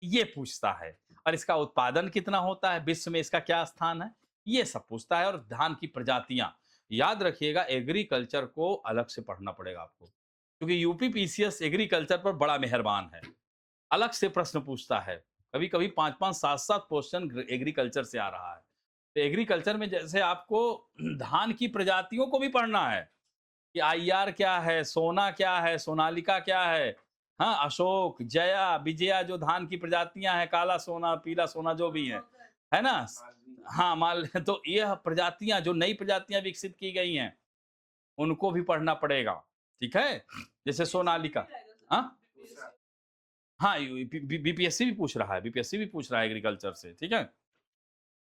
ये पूछता है। और इसका उत्पादन कितना होता है, विश्व में इसका क्या स्थान है, ये सब पूछता है। और धान की प्रजातियां, याद रखिएगा, एग्रीकल्चर को अलग से पढ़ना पड़ेगा आपको, क्योंकि यूपी पीसीएस एग्रीकल्चर पर बड़ा मेहरबान है, अलग से प्रश्न पूछता है। कभी कभी 5-5, 7-7 क्वेश्चन एग्रीकल्चर से आ रहा है। तो एग्रीकल्चर में जैसे आपको धान की प्रजातियों को भी पढ़ना है कि आईआर क्या है, सोना क्या है, सोनालिका क्या है, हाँ, अशोक, जया, विजया, जो धान की प्रजातियां हैं, काला सोना, पीला सोना, जो भी है ना। हाँ, माल। तो यह प्रजातियां, जो नई प्रजातियां विकसित की गई हैं, उनको भी पढ़ना पड़ेगा। ठीक है, जैसे सोनालिका। हाँ, हाँ, बीपीएससी भी पूछ रहा है, बीपीएससी भी पूछ रहा है एग्रीकल्चर से। ठीक है,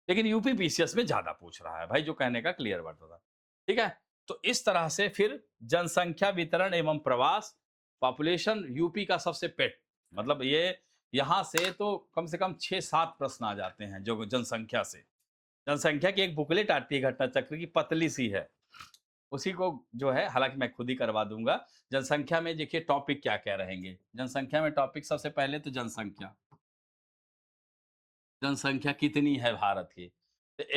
लेकिन यूपी पीसीएस में ज्यादा पूछ रहा है भाई, जो कहने का क्लियर बात था। ठीक है, तो इस तरह से फिर जनसंख्या वितरण एवं प्रवास, पॉपुलेशन यूपी का सबसे पेट, मतलब ये यहाँ से तो कम से कम 6-7 प्रश्न आ जाते हैं जो जनसंख्या से। जनसंख्या की एक बुकलेट आती है घटना चक्र की, पतली सी है, उसी को जो है, हालांकि मैं खुद ही करवा दूंगा। जनसंख्या में देखिए टॉपिक क्या क्या रहेंगे। जनसंख्या में टॉपिक सबसे पहले तो जनसंख्या, जनसंख्या कितनी है भारत की।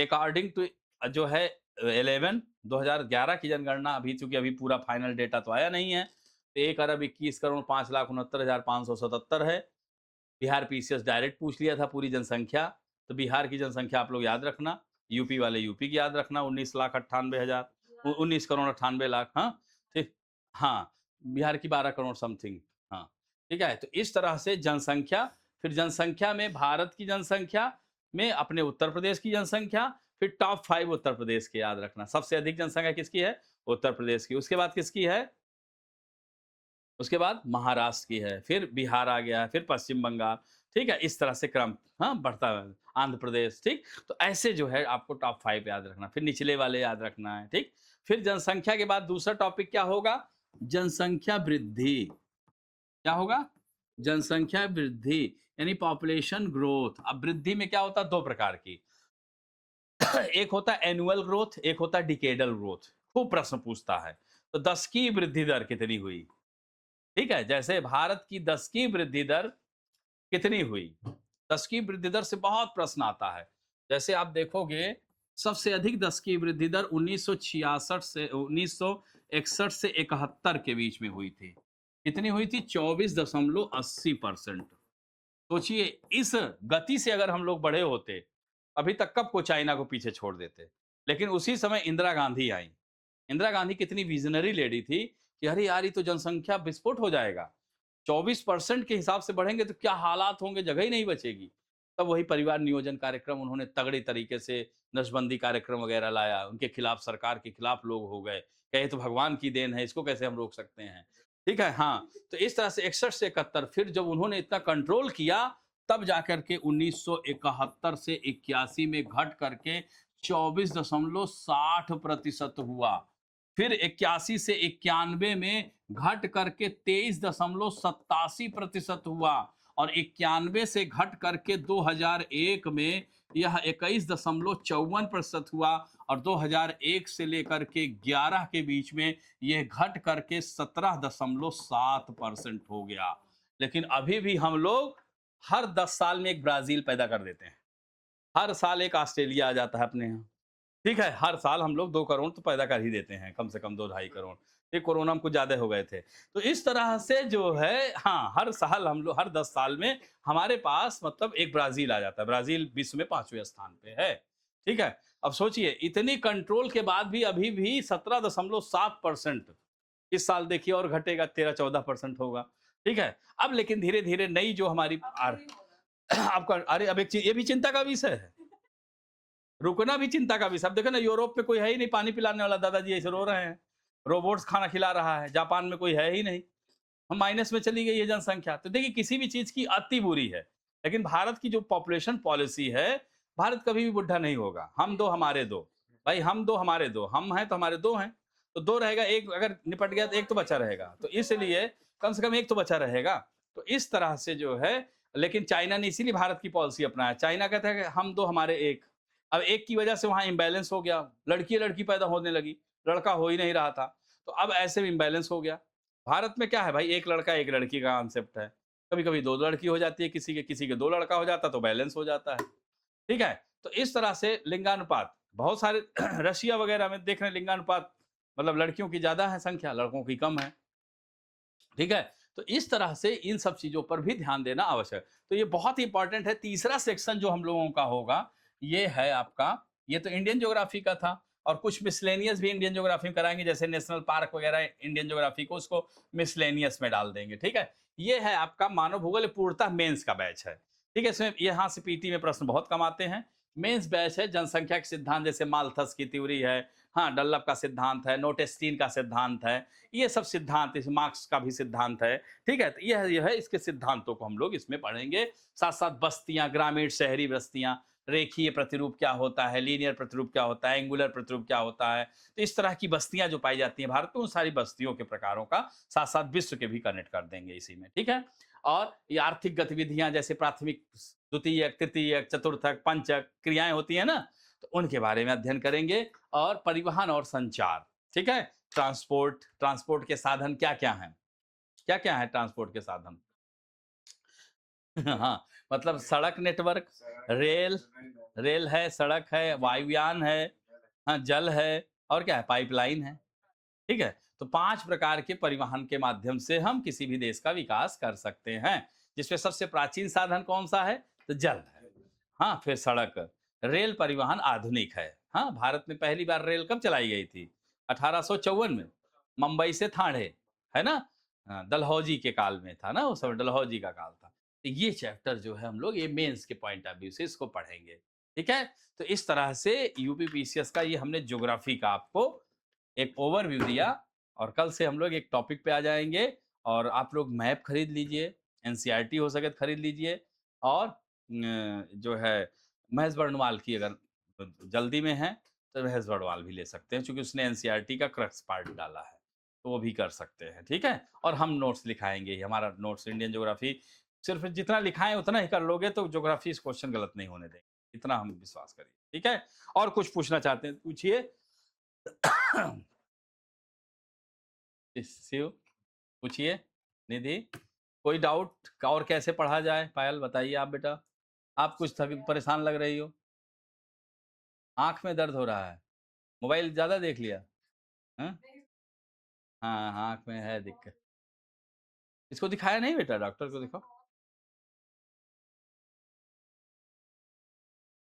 अकॉर्डिंग टू जो है 11 2011 की जनगणना, अभी चूंकि अभी पूरा फाइनल डेटा तो आया नहीं है, तो 1,21,05,69,577 है। बिहार पीसीएस डायरेक्ट पूछ लिया था पूरी जनसंख्या, तो बिहार की जनसंख्या आप लोग याद रखना, यूपी वाले यूपी की याद रखना, 19,98,000, 19,98,00,000। हाँ, ठीक, हाँ, बिहार की 12 करोड़ समथिंग। हाँ, ठीक है, तो इस तरह से जनसंख्या। फिर जनसंख्या में भारत की जनसंख्या में अपने उत्तर प्रदेश की जनसंख्या, फिर टॉप 5 उत्तर प्रदेश के याद रखना। सबसे अधिक जनसंख्या किसकी है, उत्तर प्रदेश की। उसके बाद किसकी है, उसके बाद महाराष्ट्र की है, फिर बिहार आ गया, फिर पश्चिम बंगाल। ठीक है, इस तरह से क्रम, हाँ, बढ़ता है, आंध्र प्रदेश। ठीक, तो ऐसे जो है आपको टॉप 5 याद रखना, फिर निचले वाले याद रखना है। ठीक, फिर जनसंख्या के बाद दूसरा टॉपिक क्या होगा, जनसंख्या वृद्धि। क्या होगा, जनसंख्या वृद्धि, यानी पॉपुलेशन ग्रोथ। अब वृद्धि में क्या होता है, 2 प्रकार की, एक होता है एनुअल ग्रोथ, एक होता है डिकेडल ग्रोथ। खूब प्रश्न पूछता है। तो 10 की वृद्धि दर कितनी हुई। ठीक है, जैसे भारत की 10 की वृद्धि दर कितनी हुई, 10 की वृद्धि दर से बहुत प्रश्न आता है। जैसे आप देखोगे, सबसे अधिक 10 की वृद्धि दर 1966 से 1961 से 71 के बीच में हुई थी। कितनी हुई थी, 24.80%। सोचिए, इस गति से अगर हम लोग बढ़े होते, अभी तक कब को चाइना को पीछे छोड़ देते। लेकिन उसी समय इंदिरा गांधी आई। इंदिरा गांधी कितनी विजनरी लेडी थी कि अरे यार, ये तो जनसंख्या विस्फोट हो जाएगा, 24% के हिसाब से बढ़ेंगे तो क्या हालात होंगे, जगह ही नहीं बचेगी। तब वही परिवार नियोजन कार्यक्रम उन्होंने तगड़े तरीके से नसबंदी कार्यक्रम वगैरह लाया, उनके खिलाफ सरकार के खिलाफ लोग हो गए, कहे तो भगवान की देन है, इसको कैसे हम रोक सकते हैं? ठीक है? हाँ, तो इस तरह से 61 से 71 फिर जब उन्होंने इतना कंट्रोल किया, तब जाकर के 1971 से 81 में घट करके 24.60% हुआ। फिर 81 से 91 में घट करके 23.87% हुआ और 91 से घट करके 2001 में यह 21.54% हुआ और 2001 से लेकर के 11 के बीच में यह घट करके 17.7% हो गया। लेकिन अभी भी हम लोग हर 10 साल में एक ब्राज़ील पैदा कर देते हैं। हर साल एक ऑस्ट्रेलिया आ जाता है अपने यहाँ। ठीक है, हर साल हम लोग 2 करोड़ तो पैदा कर ही देते हैं, कम से कम 2 ढाई करोड़। ये कोरोना में कुछ ज़्यादा हो गए थे। तो इस तरह से जो है हाँ, हर साल हम लोग हर 10 साल में हमारे पास मतलब एक ब्राज़ील आ जाता है। ब्राज़ील विश्व में 5वें स्थान पे है। ठीक है? अब सोचिए इतनी कंट्रोल के बाद भी अभी भी 17.7% इस साल देखिए और घटेगा 13-14% होगा। ठीक है? अब लेकिन धीरे-धीरे नई जो हमारी आपका अरे अब एक ये भी चिंता का विषय है। रुकना भी चिंता का विषय। अब देखो ना यूरोप में कोई है ही नहीं पानी पिलाने वाला, दादाजी ऐसे रो रहे हैं। रोबोट्स खाना खिला रहा है, जापान में कोई है ही नहीं। हम माइनस में चली गई है जनसंख्या। तो देखिए किसी भी चीज़ की अति बुरी है। लेकिन भारत की जो पॉपुलेशन पॉलिसी है, भारत कभी भी बुड्ढा नहीं होगा। हम 2 हमारे 2। भाई हम 2 हमारे 2, हम हैं तो हमारे 2 हैं। तो 2 रहेगा, 1 अगर निपट गया तो 1 तो बचा रहेगा। तो इसलिए कम से कम 1 तो बचा रहेगा। तो इस तरह से जो है लेकिन चाइना ने इसीलिए भारत की पॉलिसी अपनाया। चाइना कहता है कि हम 2 हमारे 1। अब 1 की वजह से वहाँ इम्बैलेंस हो गया। लड़की-लड़की पैदा होने लगी, लड़का हो ही नहीं रहा था। तो अब ऐसे में इम्बैलेंस हो गया। भारत में क्या है भाई, 1 लड़का 1 लड़की का कॉन्सेप्ट है। कभी-कभी 2 लड़की हो जाती है किसी के 2 लड़का हो जाता है तो बैलेंस हो जाता है। ठीक है? तो इस तरह से लिंगानुपात बहुत सारे रशिया वगैरह में देख रहे हैं लिंगानुपात मतलब लड़कियों की ज़्यादा है संख्या, लड़कों की कम है। ठीक है? तो इस तरह से इन सब चीज़ों पर भी ध्यान देना आवश्यक है। तो ये बहुत ही इम्पोर्टेंट है। तीसरा सेक्शन जो हम लोगों का होगा, ये है आपका ये तो इंडियन ज्योग्राफी का था और कुछ मिसलेनियस भी इंडियन ज्योग्राफी में कराएँगे, जैसे नेशनल पार्क वगैरह इंडियन ज्योग्राफी को उसको मिसलेनियस में डाल देंगे, ठीक है? ये है आपका मानव भूगोल, ये पूर्णतः मेंस का बैच है। ठीक है? इसमें यहाँ से पीटी में प्रश्न बहुत कम आते हैं। मेंस बैच है, जनसंख्या के सिद्धांत जैसे माल्थस की थ्योरी है, हाँ, डनलप का सिद्धांत है, नोटेस्टीन का सिद्धांत है, ये सब सिद्धांत इस मार्क्स का भी सिद्धांत है। ठीक है? तो यह है इसके सिद्धांतों को हम लोग इसमें पढ़ेंगे। साथ-साथ बस्तियाँ, ग्रामीण, शहरी बस्तियाँ, रेखीय प्रतिरूप क्या होता है, लीनियर प्रतिरूप क्या होता है, एंगुलर प्रतिरूप क्या होता है। तो इस तरह की बस्तियाँ जो पाई जाती हैं भारत में, उन सारी बस्तियों के प्रकारों का साथ-साथ विश्व के भी कनेक्ट कर देंगे इसी में। ठीक है? और ये आर्थिक गतिविधियाँ जैसे प्राथमिक, द्वितीयक, तृतीयक, चतुर्थक, पंचक क्रियाएँ होती हैं ना, तो उनके बारे में अध्ययन करेंगे और परिवहन और संचार। ठीक है? ट्रांसपोर्ट, ट्रांसपोर्ट के साधन क्या-क्या हैं? क्या-क्या हैं ट्रांसपोर्ट के साधन? हाँ, मतलब सड़क नेटवर्क, रेल रेल है, सड़क है, वायुयान है, हाँ, जल है और क्या है? पाइपलाइन है। ठीक है? तो 5 प्रकार के परिवहन के माध्यम से हम किसी भी देश का विकास कर सकते हैं, जिसमें सबसे प्राचीन साधन कौन-सा है? तो जल है। हाँ, फिर सड़क, रेल परिवहन आधुनिक है। हाँ, भारत में पहली बार रेल कब चलाई गई थी? 1854 में, मुंबई से ठाणे, है ना? डलहौजी के काल में था ना उस समय, डलहौजी का काल था। तो ये चैप्टर जो है हम लोग ये मेंस के पॉइंट ऑफ व्यू से इसको पढ़ेंगे। ठीक है? तो इस तरह से यूपी पीसीएस का ये हमने ज्योग्राफी का आपको एक ओवरव्यू दिया और कल से हम लोग एक टॉपिक पे आ जाएँगे और आप लोग मैप खरीद लीजिए, एनसीईआरटी हो सके तो खरीद लीजिए और जो है महेश बर्णवाल की अगर जल्दी में है तो महेश बर्णवाल भी ले सकते हैं क्योंकि उसने एनसीईआरटी का क्रक्स पार्ट डाला है, तो वो भी कर सकते हैं, ठीक है? और हम नोट्स लिखाएँगे ही, हमारा नोट्स इंडियन ज्योग्राफी सिर्फ़ जितना लिखाएँ उतना ही कर लोगे तो ज्योग्राफी से क्वेश्चन गलत नहीं होने देंगे, इतना हम विश्वास करिए, ठीक है? और कुछ पूछना चाहते हैं तो पूछिए? शिव पूछिए, निधि, कोई डाउट और कैसे पढ़ा जाए? पायल बताइए आप बेटा, आप कुछ थकी परेशान लग रही हो, आँख में दर्द हो रहा है, मोबाइल ज़्यादा देख लिया? हाँ? हाँ, हाँ, आँख में है दिक्कत। इसको दिखाया नहीं बेटा, डॉक्टर को दिखाओ।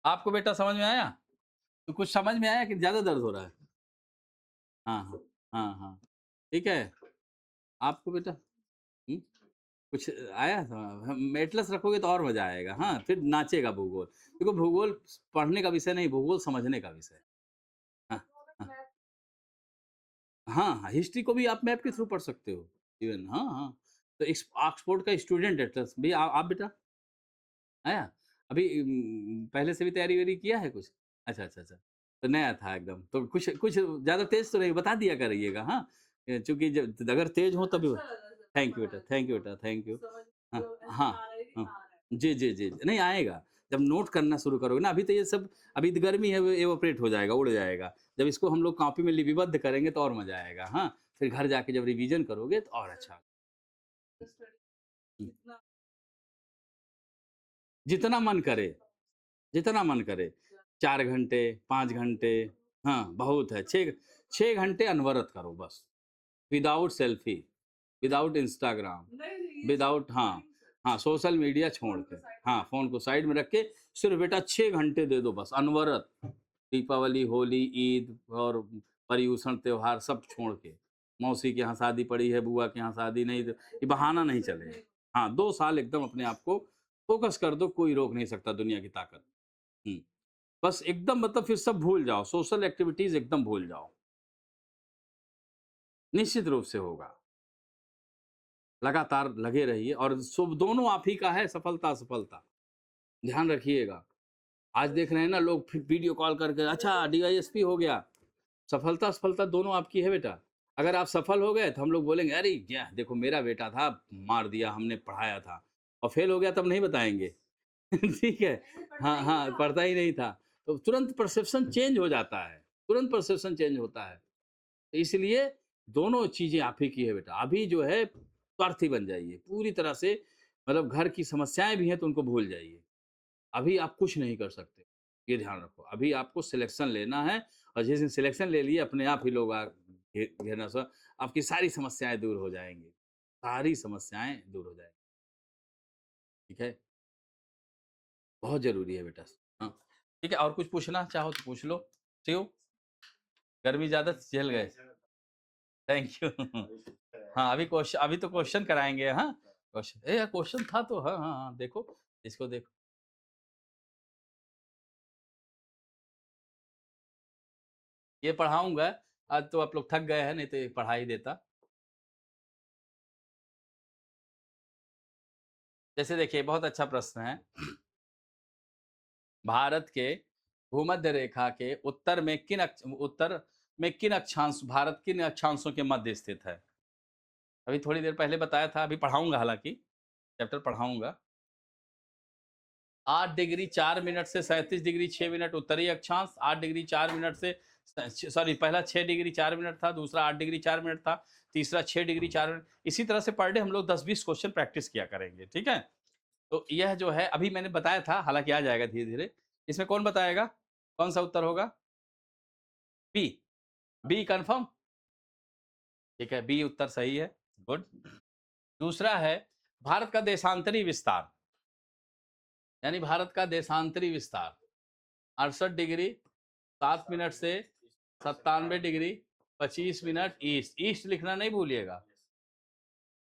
आपको बेटा समझ में आया? तो कुछ समझ में आया कि ज़्यादा दर्द हो रहा है? हाँ, हाँ। हाँ, हाँ। ठीक है? आपको बेटा? हुँ? कुछ आया था? हम एटलस रखोगे तो और मज़ा आएगा। हाँ, फिर नाचेगा भूगोल। देखो भूगोल पढ़ने का विषय नहीं, भूगोल समझने का विषय है। हाँ, हाँ। हाँ, हाँ, हिस्ट्री को भी आप मैप के थ्रू पढ़ सकते हो। इवन हाँ, हाँ। तो ऑक्सफोर्ड का स्टूडेंट एटलस भैया आप बेटा आया? अभी पहले से भी तैयारी-वैयारी किया है कुछ? अच्छा, अच्छा, अच्छा। तो नया था एकदम। तो कुछ कुछ ज़्यादा तेज़ तो नहीं बता दिया करिएगा, हाँ? चूँकि जब अगर तेज़ हो तभी थैंक यू बेटा, थैंक यू बेटा, थैंक यू। हाँ, हाँ, हाँ। जी, जी, जी। नहीं आएगा। जब नोट करना शुरू करोगे ना, अभी तो ये सब अभी तो गर्मी है, वो इवैपोरेट हो जाएगा, उड़ जाएगा। जब इसको हम लोग कॉपी में लिपिबद्ध करेंगे तो और मज़ा आएगा, हाँ? फिर घर जाके जब रिवीजन करोगे तो और अच्छा। हुँ। जितना मन करे। जितना मन करे, 4 घंटे, 5 घंटे, हाँ, बहुत है। 6 घंटे अनवरत करो बस, without selfie, without Instagram, without हाँ, हाँ, सोशल मीडिया छोड़ के, हाँ, फ़ोन को साइड में रख के सिर्फ़ बेटा 6 घंटे दे दो बस अनवरत। दीपावली, होली, ईद और पर्यूषण त्योहार सब छोड़ के। मौसी के यहाँ शादी पड़ी है, बुआ के यहाँ शादी नहीं तो ये बहाना नहीं चलेगा। हाँ, 2 साल एकदम अपने आप को फ़ोकस कर दो, कोई रोक नहीं सकता दुनिया की ताकत। हुँ। बस एकदम मतलब फिर सब भूल जाओ, सोशल एक्टिविटीज़ एकदम भूल जाओ। निश्चित रूप से होगा। लगातार लगे रहिए और शुभ दोनों आप ही का है सफलता-असफलता। ध्यान रखिएगा। आज देख रहे हैं ना लोग फिर वीडियो कॉल करके अच्छा डीवाईएसपी हो गया। सफलता-असफलता दोनों आपकी है बेटा। अगर आप सफल हो गए तो हम लोग बोलेंगे अरे क्या देखो मेरा बेटा था, मार दिया हमने पढ़ाया था और फेल हो गया तब नहीं बताएँगे। ठीक है। हाँ, हाँ, पढ़ता ही नहीं था। तो तुरंत परसेप्शन चेंज हो जाता है, तुरंत परसेप्शन चेंज होता है। इसलिए दोनों चीज़ें आप ही की है बेटा। अभी जो है स्वार्थी बन जाइए, पूरी तरह से मतलब घर की समस्याएँ भी हैं तो उनको भूल जाइए। अभी आप कुछ नहीं कर सकते, ये ध्यान रखो। अभी आपको सिलेक्शन लेना है और जिस दिन सिलेक्शन ले लिए अपने आप ही लोग घेरना स आपकी सारी समस्याएँ दूर हो जाएँगी। सारी समस्याएँ दूर हो जाएँगी, ठीक है? बहुत ज़रूरी है बेटा। हाँ, ठीक है और कुछ पूछना चाहो तो पूछ लो। शिव, गर्मी ज़्यादा झेल गए? Thank you. हाँ, अभी तो क्वेश्चन कराएँगे हाँ? क्वेश्चन यार क्वेश्चन था तो हाँ, हाँ, हाँ, देखो, इसको देखो। ये पढ़ाऊँगा, आज तो आप लोग थक गए हैं, नहीं तो ये पढ़ा ही देता। जैसे देखिए बहुत अच्छा प्रश्न है। भारत के भूमध्य रेखा के उत्तर में किन अक्षांश भारत किन अक्षांशों के मध्य स्थित है? अभी थोड़ी देर पहले बताया था, अभी पढ़ाऊँगा हालाँकि, चैप्टर पढ़ाऊँगा। 8 डिग्री 4 मिनट से 37 डिग्री 6 मिनट उत्तरी अक्षांश, 8 डिग्री 4 मिनट से सॉरी पहला 6 डिग्री 4 मिनट था, दूसरा 8 डिग्री 4 मिनट था, तीसरा 6 डिग्री 4 मिनट। इसी तरह से पर डे हम लोग 10-20 क्वेश्चन प्रैक्टिस किया करेंगे, ठीक है? तो यह जो है अभी मैंने बताया था, हालाँकि आ जाएगा धीरे-धीरे। इसमें कौन बताएगा? कौन-सा उत्तर होगा? B, B confirm? ठीक है, बी उत्तर सही है, गुड। दूसरा है भारत का देशांतरी विस्तार, यानी भारत का देशांतरी विस्तार 68 डिग्री 7 मिनट से 97 डिग्री 25 मिनट ईस्ट, ईस्ट लिखना नहीं भूलिएगा।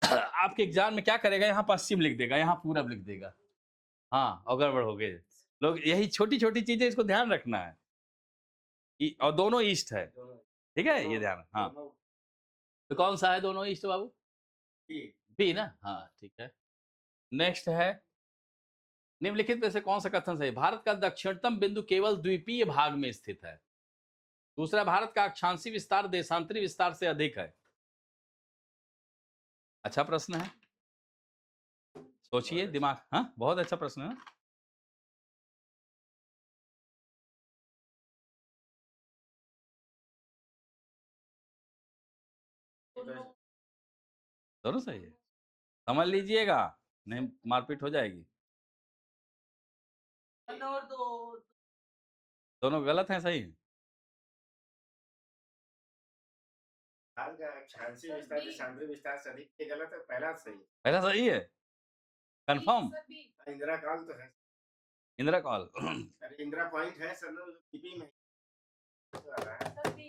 आपके एग्ज़ाम में क्या करेगा, यहाँ पश्चिम लिख देगा, यहाँ पूरब लिख देगा। हाँ, और गड़बड़ हो गई। लोग यही छोटी-छोटी चीज़ें इसको ध्यान रखना है। और दोनों ईस्ट है, ठीक है? ये ध्यान हाँ, तो कौन-सा है दोनों ईस्ट बाबू? बी ना? हाँ, ठीक है। नेक्स्ट है निम्नलिखित में से कौन सा कथन सही है? भारत का दक्षिणतम बिंदु केवल द्वीपीय भाग में स्थित है। दूसरा भारत का अक्षांशीय विस्तार देशांतरी विस्तार से अधिक है। अच्छा प्रश्न है। सोचिए दिमाग हाँ, बहुत अच्छा प्रश्न है। दोनों सही है। समझ लीजिएगा, नहीं मारपीट हो जाएगी। दोनों गलत हैं सही? हाल का अक्षांशीय विस्तार देशांतरी विस्तार से अधिक ये गलत है, पहला सही है। पहला सही है? कन्फर्म? इंदिरा काल तो है। इंदिरा कॉल अरे इंदिरा पॉइंट है सर ना यूपी में वाला है।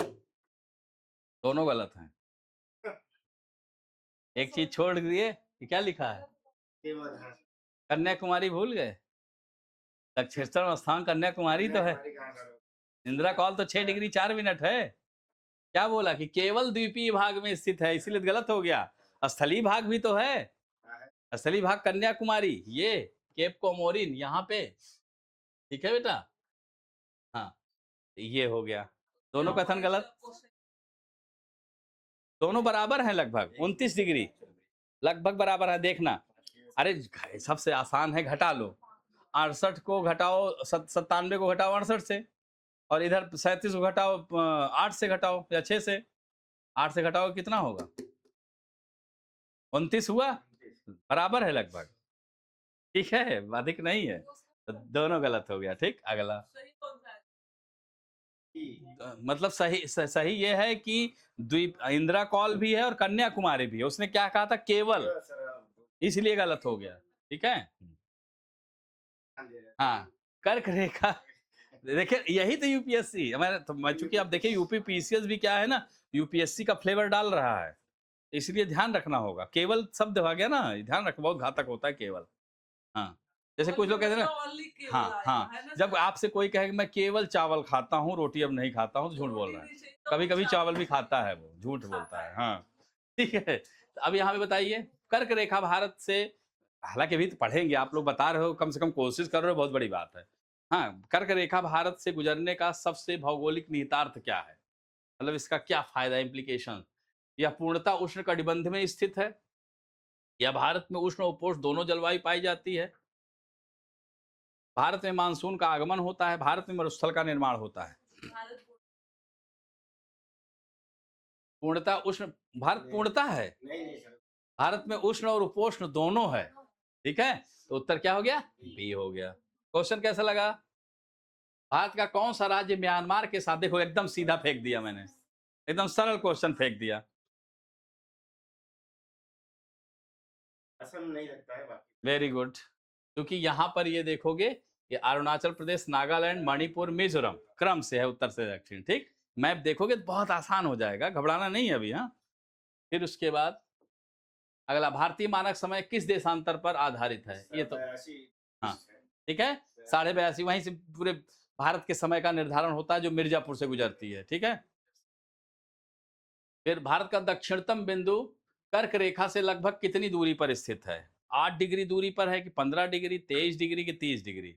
दोनों गलत हैं। एक चीज़ छोड़ दिए, ये क्या लिखा है? केवल हाँ कन्याकुमारी भूल गए? दक्षिणेश्वर स्थान कन्याकुमारी तो है। कन्याकुमारी कहाँ करो इंदिरा कॉल तो 6 डिग्री 4 मिनट है। क्या बोला कि केवल द्वीपीय भाग में स्थित है, इसीलिए गलत हो गया। स्थलीय भाग भी तो है। हाँ है स्थलीय भाग कन्याकुमारी, ये केप कोमोरिन यहाँ पे, ठीक है बेटा? हाँ, ये हो गया। दोनों कथन गलत, दोनों बराबर हैं लगभग 29 डिग्री, लगभग बराबर है। देखना, अरे सबसे आसान है, घटा लो। 68 को घटाओ 97 को घटाओ 68 से, और इधर 37 को घटाओ 8 से घटाओ या 6 से। 8 से घटाओ कितना होगा? 29 हुआ, बराबर है लगभग, ठीक है, अधिक नहीं है। तो दोनों गलत हो गया। ठीक, अगला मतलब सही ये है कि द्वीप इंदिरा कॉल भी है और कन्याकुमारी भी है। उसने क्या कहा था? केवल, इसलिए गलत हो गया। ठीक है, हाँ। कर्क रेखा, देखिए यही तो यूपीएससी हमारे, तो मैं चूंकि आप देखिए यूपी पीसीएस भी क्या है ना, यूपीएससी का फ्लेवर डाल रहा है, इसलिए ध्यान रखना होगा। केवल शब्द आ गया ना, ध्यान रख, बहुत घातक होता है केवल। हाँ, जैसे कुछ लोग कहते हैं ना, हाँ हाँ, जब आपसे कोई कहे कि मैं केवल चावल खाता हूँ, रोटी अब नहीं खाता हूँ, तो झूठ बोल रहा है। कभी कभी चावल भी खाता है, वो झूठ बोलता है। हाँ, ठीक है। तो अब यहाँ पे बताइए, कर्क रेखा भारत से, हालांकि अभी तो पढ़ेंगे, आप लोग बता रहे हो, कम से कम कोशिश कर रहे हो, बहुत बड़ी बात है। हाँ, कर्क रेखा भारत से गुजरने का सबसे भौगोलिक निहितार्थ क्या है? मतलब इसका क्या फायदा, इम्प्लीकेशन? यह पूर्णतः उष्ण कटिबंध में स्थित है, या भारत में उष्ण उपोष्ण दोनों जलवायु पाई जाती है? भारत में मानसून का आगमन होता है, भारत में मरुस्थल का निर्माण होता है। पूर्णतः उष्ण, भारत पूर्णतः है, नहीं सर भारत में उष्ण और उपोष्ण दोनों है। ठीक है, तो उत्तर क्या हो गया? बी हो गया। क्वेश्चन कैसा लगा? भारत का कौन सा राज्य म्यांमार के साथ, देखो एकदम सीधा फेंक दिया मैंने, एकदम सरल क्वेश्चन फेंक दिया। असम नहीं लगता है बाकी वेरी गुड, क्योंकि यहां पर ये देखोगे, ये अरुणाचल प्रदेश, नागालैंड, मणिपुर, मिजोरम क्रम से है, उत्तर से दक्षिण। ठीक, मैप देखोगे तो बहुत आसान हो जाएगा, घबराना नहीं है अभी। हाँ, फिर उसके बाद अगला, भारतीय मानक समय किस देशांतर पर आधारित है? ये तो, 82 हाँ, ठीक है, 82.5, वहीं से पूरे भारत के समय का निर्धारण होता है, जो मिर्जापुर से गुजरती है। ठीक है, फिर भारत का दक्षिणतम बिंदु कर्क रेखा से लगभग कितनी दूरी पर स्थित है? 8 डिग्री दूरी पर है कि 15 डिग्री, 23 डिग्री कि 30 डिग्री?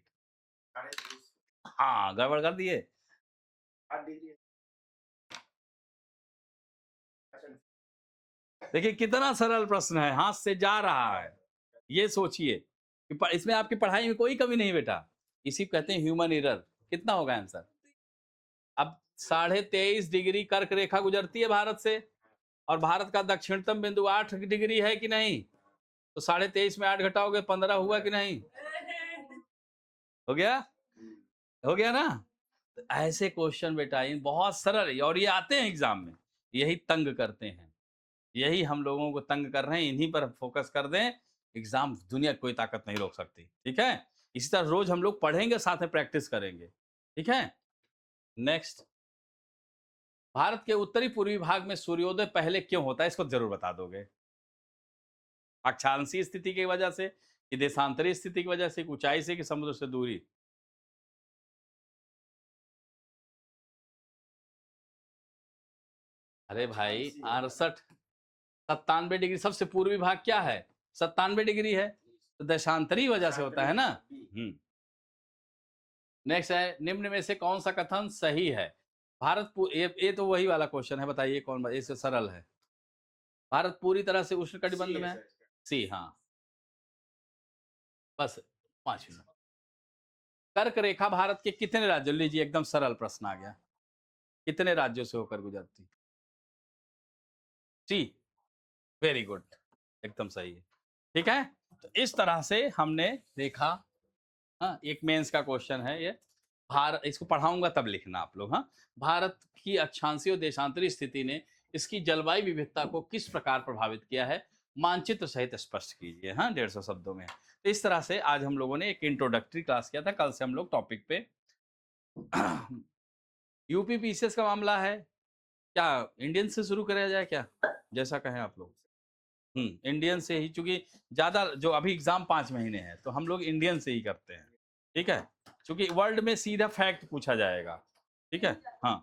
30 हाँ, गड़बड़ कर दिए। 8 डिग्री देखिए कितना सरल प्रश्न है, हाथ से जा रहा है। ये सोचिए कि इसमें आपकी पढ़ाई में कोई कमी नहीं बेटा, इसी को कहते हैं ह्यूमन एरर। कितना होगा आंसर? अब 23.5 डिग्री कर्क रेखा गुजरती है भारत से, और भारत का दक्षिणतम बिंदु 8 डिग्री है कि नहीं? तो 23.5 में 8 घटाओगे 15 हुआ कि नहीं? हो गया, हो गया ना? तो ऐसे क्वेश्चन बेटा इन बहुत सरल है, और ये आते हैं एग्जाम में, यही तंग करते हैं, यही हम लोगों को तंग कर रहे हैं। इन्हीं पर फोकस कर दें, एग्जाम दुनिया की कोई ताकत नहीं रोक सकती। ठीक है, इसी तरह रोज हम लोग पढ़ेंगे, साथ में प्रैक्टिस करेंगे। ठीक है, नेक्स्ट, भारत के उत्तरी पूर्वी भाग में सूर्योदय पहले क्यों होता है? इसको जरूर बता दोगे। अक्षांशीय स्थिति की वजह से, कि देशांतरीय स्थिति की वजह से, ऊंचाई से, कि समुद्र से दूरी? अरे भाई 68, 97 डिग्री, सबसे पूर्वी भाग क्या है? 97 डिग्री है, तो देशांतरीय वजह से होता है ना। नेक्स्ट है, निम्न में से कौन सा कथन सही है? ये तो वही वाला क्वेश्चन है, बताइए कौन, इससे सरल है। भारत पूरी तरह से उष्ण कटिबंध में है। सी, हाँ, बस 5 मिनट। कर्क रेखा भारत के कितने राज्यों, लीजिए एकदम सरल प्रश्न आ गया, कितने राज्यों से होकर गुजरती? सी, वेरी गुड, एकदम सही है। ठीक है, तो इस तरह से हमने देखा। हाँ, एक मेंस का क्वेश्चन है ये, भारत, इसको पढ़ाऊंगा तब लिखना आप लोग। हाँ, भारत की अक्षांशीय और देशांतरीय स्थिति ने इसकी जलवायु विविधता को किस प्रकार प्रभावित किया है? मानचित्र सहित स्पष्ट कीजिए। हाँ, 150 शब्दों में। तो इस तरह से आज हम लोगों ने एक इंट्रोडक्टरी क्लास किया था, कल से हम लोग टॉपिक पे यूपी पीसीएस का मामला है, क्या इंडियन से शुरू करा जाए क्या? जैसा कहें आप लोग। इंडियन से ही, चूंकि ज्यादा जो अभी एग्जाम 5 महीने है तो हम लोग इंडियन से ही करते हैं, ठीक है, क्योंकि वर्ल्ड में सीधा फैक्ट पूछा जाएगा, ठीक है। हाँ,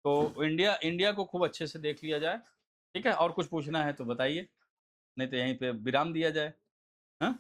तो इंडिया इंडिया को खूब अच्छे से देख लिया जाए, ठीक है। और कुछ पूछना है तो बताइए, नहीं तो यहीं पे विराम दिया जाए। हाँ।